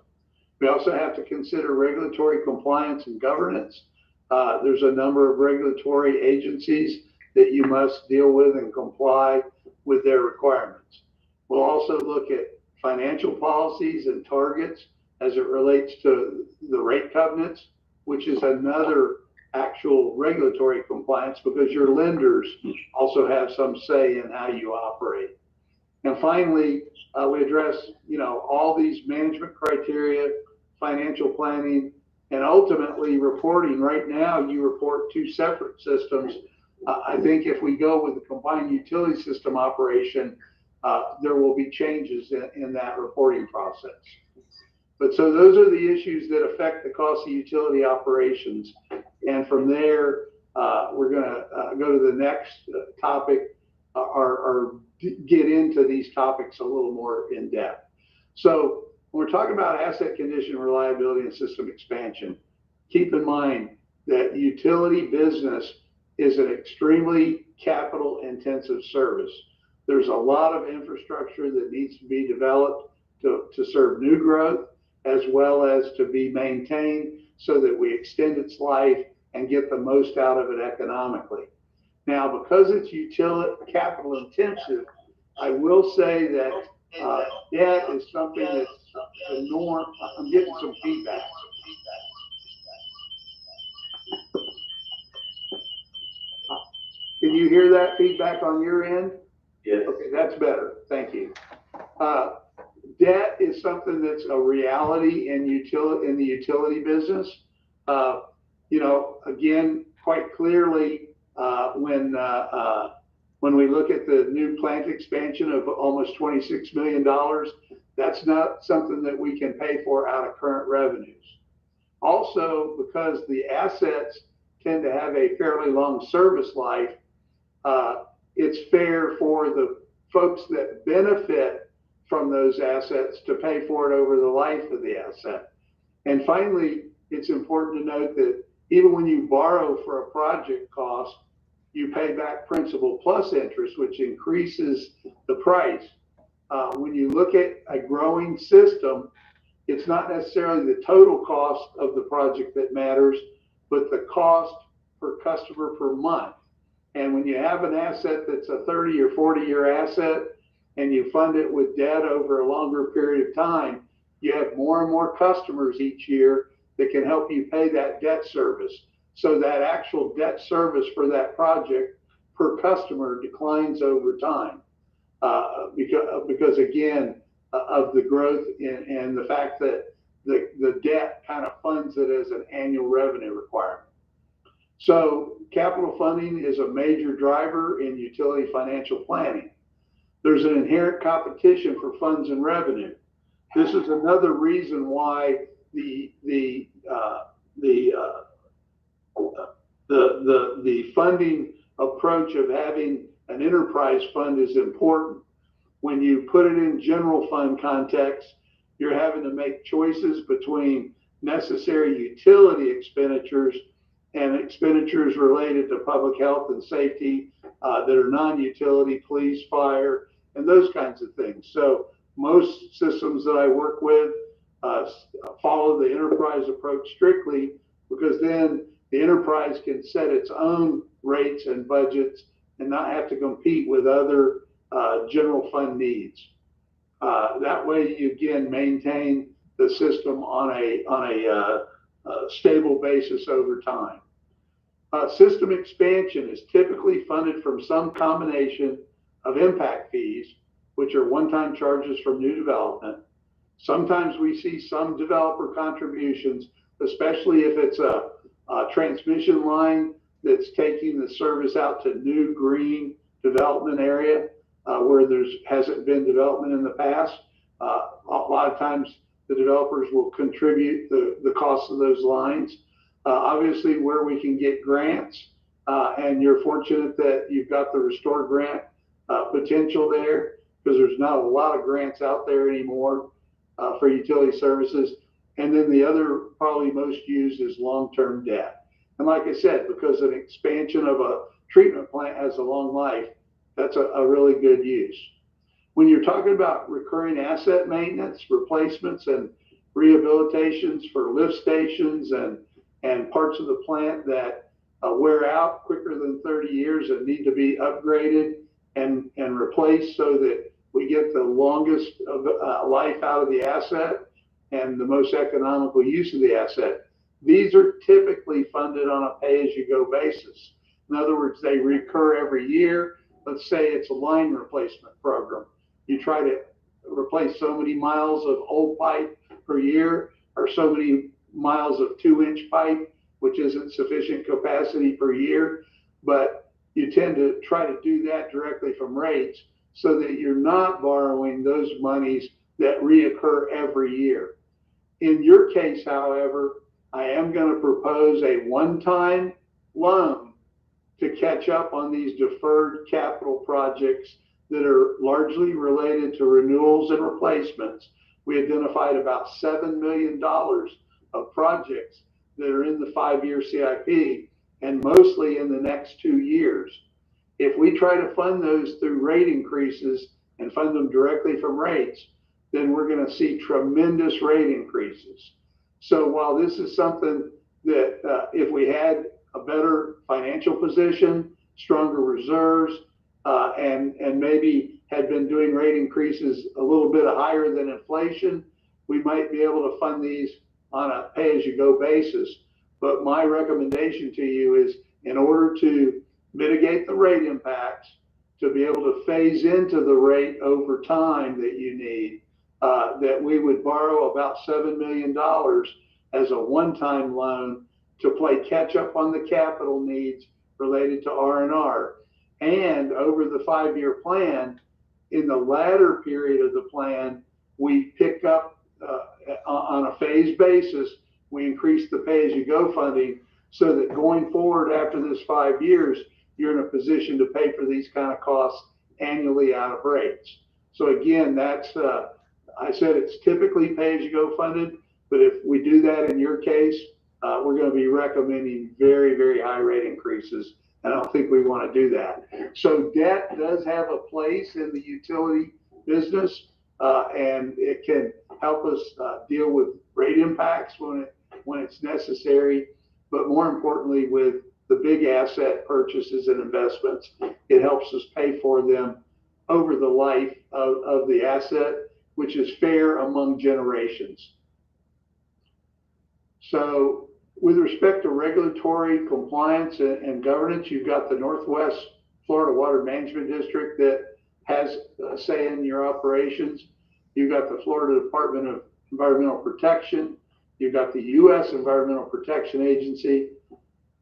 We also have to consider regulatory compliance and governance. There's a number of regulatory agencies that you must deal with and comply with their requirements. We'll also look at financial policies and targets as it relates to the rate covenants, which is another actual regulatory compliance because your lenders also have some say in how you operate. And finally, we address, all these management criteria, financial planning, and ultimately reporting. Right now, you report two separate systems. I think if we go with the combined utility system operation, there will be changes in that reporting process. But so those are the issues that affect the cost of utility operations. And from there, we're going to go to the next topic or get into these topics a little more in depth. So when we're talking about asset condition, reliability, and system expansion, keep in mind that utility business is an extremely capital intensive service. There's a lot of infrastructure that needs to be developed to serve new growth, as well as to be maintained so that we extend its life and get the most out of it economically. Now, because it's utility capital intensive, I will say that debt is something that's the norm. I'm getting some feedback. Can you hear that feedback on your end? Yes. Okay, that's better. Thank you. Debt is something that's a reality in the utility business. Again, quite clearly, when we look at the new plant expansion of almost $26 million, that's not something that we can pay for out of current revenues. Also, because the assets tend to have a fairly long service life, it's fair for the folks that benefit from those assets to pay for it over the life of the asset. And finally, it's important to note that even when you borrow for a project cost, you pay back principal plus interest, which increases the price. When you look at a growing system, it's not necessarily the total cost of the project that matters, but the cost per customer per month. And when you have an asset that's a 30 or 40-year asset and you fund it with debt over a longer period of time, you have more and more customers each year that can help you pay that debt service. So that actual debt service for that project per customer declines over time because again, of the growth and the fact that the debt kind of funds it as an annual revenue requirement. So capital funding is a major driver in utility financial planning. There's an inherent competition for funds and revenue. This is another reason why the funding approach of having an enterprise fund is important. When you put it in general fund context, you're having to make choices between necessary utility expenditures and expenditures related to public health and safety that are non-utility, police, fire, and those kinds of things. So most systems that I work with follow the enterprise approach strictly, because then the enterprise can set its own rates and budgets and not have to compete with other general fund needs. That way you again maintain the system on a stable basis over time. System expansion is typically funded from some combination of impact fees, which are one-time charges from new development. Sometimes we see some developer contributions, especially if it's a transmission line that's taking the service out to new green development area where hasn't been development in the past. A lot of times the developers will contribute the cost of those lines. Obviously, where we can get grants, and you're fortunate that you've got the Restore grant potential there, because there's not a lot of grants out there anymore for utility services. And then the other probably most used is long-term debt. And like I said, because an expansion of a treatment plant has a long life, that's a really good use. When you're talking about recurring asset maintenance, replacements, and rehabilitations for lift stations and parts of the plant that wear out quicker than 30 years and need to be upgraded and replaced so that we get the longest life out of the asset and the most economical use of the asset. These are typically funded on a pay-as-you-go basis. In other words, they recur every year. Let's say it's a line replacement program. You try to replace so many miles of old pipe per year, or so many miles of 2-inch pipe, which isn't sufficient capacity per year, but you tend to try to do that directly from rates so that you're not borrowing those monies that reoccur every year. In your case, however, I am going to propose a one-time loan to catch up on these deferred capital projects that are largely related to renewals and replacements. We identified about $7 million of projects that are in the 5-year CIP, and mostly in the next 2 years. If we try to fund those through rate increases and fund them directly from rates, then we're going to see tremendous rate increases. So while this is something that if we had a better financial position, stronger reserves, and maybe had been doing rate increases a little bit higher than inflation, we might be able to fund these on a pay-as-you-go basis. But my recommendation to you is, in order to mitigate the rate impacts, to be able to phase into the rate over time that you need, that we would borrow about $7 million as a one-time loan to play catch up on the capital needs related to R&R. And over the 5-year plan, in the latter period of the plan, we pick up on a phased basis, we increase the pay-as-you-go funding so that going forward after this 5 years, you're in a position to pay for these kind of costs annually out of rates. So again, that's, I said it's typically pay-as-you-go funded, but if we do that in your case, we're going to be recommending very, very high rate increases. And I don't think we want to do that. So debt does have a place in the utility business, and it can help us deal with rate impacts when it's necessary. But more importantly, with the big asset purchases and investments, it helps us pay for them over the life of the asset, which is fair among generations. So with respect to regulatory compliance and governance, you've got the Northwest Florida Water Management District that has a say in your operations. You've got the Florida Department of Environmental Protection. You've got the U.S. Environmental Protection Agency.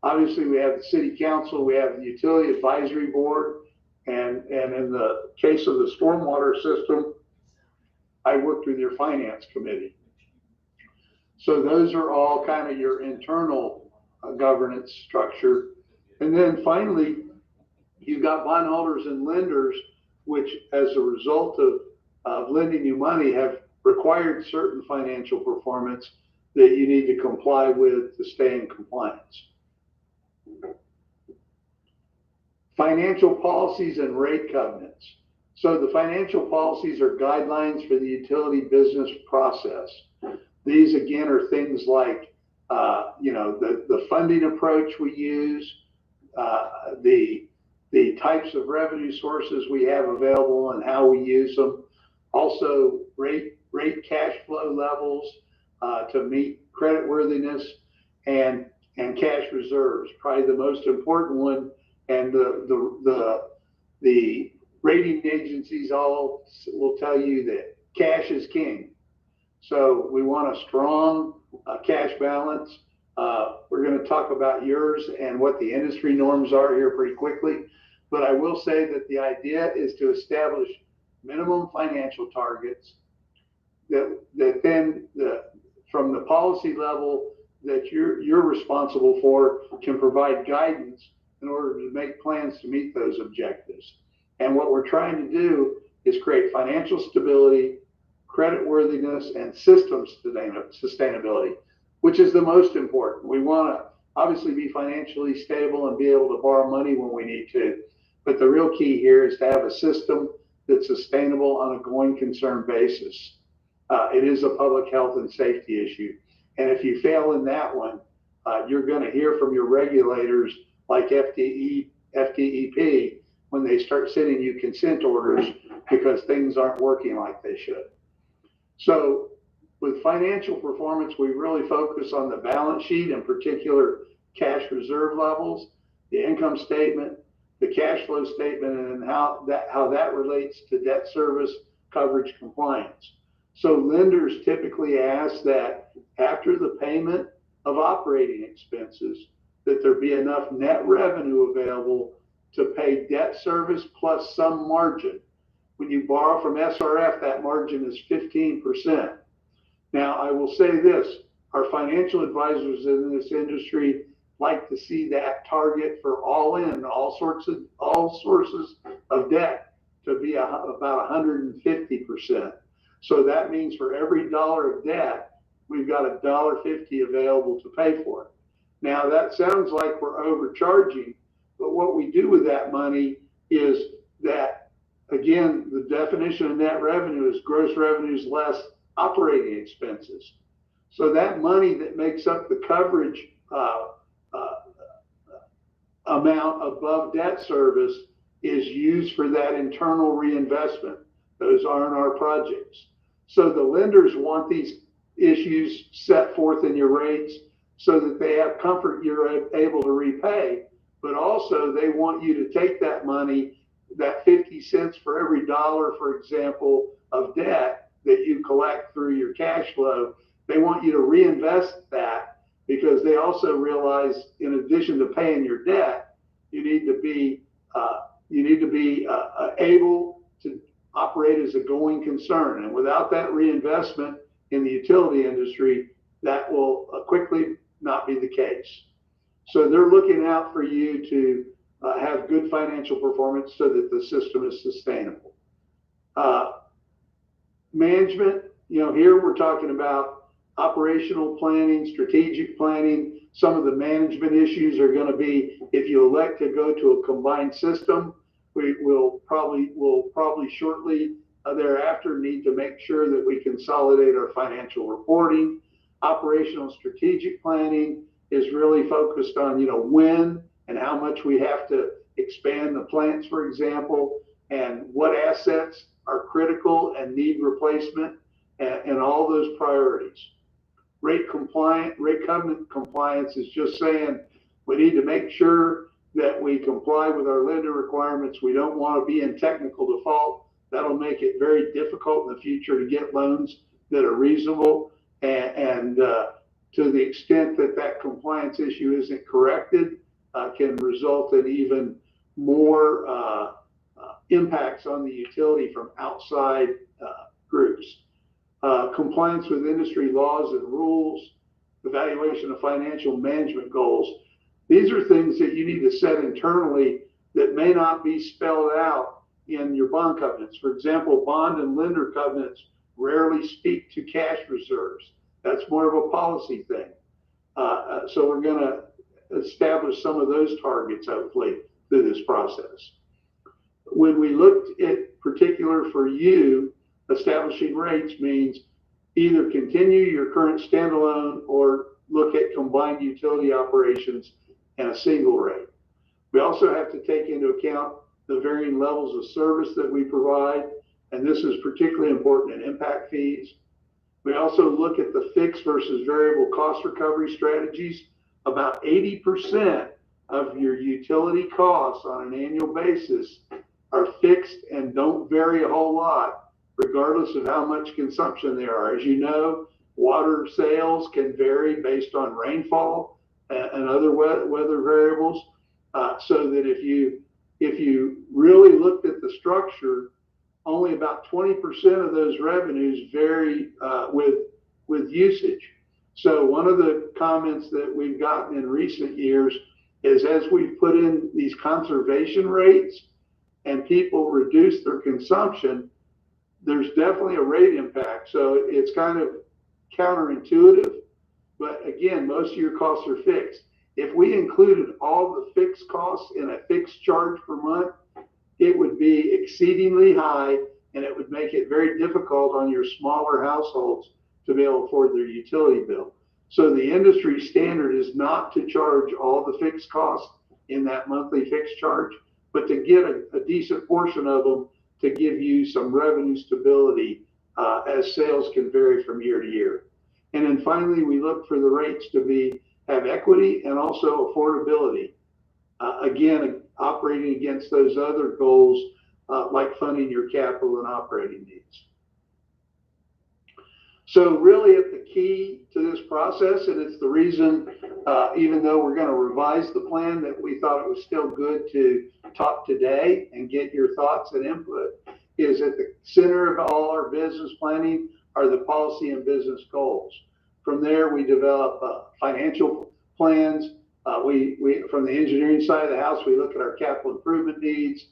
Obviously, we have the City Council, we have the Utility Advisory Board, and in the case of the stormwater system, I worked with your Finance Committee. So those are all kind of your internal governance structure. And then finally, you've got bondholders and lenders, which as a result of lending you money have required certain financial performance that you need to comply with to stay in compliance. Financial policies and rate covenants. So the financial policies are guidelines for the utility business process. These again are things like, the funding approach we use, the types of revenue sources we have available and how we use them. Also rate cash flow levels to meet creditworthiness and cash reserves. Probably the most important one, and the rating agencies all will tell you that cash is king. So we want a strong cash balance. We're going to talk about yours and what the industry norms are here pretty quickly. But I will say that the idea is to establish minimum financial targets that then from the policy level that you're responsible for can provide guidance in order to make plans to meet those objectives. And what we're trying to do is create financial stability, creditworthiness, and system sustainability, which is the most important. We want to obviously be financially stable and be able to borrow money when we need to. But the real key here is to have a system that's sustainable on a going concern basis. It is a public health and safety issue. And if you fail in that one, you're going to hear from your regulators like FDEP when they start sending you consent orders because things aren't working like they should. So with financial performance, we really focus on the balance sheet, in particular cash reserve levels, the income statement, the cash flow statement, and how that relates to debt service coverage compliance. So lenders typically ask that after the payment of operating expenses, that there be enough net revenue available to pay debt service plus some margin. When you borrow from SRF, that margin is 15%. Now, I will say this, our financial advisors in this industry like to see that target for all sources of debt to be about 150%. So that means for every dollar of debt, we've got $1.50 available to pay for it. Now that sounds like we're overcharging, but what we do with that money is that, again, the definition of net revenue is gross revenues less operating expenses. So that money that makes up the coverage amount above debt service is used for that internal reinvestment. Those aren't our projects. So the lenders want these issues set forth in your rates so that they have comfort you're able to repay, but also they want you to take that money, that 50 cents for every dollar, for example, of debt that you collect through your cash flow. They want you to reinvest that because they also realize, in addition to paying your debt, you need to be able to operate as a going concern. And without that reinvestment in the utility industry, that will quickly not be the case. So they're looking out for you to have good financial performance so that the system is sustainable. Management, here we're talking about operational planning, strategic planning. Some of the management issues are going to be, if you elect to go to a combined system, we will probably shortly thereafter need to make sure that we consolidate our financial reporting. Operational strategic planning is really focused on, when and how much we have to expand the plants, for example, and what assets are critical and need replacement, and all those priorities. Rate covenant compliance is just saying we need to make sure that we comply with our lender requirements. We don't want to be in technical default. That'll make it very difficult in the future to get loans that are reasonable. And to the extent that that compliance issue isn't corrected, can result in even more impacts on the utility from outside groups. Compliance with industry laws and rules, evaluation of financial management goals. These are things that you need to set internally that may not be spelled out in your bond covenants. For example, bond and lender covenants rarely speak to cash reserves. That's more of a policy thing. So we're going to establish some of those targets, hopefully, through this process. When we looked at particular for you, establishing rates means either continue your current standalone or look at combined utility operations and a single rate. We also have to take into account the varying levels of service that we provide, and this is particularly important in impact fees. We also look at the fixed versus variable cost recovery strategies. About 80% of your utility costs on an annual basis are fixed and don't vary a whole lot, regardless of how much consumption there are. As you know, water sales can vary based on rainfall and other weather variables. So that if you really looked at the structure, only about 20% of those revenues vary with usage. So one of the comments that we've gotten in recent years is, as we've put in these conservation rates and people reduce their consumption, there's definitely a rate impact. So it's kind of counterintuitive, but again, most of your costs are fixed. If we included all the fixed costs in a fixed charge per month, it would be exceedingly high, and it would make it very difficult on your smaller households to be able to afford their utility bill. So the industry standard is not to charge all the fixed costs in that monthly fixed charge, but to get a decent portion of them to give you some revenue stability as sales can vary from year to year. And then finally, we look for the rates to have equity and also affordability. Again, operating against those other goals like funding your capital and operating needs. So really at the key to this process, and it's the reason, even though we're going to revise the plan, that we thought it was still good to talk today and get your thoughts and input, is at the center of all our business planning are the policy and business goals. From there, we develop financial plans. We from the engineering side of the house, we look at our capital improvement needs.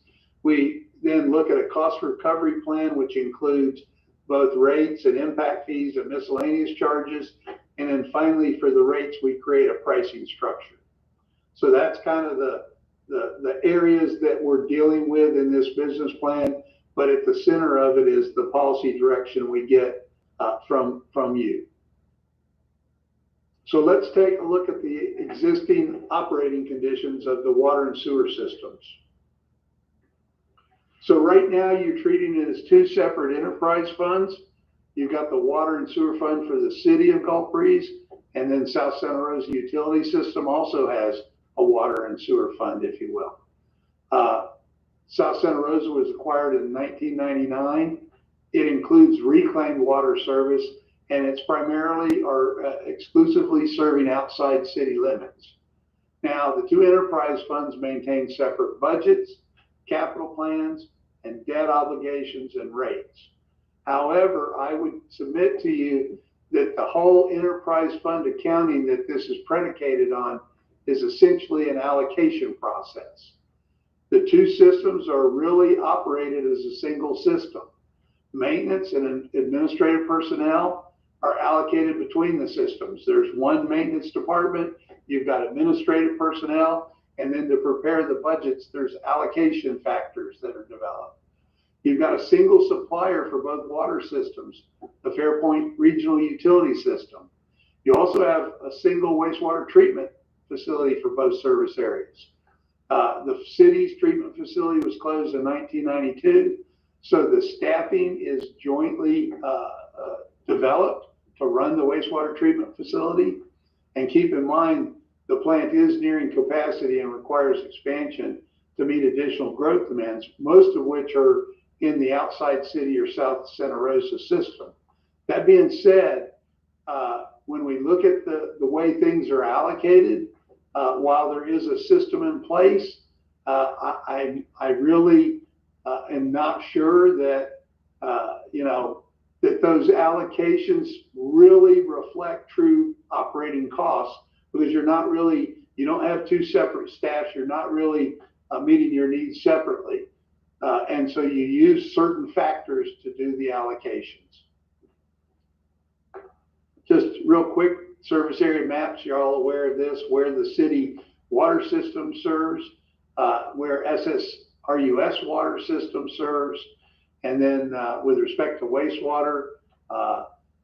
We then look at a cost recovery plan, which includes both rates and impact fees and miscellaneous charges. And then finally, for the rates, we create a pricing structure. So that's kind of the areas that we're dealing with in this business plan. But at the center of it is the policy direction we get from you. So let's take a look at the existing operating conditions of the water and sewer systems. So right now you're treating it as two separate enterprise funds. You've got the water and sewer fund for the city of Gulf Breeze, and then South Santa Rosa Utility System also has a water and sewer fund, if you will. South Santa Rosa was acquired in 1999. It includes reclaimed water service, and it's primarily or exclusively serving outside city limits. Now, the two enterprise funds maintain separate budgets, capital plans, and debt obligations and rates. However, I would submit to you that the whole enterprise fund accounting that this is predicated on is essentially an allocation process. The two systems are really operated as a single system. Maintenance and administrative personnel are allocated between the systems. There's one maintenance department, you've got administrative personnel, and then to prepare the budgets, there's allocation factors that are developed. You've got a single supplier for both water systems, the Fairpoint Regional Utility System. You also have a single wastewater treatment facility for both service areas. The city's treatment facility was closed in 1992, so the staffing is jointly developed to run the wastewater treatment facility. And keep in mind, the plant is nearing capacity and requires expansion to meet additional growth demands, most of which are in the outside city or South Santa Rosa system. That being said, when we look at the way things are allocated, while there is a system in place, I really am not sure that, that those allocations really reflect true operating costs, because you don't have two separate staffs. You're not really meeting your needs separately. And so you use certain factors to do the allocations. Just real quick, service area maps, you're all aware of this, where the city water system serves, where SSRUS water system serves, and then with respect to wastewater,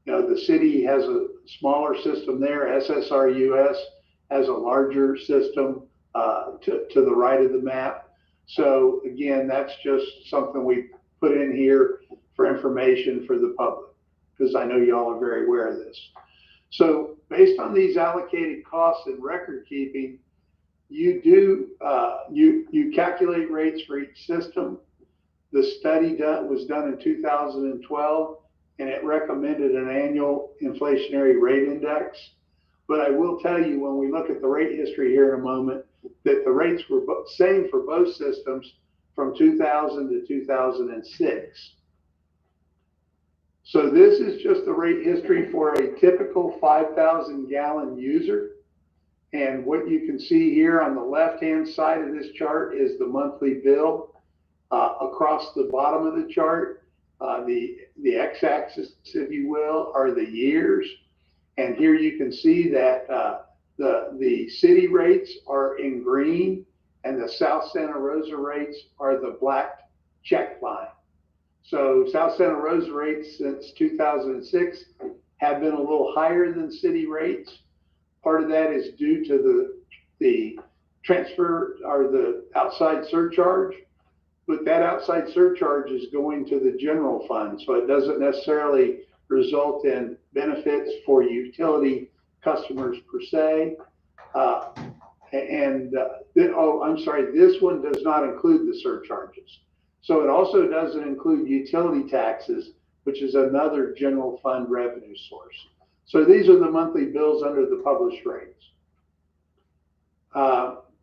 the city has a smaller system there. SSRUS has a larger system to the right of the map. So again, that's just something we put in here for information for the public, because I know y'all are very aware of this. So based on these allocated costs and record keeping, you calculate rates for each system. The study was done in 2012, and it recommended an annual inflationary rate index. But I will tell you, when we look at the rate history here in a moment, that the rates were same for both systems from 2000 to 2006. So this is just the rate history for a typical 5,000 gallon user. And what you can see here on the left-hand side of this chart is the monthly bill. Across the bottom of the chart, the x-axis, if you will, are the years. And here you can see that the city rates are in green, and the South Santa Rosa rates are the black check line. So South Santa Rosa rates since 2006 have been a little higher than city rates. Part of that is due to the transfer or the outside surcharge, but that outside surcharge is going to the general fund, so it doesn't necessarily result in benefits for utility customers per se. I'm sorry, this one does not include the surcharges. So it also doesn't include utility taxes, which is another general fund revenue source. So these are the monthly bills under the published rates.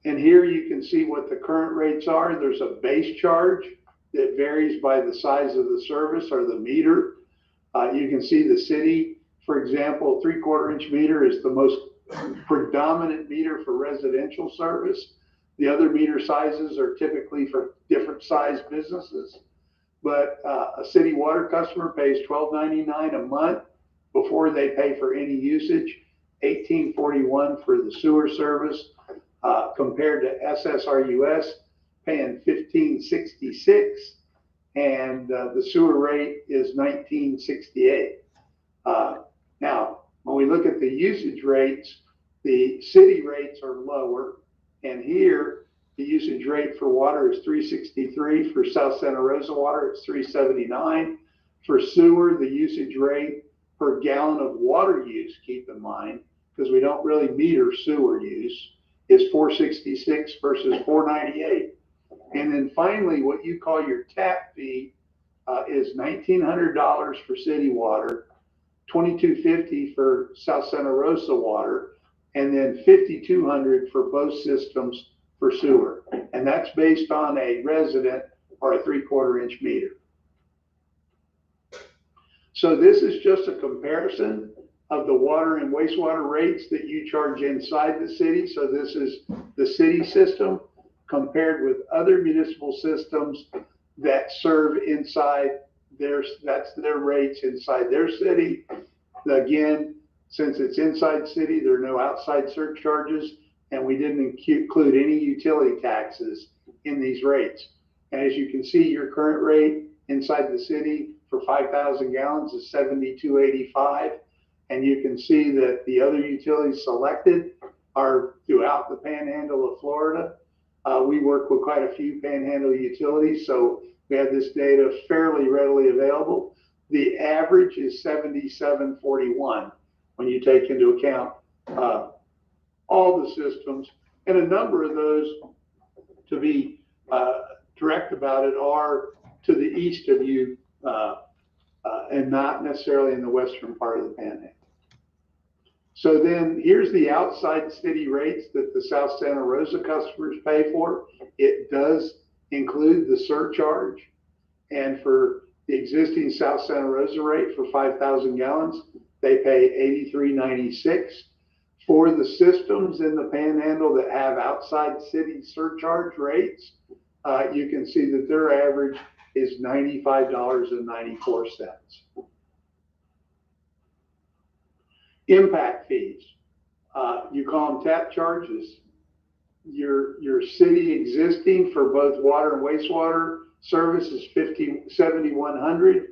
And here you can see what the current rates are. There's a base charge that varies by the size of the service or the meter. You can see the city, for example, 3/4 inch meter is the most predominant meter for residential service. The other meter sizes are typically for different size businesses. But a city water customer pays $12.99 a month before they pay for any usage, $18.41 for the sewer service, compared to SSRUS paying $15.66, and the sewer rate is $19.68. Now, when we look at the usage rates, the city rates are lower, and here the usage rate for water is $3.63. For South Santa Rosa water, it's $3.79. For sewer, the usage rate per gallon of water use, keep in mind, because we don't really meter sewer use, is $4.66 versus $4.98. And then finally, what you call your tap fee is $1,900 for city water, $2,250 for South Santa Rosa water, and then $5,200 for both systems for sewer. And that's based on a resident or a 3/4 inch meter. So this is just a comparison of the water and wastewater rates that you charge inside the city. So this is the city system compared with other municipal systems that serve inside that's their rates inside their city. Again, since it's inside city, there are no outside surcharges, and we didn't include any utility taxes in these rates. And as you can see, your current rate inside the city for 5,000 gallons is $72.85. And you can see that the other utilities selected are throughout the panhandle of Florida. We work with quite a few panhandle utilities, so we have this data fairly readily available. The average is $77.41 when you take into account all the systems. And a number of those, to be direct about it, are to the east of you and not necessarily in the western part of the panhandle. So then here's the outside city rates that the South Santa Rosa customers pay for. It does include the surcharge. And for the existing South Santa Rosa rate for 5,000 gallons, they pay $83.96. For the systems in the panhandle that have outside city surcharge rates, you can see that their average is $95.94. Impact fees, you call them tap charges. Your city existing for both water and wastewater service is $7,100.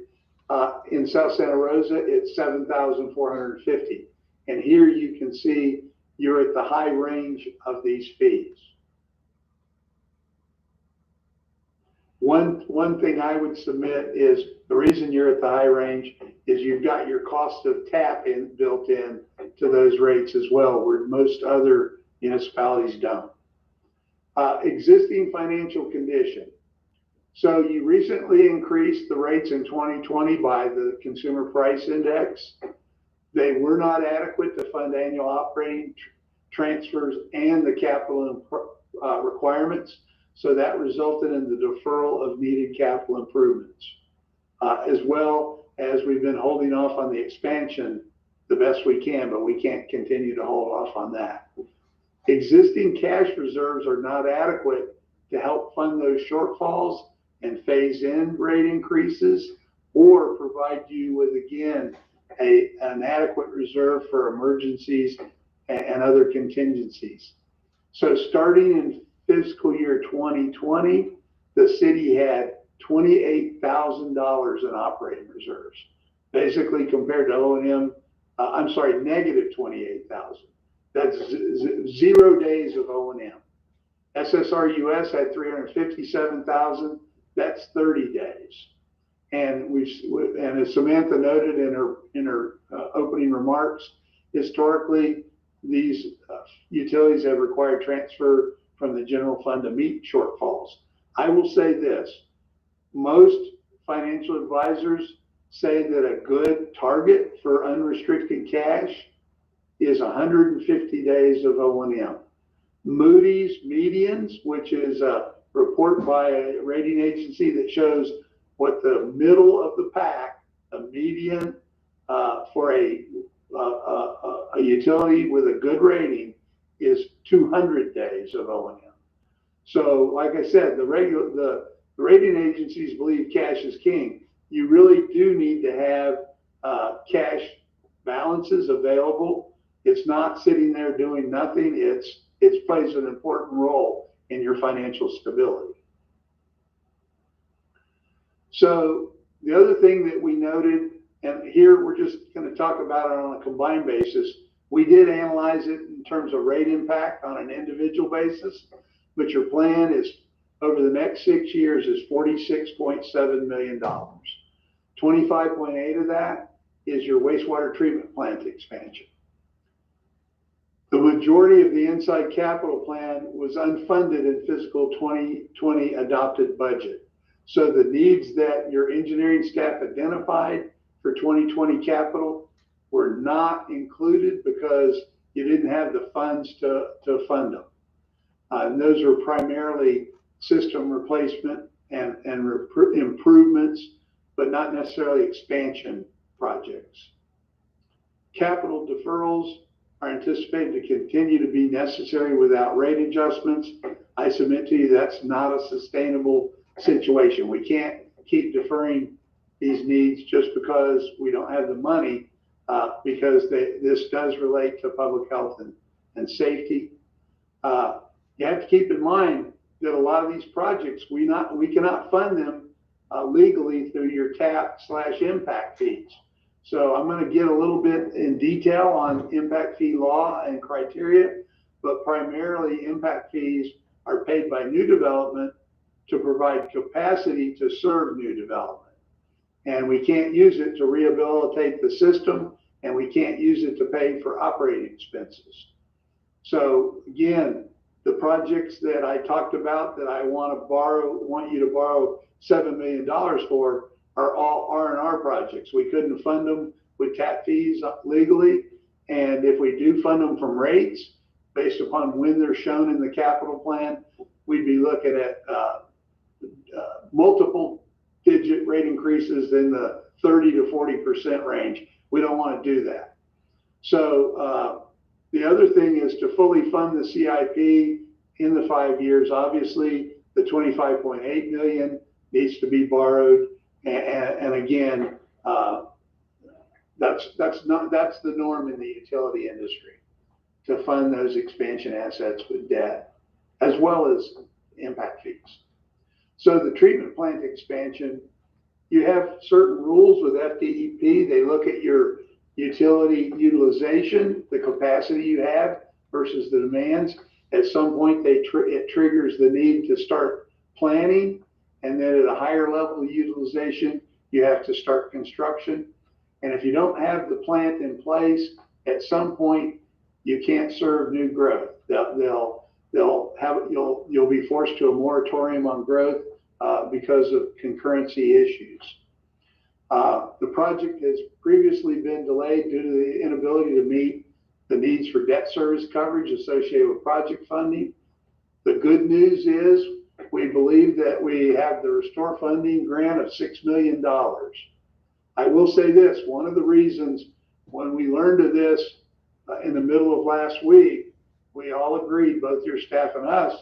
In South Santa Rosa, it's $7,450. And here you can see you're at the high range of these fees. One thing I would submit is the reason you're at the high range is you've got your cost of tap built in to those rates as well, where most other municipalities don't. Existing financial condition. So you recently increased the rates in 2020 by the Consumer Price Index. They were not adequate to fund annual operating transfers and the capital requirements. So that resulted in the deferral of needed capital improvements, as well as we've been holding off on the expansion the best we can, but we can't continue to hold off on that. Existing cash reserves are not adequate to help fund those shortfalls and phase in rate increases, or provide you with, again, an adequate reserve for emergencies and other contingencies. So starting in fiscal year 2020, the city had $28,000 in operating reserves. Basically, compared to O&M I'm sorry, negative 28,000. That's 0 days of O&M. SSRUS had 357,000. That's 30 days. And and as Samantha noted in her opening remarks, historically, these utilities have required transfer from the general fund to meet shortfalls. I will say this, most financial advisors say that a good target for unrestricted cash is 150 days of O&M. Moody's medians, which is a report by a rating agency that shows what the middle of the pack, a median for a utility with a good rating is 200 days of O&M. So, like I said, the rating agencies believe cash is king. You really do need to have cash balances available. It's not sitting there doing nothing. It plays an important role in your financial stability. So the other thing that we noted, and here we're just going to talk about it on a combined basis, we did analyze it in terms of rate impact on an individual basis, but your plan is over the next 6 years is $46.7 million. 25.8 of that is your wastewater treatment plant expansion. The majority of the inside capital plan was unfunded in fiscal 2020 adopted budget. So the needs that your engineering staff identified for 2020 capital were not included because you didn't have the funds to fund them. And those are primarily system replacement and improvements, but not necessarily expansion projects. Capital deferrals are anticipated to continue to be necessary without rate adjustments. I submit to you that's not a sustainable situation. We can't keep deferring these needs just because we don't have the money, because this does relate to public health and safety. You have to keep in mind that a lot of these projects, we cannot fund them legally through your TAP/impact fees. So I'm going to get a little bit in detail on impact fee law and criteria, but primarily impact fees are paid by new development to provide capacity to serve new development. And we can't use it to rehabilitate the system, and we can't use it to pay for operating expenses. So again, the projects that I talked about that I want you to borrow $7 million for are all R&R projects. We couldn't fund them with TAP fees legally. And if we do fund them from rates, based upon when they're shown in the capital plan, we'd be looking at multiple digit rate increases in the 30 to 40% range. We don't want to do that. So the other thing is to fully fund the CIP in the 5 years. Obviously, the $25.8 million needs to be borrowed. And again, that's the norm in the utility industry, to fund those expansion assets with debt, as well as impact fees. So the treatment plant expansion, you have certain rules with FDEP. They look at your utility utilization, the capacity you have versus the demands. At some point, it triggers the need to start planning. And then at a higher level of utilization, you have to start construction. And if you don't have the plant in place, at some point, you can't serve new growth. You'll be forced to a moratorium on growth because of concurrency issues. The project has previously been delayed due to the inability to meet the needs for debt service coverage associated with project funding. The good news is we believe that we have the Restore Funding grant of $6 million. I will say this, one of the reasons when we learned of this in the middle of last week, we all agreed, both your staff and us,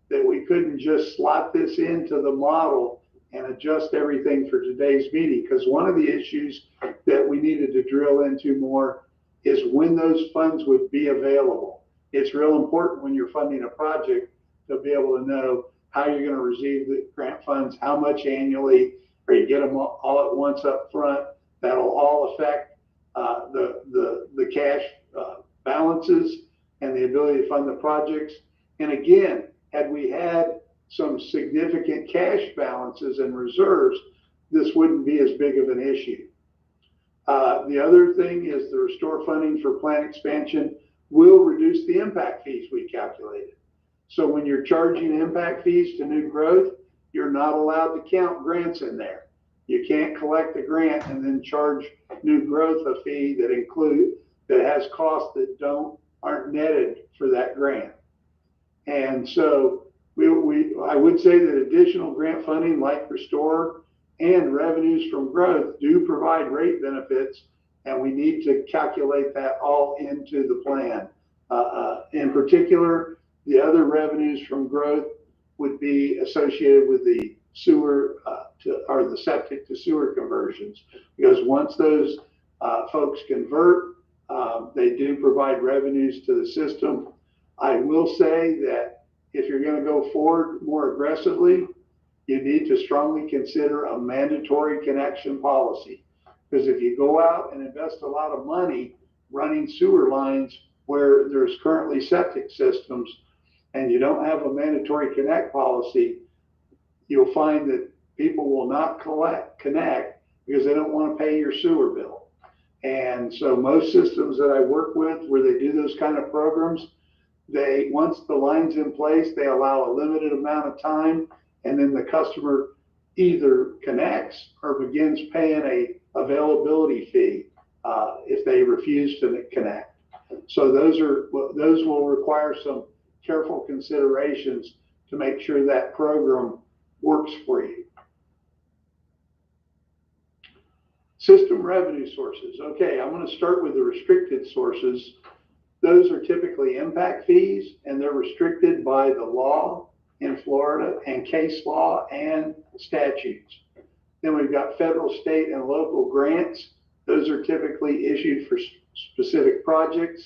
that we couldn't just slot this into the model and adjust everything for today's meeting, because one of the issues that we needed to drill into more is when those funds would be available. It's real important when you're funding a project to be able to know how you're going to receive the grant funds, how much annually, or you get them all at once up front. That'll all affect the cash balances and the ability to fund the projects. And again, had we had some significant cash balances and reserves, this wouldn't be as big of an issue. The other thing is the restore funding for plant expansion will reduce the impact fees we calculated. So when you're charging impact fees to new growth, you're not allowed to count grants in there. You can't collect a grant and then charge new growth a fee that has costs that aren't netted for that grant. And so I would say that additional grant funding like restore and revenues from growth do provide rate benefits, and we need to calculate that all into the plan. In particular, the other revenues from growth would be associated with the sewer or the septic to sewer conversions, because once those folks convert, they do provide revenues to the system. I will say that if you're going to go forward more aggressively, you need to strongly consider a mandatory connection policy. Because if you go out and invest a lot of money running sewer lines where there's currently septic systems and you don't have a mandatory connect policy, you'll find that people will not connect because they don't want to pay your sewer bill. And so most systems that I work with where they do those kind of programs, once the line's in place, they allow a limited amount of time, and then the customer either connects or begins paying a availability fee if they refuse to connect. So those will require some careful considerations to make sure that program works for you. System revenue sources. Okay, I'm going to start with the restricted sources. Those are typically impact fees, and they're restricted by the law in Florida and case law and statutes. Then we've got federal, state, and local grants. Those are typically issued for specific projects,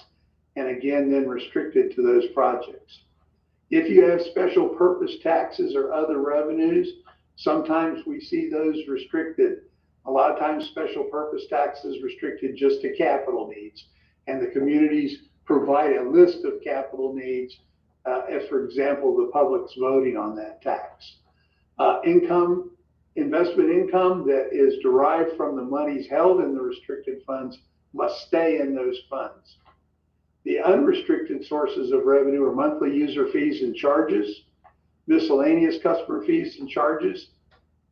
and again, then restricted to those projects. If you have special purpose taxes or other revenues, sometimes we see those restricted. A lot of times special purpose taxes restricted just to capital needs, and the communities provide a list of capital needs if, for example, the public's voting on that tax. Investment income that is derived from the monies held in the restricted funds must stay in those funds. The unrestricted sources of revenue are monthly user fees and charges, miscellaneous customer fees and charges,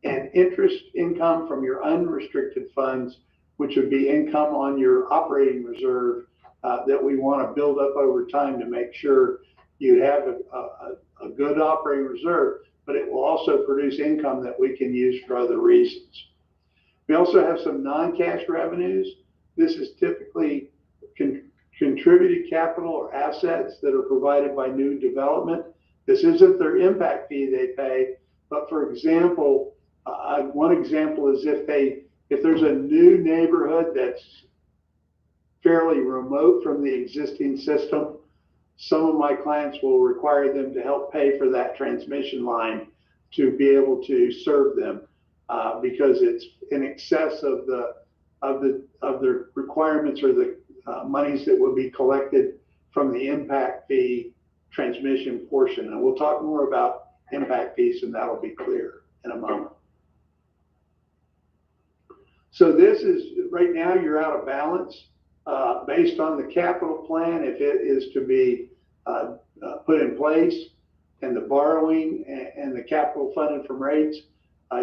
and interest income from your unrestricted funds, which would be income on your operating reserve that we want to build up over time to make sure you have a good operating reserve, but it will also produce income that we can use for other reasons. We also have some non-cash revenues. This is typically contributed capital or assets that are provided by new development. This isn't their impact fee they pay, but for example, one example is if there's a new neighborhood that's fairly remote from the existing system, some of my clients will require them to help pay for that transmission line to be able to serve them because it's in excess of the requirements or the monies that will be collected from the impact fee transmission portion. And we'll talk more about impact fees, and that'll be clear in a moment. So this is, right now you're out of balance based on the capital plan. If it is to be put in place and the borrowing and the capital funded from rates,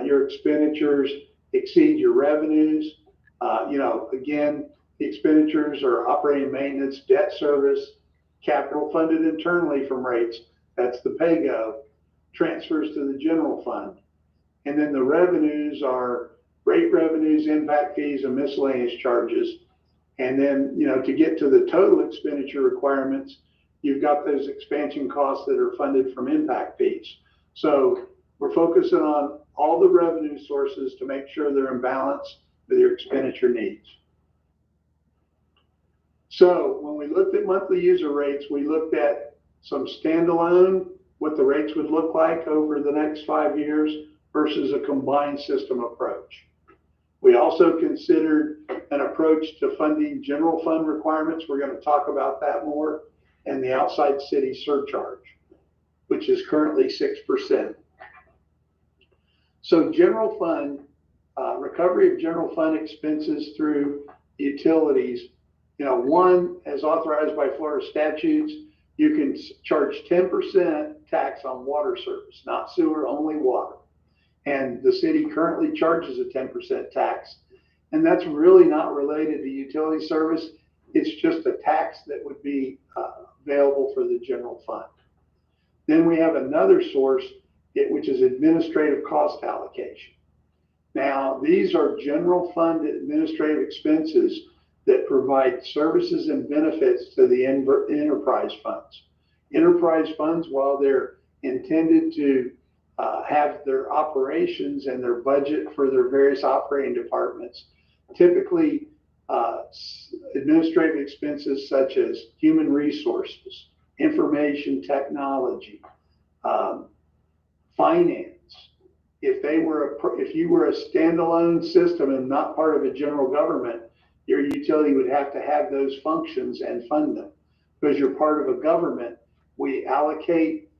your expenditures exceed your revenues. Again, the expenditures are operating maintenance, debt service, capital funded internally from rates. That's the PAYGO, transfers to the general fund. And then the revenues are rate revenues, impact fees, and miscellaneous charges. And then, to get to the total expenditure requirements, you've got those expansion costs that are funded from impact fees. So we're focusing on all the revenue sources to make sure they're in balance with your expenditure needs. So when we looked at monthly user rates, we looked at some standalone, what the rates would look like over the next 5 years versus a combined system approach. We also considered an approach to funding general fund requirements. We're going to talk about that more, and the outside city surcharge, which is currently 6%. So general fund, recovery of general fund expenses through utilities, one, as authorized by Florida statutes, you can charge 10% tax on water service, not sewer, only water. And the city currently charges a 10% tax. And that's really not related to utility service. It's just a tax that would be available for the general fund. Then we have another source, which is administrative cost allocation. Now, these are general fund administrative expenses that provide services and benefits to the enterprise funds. Enterprise funds, while they're intended to have their operations and their budget for their various operating departments, typically administrative expenses such as human resources, information technology, finance. If you were a standalone system and not part of a general government, your utility would have to have those functions and fund them. Because you're part of a government, we allocate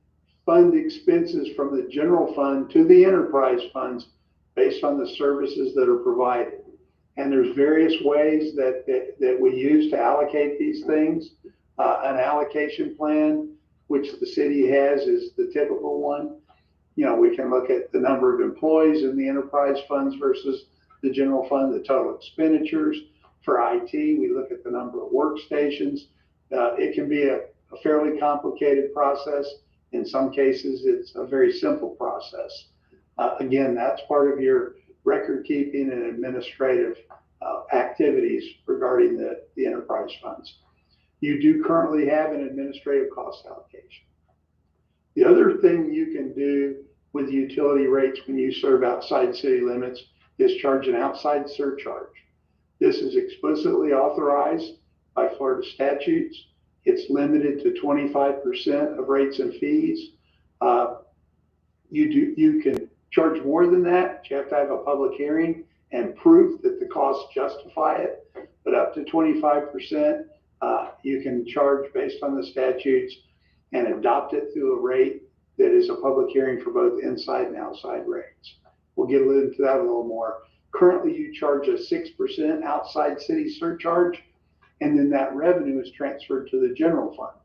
fund expenses from the general fund to the enterprise funds based on the services that are provided. And there's various ways that we use to allocate these things. An allocation plan, which the city has, is the typical one. We can look at the number of employees in the enterprise funds versus the general fund, the total expenditures. For IT, we look at the number of workstations. It can be a fairly complicated process. In some cases, it's a very simple process. Again, that's part of your record keeping and administrative activities regarding the enterprise funds. You do currently have an administrative cost allocation. The other thing you can do with utility rates when you serve outside city limits is charge an outside surcharge. This is explicitly authorized by Florida statutes. It's limited to 25% of rates and fees. You can charge more than that. You have to have a public hearing and proof that the costs justify it. But up to 25%, you can charge based on the statutes and adopt it through a rate that is a public hearing for both inside and outside rates. We'll get into that a little more. Currently, you charge a 6% outside city surcharge, and then that revenue is transferred to the general fund.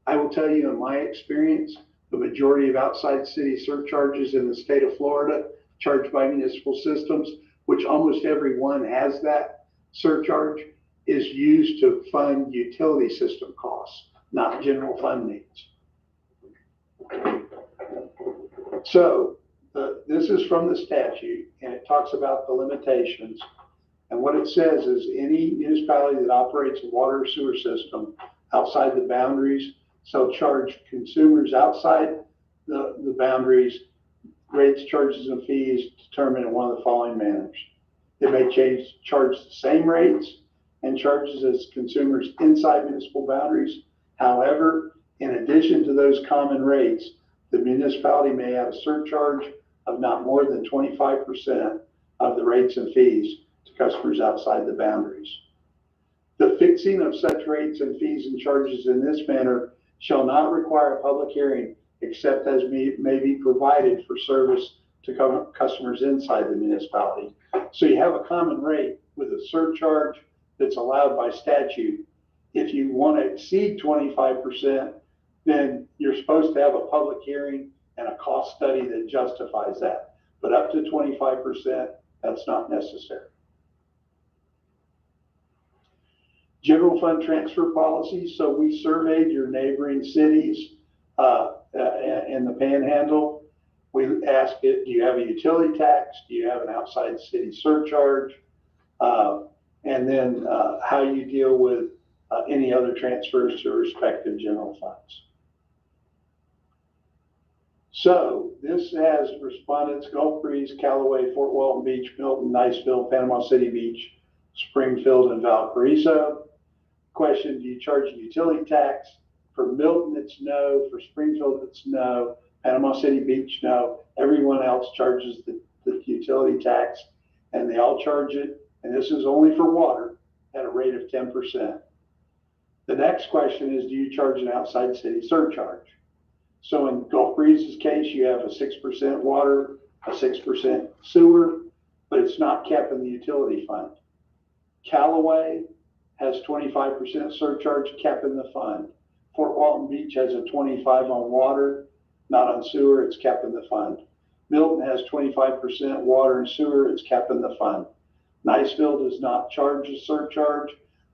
I will tell you, in my experience, the majority of outside city surcharges in the state of Florida charged by municipal systems, which almost every one has that surcharge, is used to fund utility system costs, not general fund needs. So this is from the statute, and it talks about the limitations. And what it says is any municipality that operates a water or sewer system outside the boundaries shall charge consumers outside the boundaries rates, charges, and fees determined in one of the following manners. It may charge the same rates and charges as consumers inside municipal boundaries. However, in addition to those common rates, the municipality may have a surcharge of not more than 25% of the rates and fees to customers outside the boundaries. The fixing of such rates and fees and charges in this manner shall not require a public hearing except as may be provided for service to customers inside the municipality. So you have a common rate with a surcharge that's allowed by statute. If you want to exceed 25%, then you're supposed to have a public hearing and a cost study that justifies that. But up to 25%, that's not necessary. General fund transfer policy. So we surveyed your neighboring cities in the Panhandle. We asked it, do you have a utility tax? Do you have an outside city surcharge? And then how you deal with any other transfers to respective general funds. So this has respondents: Gulf Breeze, Callaway, Fort Walton Beach, Milton, Niceville, Panama City Beach, Springfield, and Valparaiso. Question: do you charge a utility tax? For Milton, it's no. For Springfield, it's no. Panama City Beach, no. Everyone else charges the utility tax, and they all charge it, and this is only for water, at a rate of 10%. The next question is, do you charge an outside city surcharge? So in Gulf Breeze's case, you have a 6% water, a 6% sewer, but it's not kept in the utility fund. Callaway has 25% surcharge kept in the fund. Fort Walton Beach has a 25 on water, not on sewer, it's kept in the fund. Milton has 25% water and sewer, it's kept in the fund. Niceville does not charge a surcharge.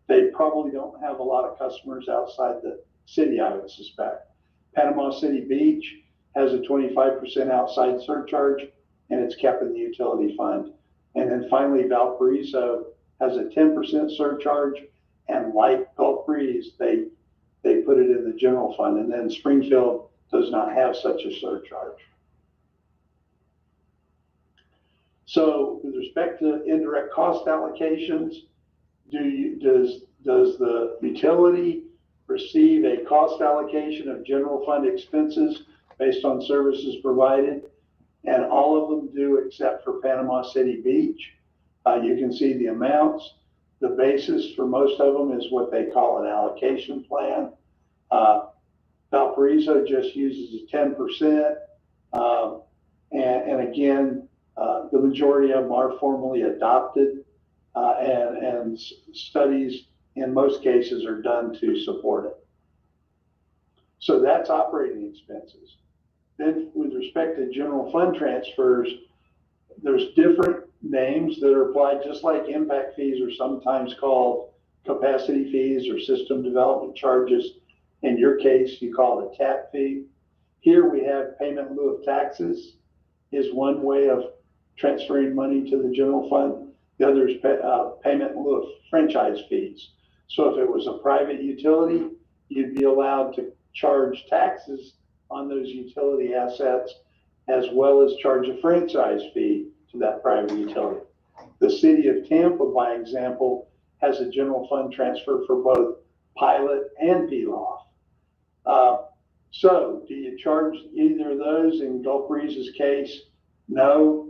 They probably don't have a lot of customers outside the city, I would suspect. Panama City Beach has a 25% outside surcharge, and it's kept in the utility fund. And then finally, Valparaiso has a 10% surcharge, and like Gulf Breeze, they put it in the general fund. And then Springfield does not have such a surcharge. So with respect to indirect cost allocations, does the utility receive a cost allocation of general fund expenses based on services provided? And all of them do, except for Panama City Beach. You can see the amounts. The basis for most of them is what they call an allocation plan. Valparaiso just uses 10%. And again, the majority of them are formally adopted, and studies in most cases are done to support it. So that's operating expenses. Then with respect to general fund transfers, there's different names that are applied, just like impact fees are sometimes called capacity fees or system development charges. In your case, you call it a tap fee. Here we have payment in lieu of taxes is one way of transferring money to the general fund. The other is payment in lieu of franchise fees. So if it was a private utility, you'd be allowed to charge taxes on those utility assets, as well as charge a franchise fee to that private utility. The city of Tampa, by example, has a general fund transfer for both pilot and PLOF. So do you charge either of those? In Gulf Breeze's case, no.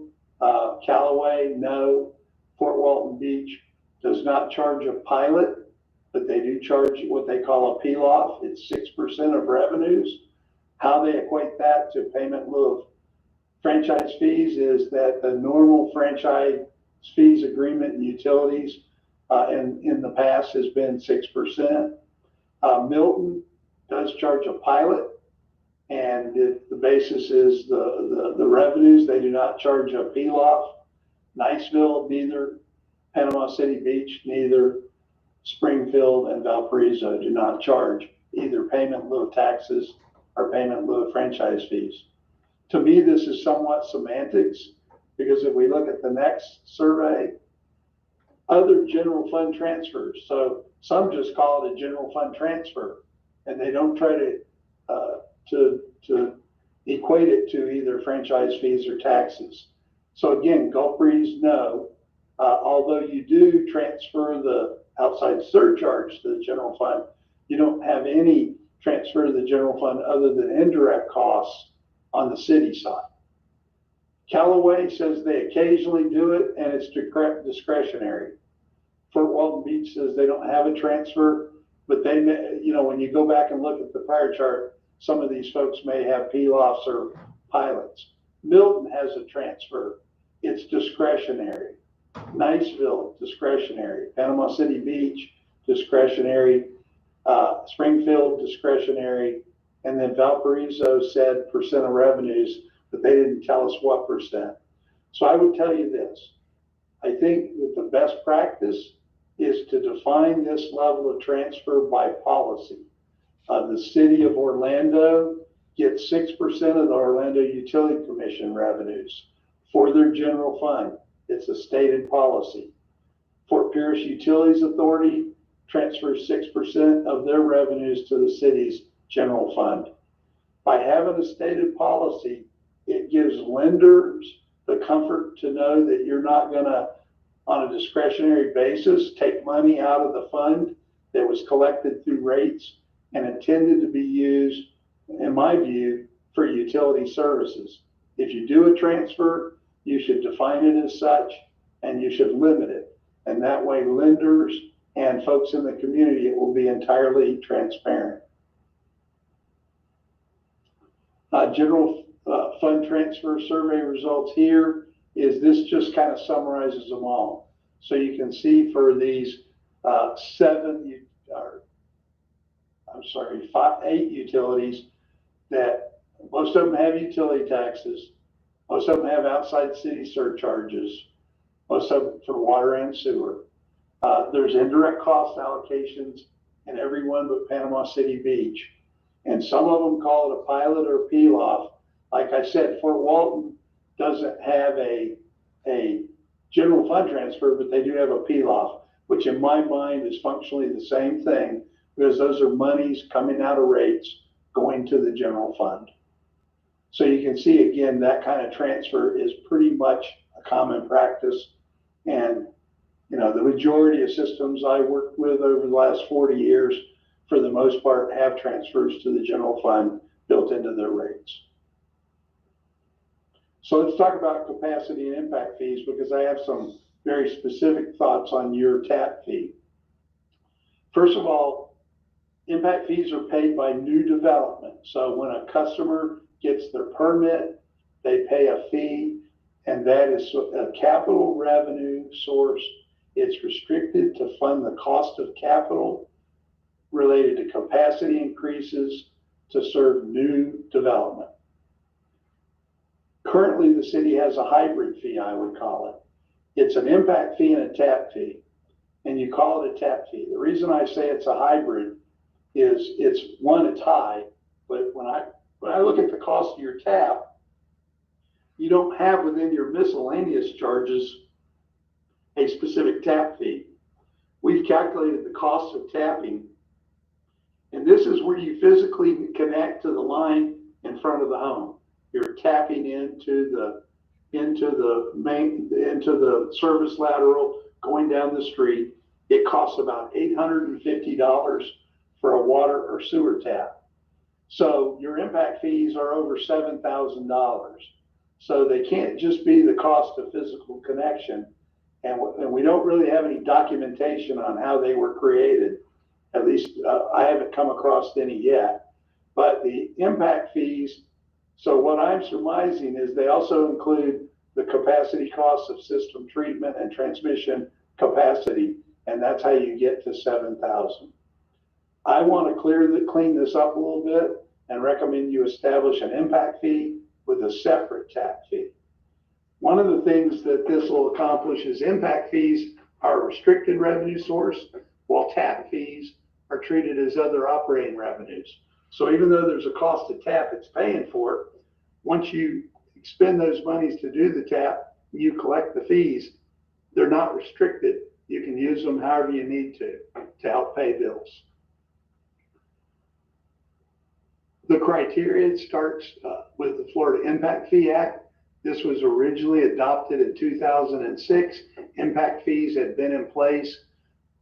Callaway, no. Fort Walton Beach does not charge a pilot, but they do charge what they call a PLOF. It's 6% of revenues. How they equate that to payment in lieu of franchise fees is that the normal franchise fees agreement in utilities in the past has been 6%. Milton does charge a pilot, and the basis is the revenues. They do not charge a PLOF. Niceville, neither. Panama City Beach, neither. Springfield and Valparaiso do not charge either payment in lieu of taxes or payment in lieu of franchise fees. To me, this is somewhat semantics, because if we look at the next survey, other general fund transfers. So some just call it a general fund transfer, and they don't try to equate it to either franchise fees or taxes. So again, Gulf Breeze, no. Although you do transfer the outside surcharge to the general fund, you don't have any transfer to the general fund other than indirect costs on the city side. Callaway says they occasionally do it, and it's discretionary. Fort Walton Beach says they don't have a transfer, but they may, when you go back and look at the prior chart, some of these folks may have PLOFs or pilots. Milton has a transfer. It's discretionary. Niceville, discretionary. Panama City Beach, discretionary. Springfield, discretionary. And then Valparaiso said percent of revenues, but they didn't tell us what percent. So I would tell you this. I think that the best practice is to define this level of transfer by policy. The city of Orlando gets 6% of the Orlando Utility Commission revenues for their general fund. It's a stated policy. Fort Pierce Utilities Authority transfers 6% of their revenues to the city's general fund. By having a stated policy, it gives lenders the comfort to know that you're not going to, on a discretionary basis, take money out of the fund that was collected through rates and intended to be used, in my view, for utility services. If you do a transfer, you should define it as such and you should limit it. And that way lenders and folks in the community, it will be entirely transparent. General fund transfer survey results here is this just kind of summarizes them all. So you can see for these 8 utilities that most of them have utility taxes. Most of them have outside city surcharges. Most of them for water and sewer. There's indirect cost allocations in every one but Panama City Beach. And some of them call it a pilot or a peel-off. Like I said, Fort Walton doesn't have a general fund transfer, but they do have a peel-off, which in my mind is functionally the same thing, because those are monies coming out of rates going to the general fund. So you can see again, that kind of transfer is pretty much a common practice. And you know, the majority of systems I worked with over the last 40 years, for the most part, have transfers to the general fund built into their rates. So let's talk about capacity and impact fees, because I have some very specific thoughts on your tap fee. First of all, impact fees are paid by new development. So when a customer gets their permit, they pay a fee, and that is a capital revenue source. It's restricted to fund the cost of capital related to capacity increases to serve new development. Currently, the city has a hybrid fee, I would call it. It's an impact fee and a tap fee, and you call it a tap fee. The reason I say it's a hybrid is it's high, but when I look at the cost of your tap, you don't have within your miscellaneous charges a specific tap fee. We've calculated the cost of tapping, and this is where you physically connect to the line in front of the home. You're tapping into the service lateral going down the street. It costs about $850 for a water or sewer tap. So your impact fees are over $7,000. So they can't just be the cost of physical connection. And we don't really have any documentation on how they were created. At least I haven't come across any yet. But the impact fees, so what I'm surmising is they also include the capacity costs of system treatment and transmission capacity, and that's how you get to 7,000. I want to clean this up a little bit and recommend you establish an impact fee with a separate tap fee. One of the things that this will accomplish is impact fees are a restricted revenue source, while tap fees are treated as other operating revenues. So even though there's a cost to tap, it's paying for it. Once you expend those monies to do the tap, you collect the fees. They're not restricted. You can use them however you need to help pay bills. The criteria starts with the Florida Impact Fee Act. This was originally adopted in 2006. Impact fees had been in place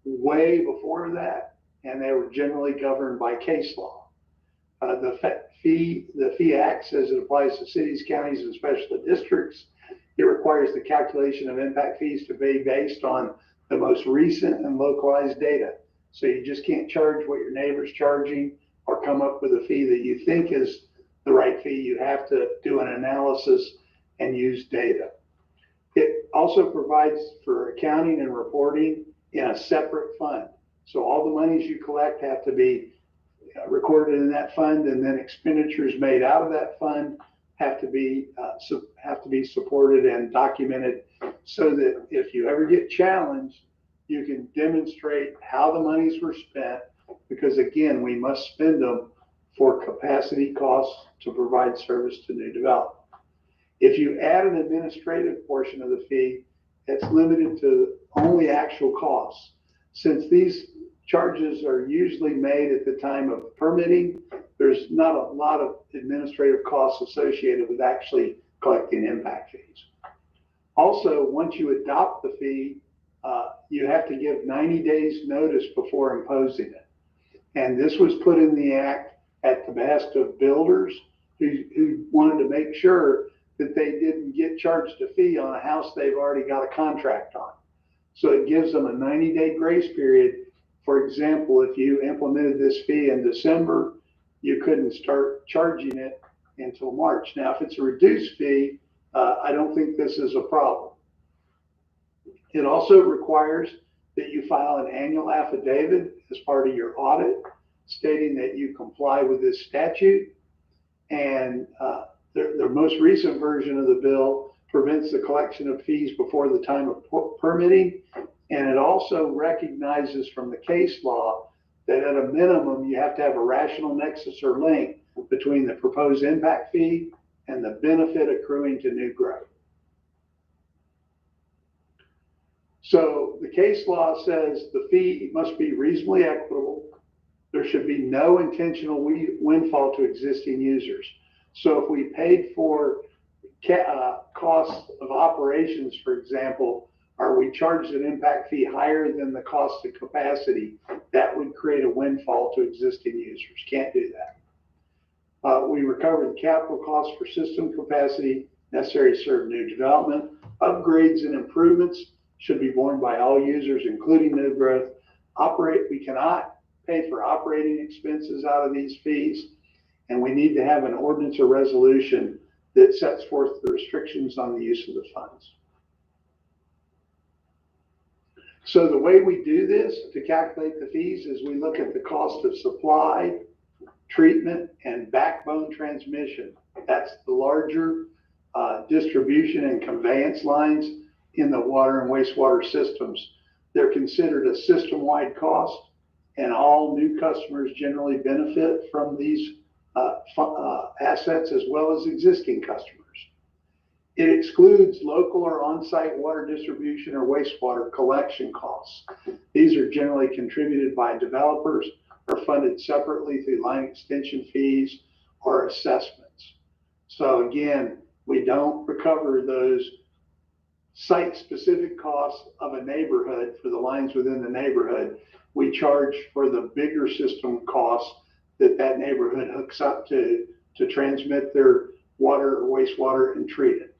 way before that, and they were generally governed by case law. The fee Act says it applies to cities, counties, and special districts. It requires the calculation of impact fees to be based on the most recent and localized data. So you just can't charge what your neighbor's charging or come up with a fee that you think is the right fee. You have to do an analysis and use data. It also provides for accounting and reporting in a separate fund. So all the monies you collect have to be recorded in that fund, and then expenditures made out of that fund have to be supported and documented, so that if you ever get challenged, you can demonstrate how the monies were spent, because again, we must spend them for capacity costs to provide service to new development. If you add an administrative portion of the fee, it's limited to only actual costs. Since these charges are usually made at the time of permitting, there's not a lot of administrative costs associated with actually collecting impact fees. Also, once you adopt the fee, you have to give 90 days notice before imposing it. And this was put in the act at the behest of builders who wanted to make sure that they didn't get charged a fee on a house they've already got a contract on. So it gives them a 90-day grace period. For example, if you implemented this fee in December, you couldn't start charging it until March. Now, if it's a reduced fee, I don't think this is a problem. It also requires that you file an annual affidavit as part of your audit stating that you comply with this statute. And the most recent version of the bill prevents the collection of fees before the time of permitting. And it also recognizes from the case law that at a minimum, you have to have a rational nexus or link between the proposed impact fee and the benefit accruing to new growth. So the case law says the fee must be reasonably equitable. There should be no intentional windfall to existing users. So if we paid for costs of operations, for example, or we charged an impact fee higher than the cost of capacity, that would create a windfall to existing users. Can't do that. We recovered capital costs for system capacity necessary to serve new development. Upgrades and improvements should be borne by all users, including new growth. We cannot pay for operating expenses out of these fees, and we need to have an ordinance or resolution that sets forth the restrictions on the use of the funds. So the way we do this to calculate the fees is we look at the cost of supply, treatment, and backbone transmission. That's the larger distribution and conveyance lines in the water and wastewater systems. They're considered a system-wide cost, and all new customers generally benefit from these assets as well as existing customers. It excludes local or on-site water distribution or wastewater collection costs. These are generally contributed by developers or funded separately through line extension fees or assessments. So again, we don't recover those site-specific costs of a neighborhood for the lines within the neighborhood. We charge for the bigger system costs that neighborhood hooks up to transmit their water or wastewater and treat it.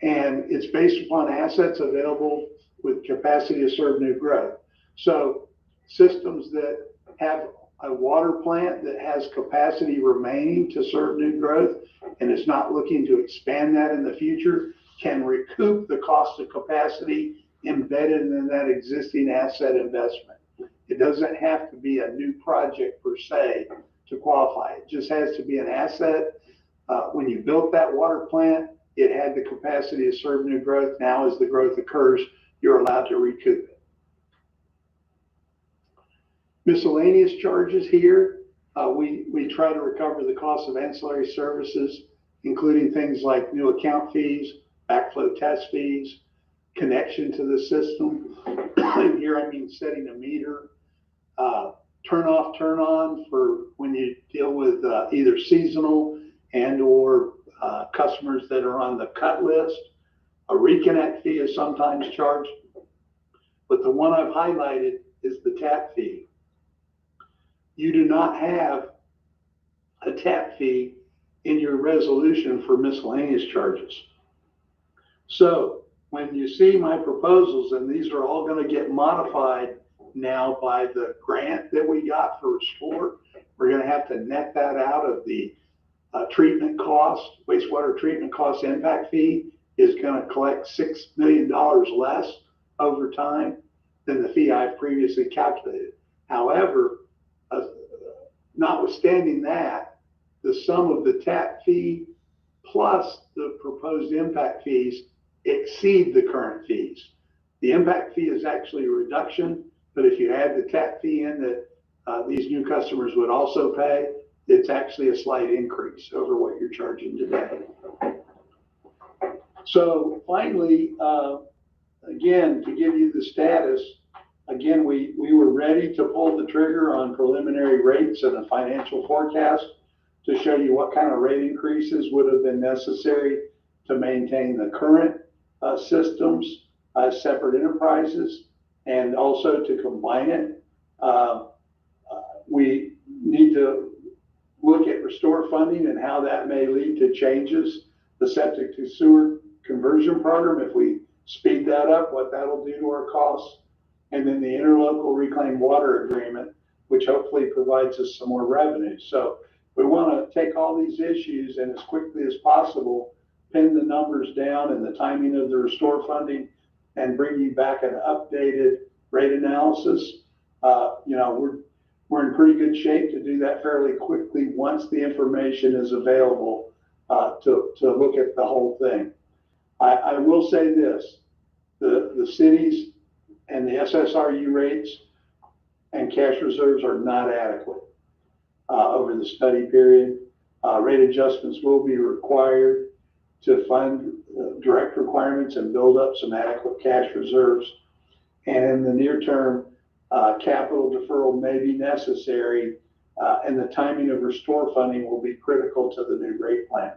And it's based upon assets available with capacity to serve new growth. So systems that have a water plant that has capacity remaining to serve new growth and is not looking to expand that in the future can recoup the cost of capacity embedded in that existing asset investment. It doesn't have to be a new project per se to qualify. It just has to be an asset. When you built that water plant, it had the capacity to serve new growth. Now, as the growth occurs, you're allowed to recoup it. Miscellaneous charges here, we try to recover the cost of ancillary services, including things like new account fees, backflow test fees, connection to the system. Here I mean setting a meter, turn off, turn on for when you deal with either seasonal and or customers that are on the cut list. A reconnect fee is sometimes charged, but the one I've highlighted is the tap fee. You do not have a tap fee in your resolution for miscellaneous charges. So when you see my proposals, and these are all going to get modified now by the grant that we got for Restore, we're going to have to net that out of the treatment cost, wastewater treatment cost impact fee is going to collect $6 million less over time than the fee I've previously calculated. However, notwithstanding that, the sum of the tap fee plus the proposed impact fees exceed the current fees. The impact fee is actually a reduction, but if you add the tap fee in that these new customers would also pay, it's actually a slight increase over what you're charging today. So finally, again, to give you the status, again, we were ready to pull the trigger on preliminary rates and a financial forecast to show you what kind of rate increases would have been necessary to maintain the current systems as separate enterprises and also to combine it. We need to look at Restore funding and how that may lead to changes the septic to sewer conversion program, if we speed that up, what that'll do to our costs. And then the interlocal reclaimed water agreement, which hopefully provides us some more revenue. So we want to take all these issues and as quickly as possible, pin the numbers down and the timing of the restore funding and bring you back an updated rate analysis. We're in pretty good shape to do that fairly quickly once the information is available to look at the whole thing. I will say this, the cities and the SSRU rates and cash reserves are not adequate over the study period. Rate adjustments will be required to fund direct requirements and build up some adequate cash reserves. And in the near term, capital deferral may be necessary, and the timing of restore funding will be critical to the new rate plan.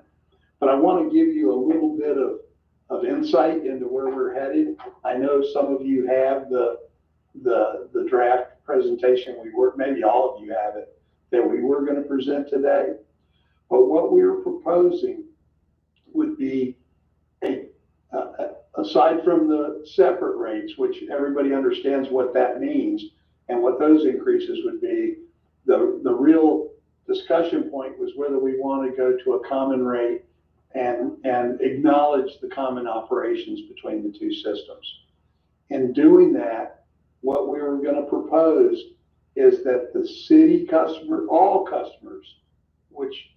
But I want to give you a little bit of insight into where we're headed. I know some of you have the draft presentation maybe all of you have it, that we were going to present today. But what we are proposing would be aside from the separate rates, which everybody understands what that means and what those increases would be, the real discussion point was whether we want to go to a common rate and acknowledge the common operations between the two systems. In doing that, what we were going to propose is that the city customer, all customers, which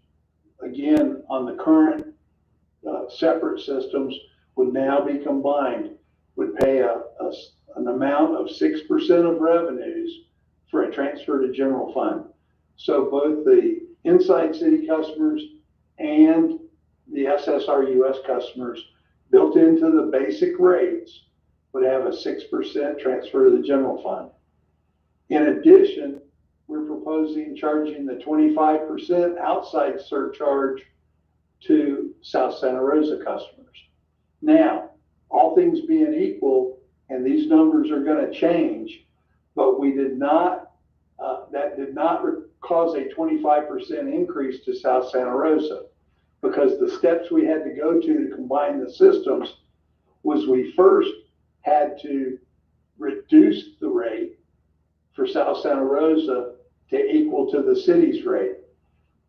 again on the current separate systems would now be combined, would pay an amount of 6% of revenues for a transfer to general fund. So both the inside city customers and the SSRUS customers built into the basic rates would have a 6% transfer to the general fund. In addition, we're proposing charging the 25% outside surcharge to South Santa Rosa customers. Now, all things being equal, and these numbers are going to change, but we did not, that did not cause a 25% increase to South Santa Rosa, because the steps we had to go to combine the systems was we first had to reduce the rate for South Santa Rosa to equal to the city's rate.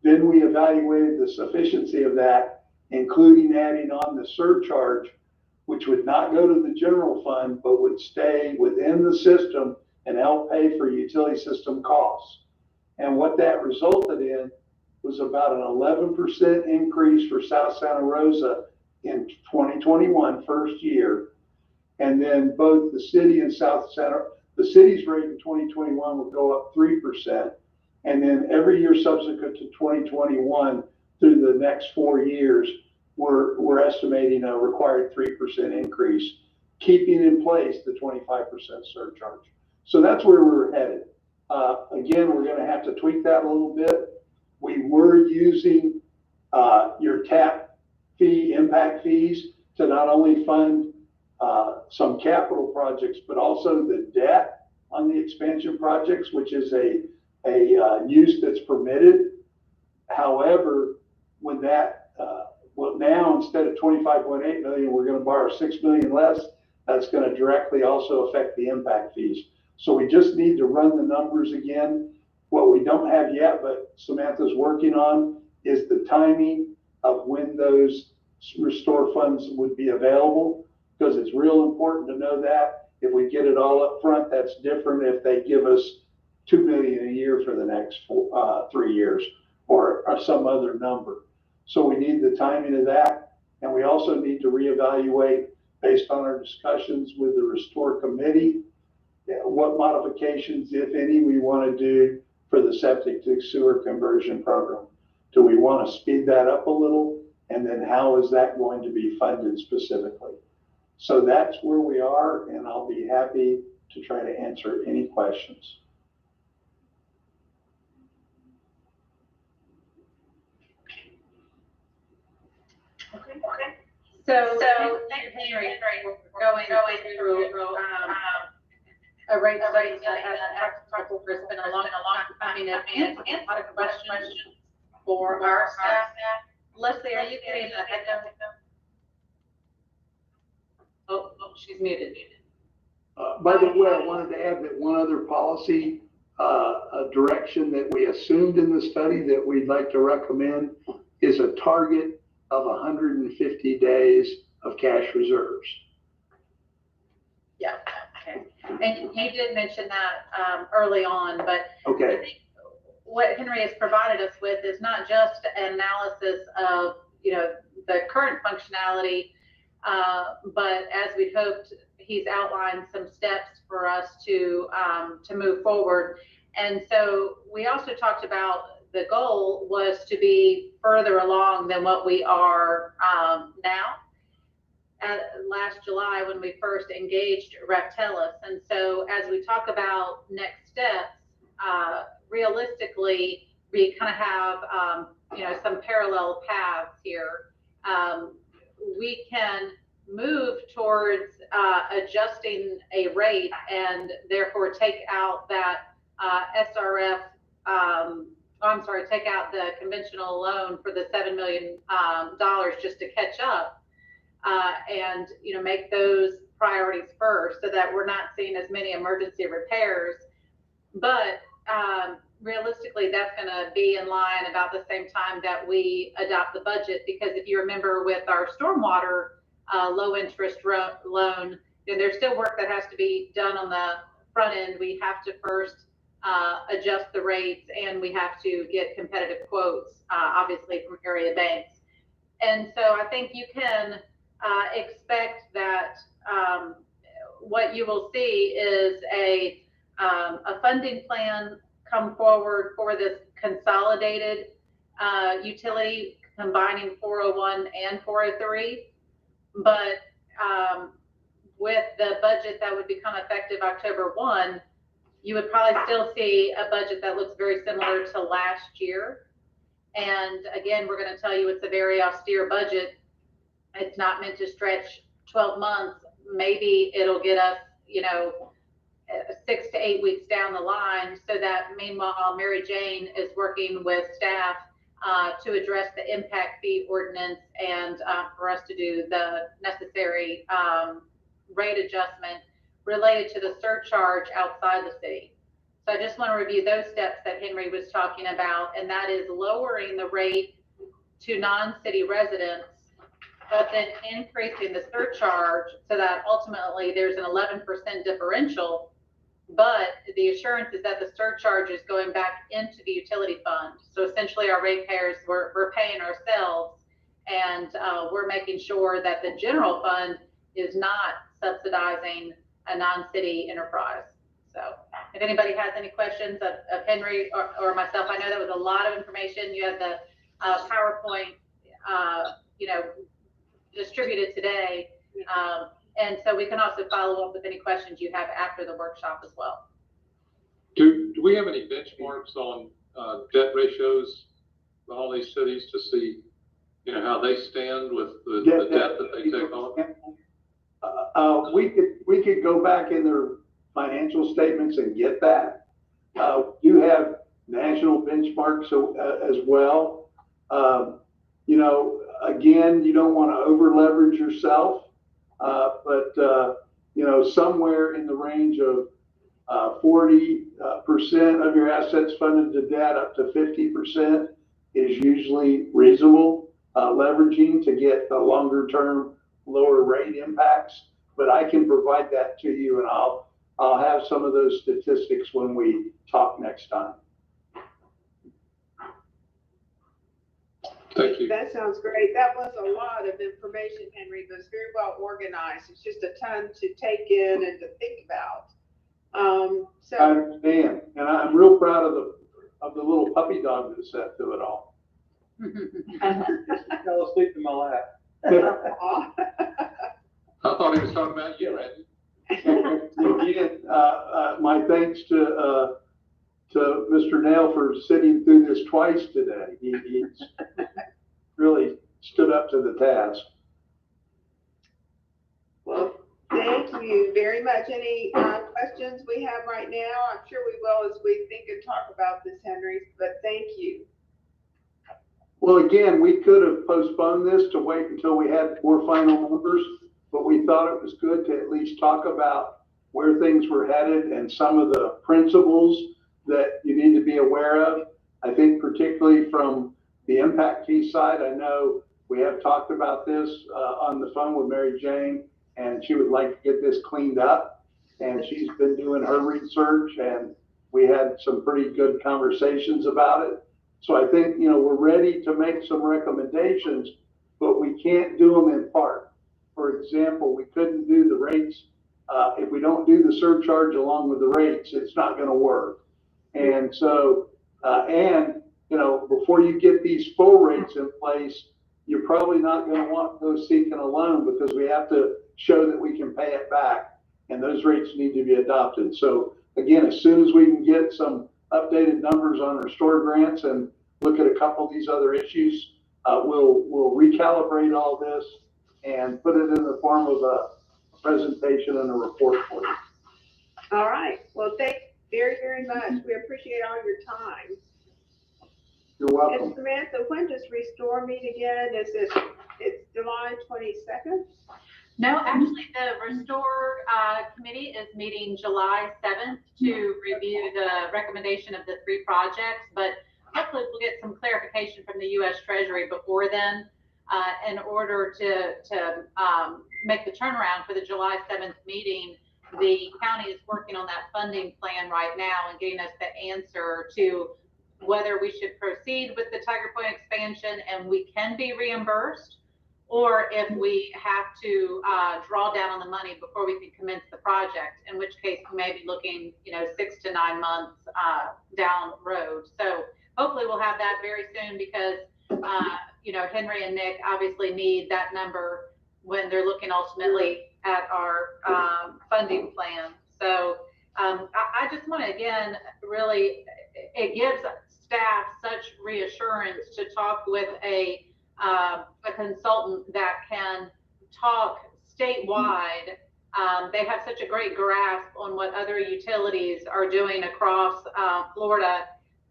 Then we evaluated the sufficiency of that, including adding on the surcharge, which would not go to the general fund, but would stay within the system and help pay for utility system costs. And what that resulted in was about an 11% increase for South Santa Rosa in 2021, first year. And then both the city and the city's rate in 2021 would go up 3%. And then every year subsequent to 2021 through the next 4 years, we're estimating a required 3% increase, keeping in place the 25% surcharge. So that's where we're headed. Again, we're going to have to tweak that a little bit. We were using your tap fee, impact fees, to not only fund some capital projects, but also the debt on the expansion projects, which is a use that's permitted. However, when that, well, now instead of 25.8 million, we're going to borrow 6 million less. That's going to directly also affect the impact fees. So we just need to run the numbers again. What we don't have yet, but Samantha's working on, is the timing of when those restore funds would be available, because it's real important to know that. If we get it all up front, that's different if they give us $2 million a year for the next 3 years or some other number. So we need the timing of that. And we also need to reevaluate, based on our discussions with the Restore Committee, what modifications, if any, we want to do for the septic to sewer conversion program. Do we want to speed that up a little? And then how is that going to be funded specifically? So that's where we are, and I'll be happy to try to answer any questions. Okay. So thank you, Henry, for going through a rate study that has practical. It's been a long time coming, and a lot of questions for our staff. Leslie, are you getting a head She's muted. By the way, I wanted to add that one other policy direction that we assumed in the study that we'd like to recommend is a target of 150 days of cash reserves. Yeah, okay. And you did mention that early on, but Okay. I think what Henry has provided us with is not just an analysis of, the current functionality, but as we hoped, he's outlined some steps for us to move forward. And so we also talked about the goal was to be further along than what we are now. Last July when we first engaged Reptelis. And so as we talk about next steps, realistically, we kind of have, some parallel paths here. We can move towards adjusting a rate and therefore take out that take out the conventional loan for the $7 million just to catch up. And make those priorities first so that we're not seeing as many emergency repairs. But realistically, that's going to be in line about the same time that we adopt the budget, because if you remember with our stormwater low interest loan, there's still work that has to be done on the front end. We have to first adjust the rates, and we have to get competitive quotes, obviously from area banks. And so I think you can expect that what you will see is a funding plan come forward for this consolidated utility combining 401 and 403. But with the budget that would become effective October 1, you would probably still see a budget that looks very similar to last year. And again, we're going to tell you it's a very austere budget. It's not meant to stretch 12 months. Maybe it'll get us, 6 to 8 weeks down the line, so that meanwhile, Mary Jane is working with staff to address the impact fee ordinance and for us to do the necessary rate adjustment related to the surcharge outside the city. So I just want to review those steps that Henry was talking about, and that is lowering the rate to non-city residents, but then increasing the surcharge so that ultimately there's an 11% differential, but the assurance is that the surcharge is going back into the utility fund. So essentially our ratepayers, we're paying ourselves, and we're making sure that the general fund is not subsidizing a non-city enterprise. So if anybody has any questions of Henry or myself, I know that was a lot of information. You had the PowerPoint, distributed today. And so we can also follow up with any questions you have after the workshop as well. Do we have any benchmarks on debt ratios for all these cities to see, how they stand with the debt that they take on? We could go back in their financial statements and get that. You have national benchmarks as well. Again, you don't want to over leverage yourself, but somewhere in the range of 40% of your assets funded to debt up to 50% is usually reasonable leveraging to get the longer term lower rate impacts. But I can provide that to you, and I'll have some of those statistics when we talk next time. Thank you. That sounds great. That was a lot of information, Henry, but it's very well organized. It's just a ton to take in and to think about. So I understand, and I'm real proud of the little puppy dog that sat through it all. Fell asleep in my lap. I thought he was talking about you, Randy. Again, my thanks to Mr. Nail for sitting through this twice today. He's really stood up to the task. Well, thank you very much. Any questions we have right now? I'm sure we will as we think and talk about this, Henry, but thank you. Well, again, we could have postponed this to wait until we had more final numbers, but we thought it was good to at least talk about where things were headed and some of the principles that you need to be aware of. I think particularly from the impact fee side, I know we have talked about this on the phone with Mary Jane, and she would like to get this cleaned up. And she's been doing her research, and we had some pretty good conversations about it. So I think, you know, we're ready to make some recommendations, but we can't do them in part. For example, we couldn't do the rates. If we don't do the surcharge along with the rates, it's not going to work. And so, you know, before you get these full rates in place, you're probably not going to want those seeking a loan because we have to show that we can pay it back, and those rates need to be adopted. So again, as soon as we can get some updated numbers on restore grants and look at a couple of these other issues, we'll recalibrate all this and put it in the form of a presentation and a report for you. All right. Well, thank you very, very much. We appreciate all your time. You're welcome. And Samantha, when does Restore meet again? It's July 22nd? No, actually, the Restore Committee is meeting July 7th to review the recommendation of the 3 projects, but hopefully we'll get some clarification from the U.S. Treasury before then in order to make the turnaround for the July 7th meeting. The county is working on that funding plan right now and getting us the answer to whether we should proceed with the Tiger Point expansion and we can be reimbursed, or if we have to draw down on the money before we can commence the project, in which case we may be looking, you know, 6 to 9 months down the road. So hopefully we'll have that very soon because, you know, Henry and Nick obviously need that number when they're looking ultimately at our funding plan. So I just want to, again, really, it gives staff such reassurance to talk with a consultant that can talk statewide. They have such a great grasp on what other utilities are doing across Florida,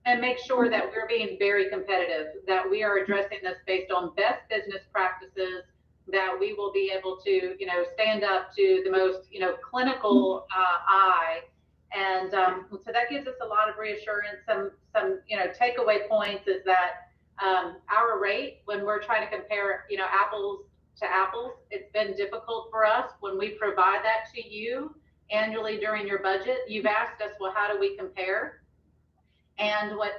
and make sure that we're being very competitive, that we are addressing this based on best business practices, that we will be able to, you know, stand up to the most, you know, clinical eye. And so that gives us a lot of reassurance. Some, you know, takeaway points is that our rate, when we're trying to compare, you know, apples to apples, it's been difficult for us when we provide that to you annually during your budget. You've asked us, well, how do we compare? And what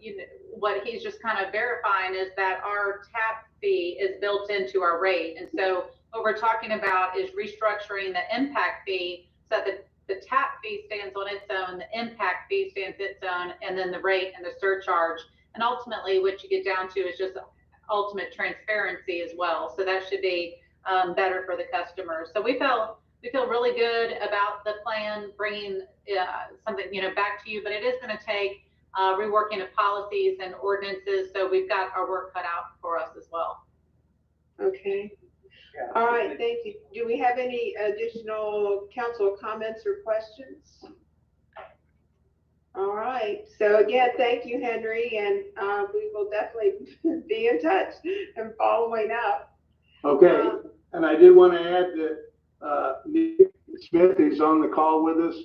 you know, what he's just kind of verifying is that our tap fee is built into our rate. And so what we're talking about is restructuring the impact fee so that the tap fee stands on its own, the impact fee stands its own, and then the rate and the surcharge. And ultimately, what you get down to is just ultimate transparency as well. So that should be better for the customers. So we feel really good about the plan, bringing something, you know, back to you, but it is going to take reworking of policies and ordinances. So we've got our work cut out for us as well. Okay. All right. Thank you. Do we have any additional council comments or questions? All right. So again, thank you, Henry, and we will definitely be in touch and following up. Okay. And I did want to add that Nick Smith is on the call with us,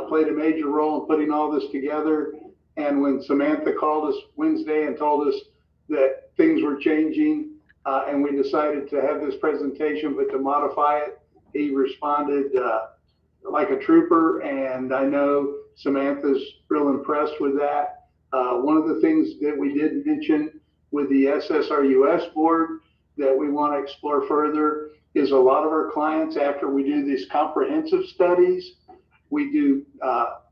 played a major role in putting all this together. And when Samantha called us Wednesday and told us that things were changing and we decided to have this presentation, but to modify it, he responded like a trooper. And I know Samantha's real impressed with that. One of the things that we did mention with the SSRUS board that we want to explore further is a lot of our clients, after we do these comprehensive studies, we do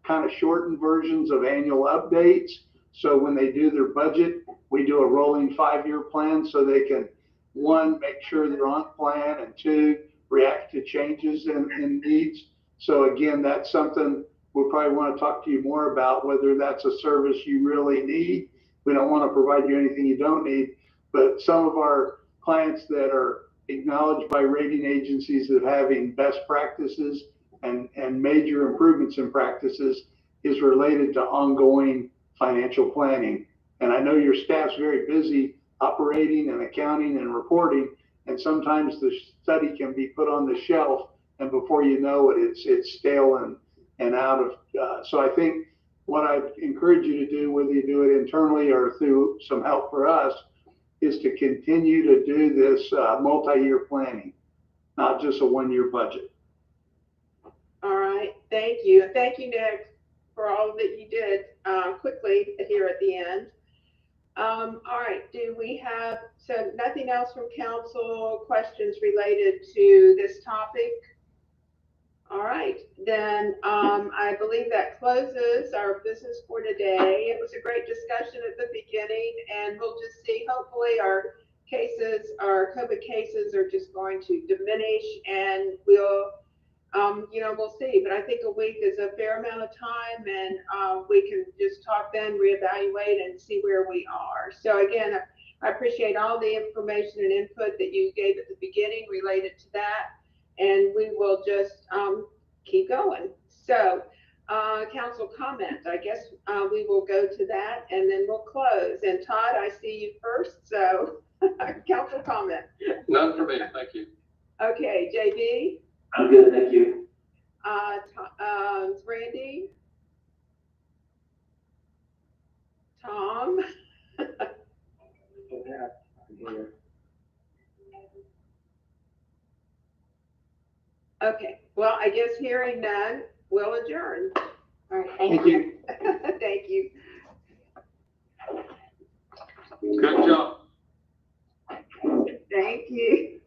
kind of shortened versions of annual updates. So when they do their budget, we do a rolling 5-year plan so they can, 1, make sure they're on plan, and 2, react to changes in needs. So again, that's something we'll probably want to talk to you more about, whether that's a service you really need. We don't want to provide you anything you don't need, but some of our clients that are acknowledged by rating agencies as having best practices and major improvements in practices is related to ongoing financial planning. And I know your staff's very busy operating and accounting and reporting, And sometimes the study can be put on the shelf, and before you know it, it's stale and out of, so I think what I encourage you to do, whether you do it internally or through some help for us, is to continue to do this multi-year planning, not just a one-year budget. All right, thank you. And thank you, Nick, for all that you did quickly here at the end. All right, do we have, so nothing else from council, questions related to this topic? All right, then I believe that closes our business for today. It was a great discussion at the beginning, and we'll just see, hopefully our cases, our COVID cases are just going to diminish, and we'll, we'll see. But I think a week is a fair amount of time, and we can just talk then, reevaluate, and see where we are. So again, I appreciate all the information and input that you gave at the beginning related to that. And we will just keep going. So, council comment, I guess we will go to that and then we'll close. And Todd, I see you first, so council comment. None for me, thank you. Okay, JB? I'm good, thank you. Randy? Tom? Okay, well, I guess hearing none, we'll adjourn. All right, thank you. Thank you. Good job. Thank you.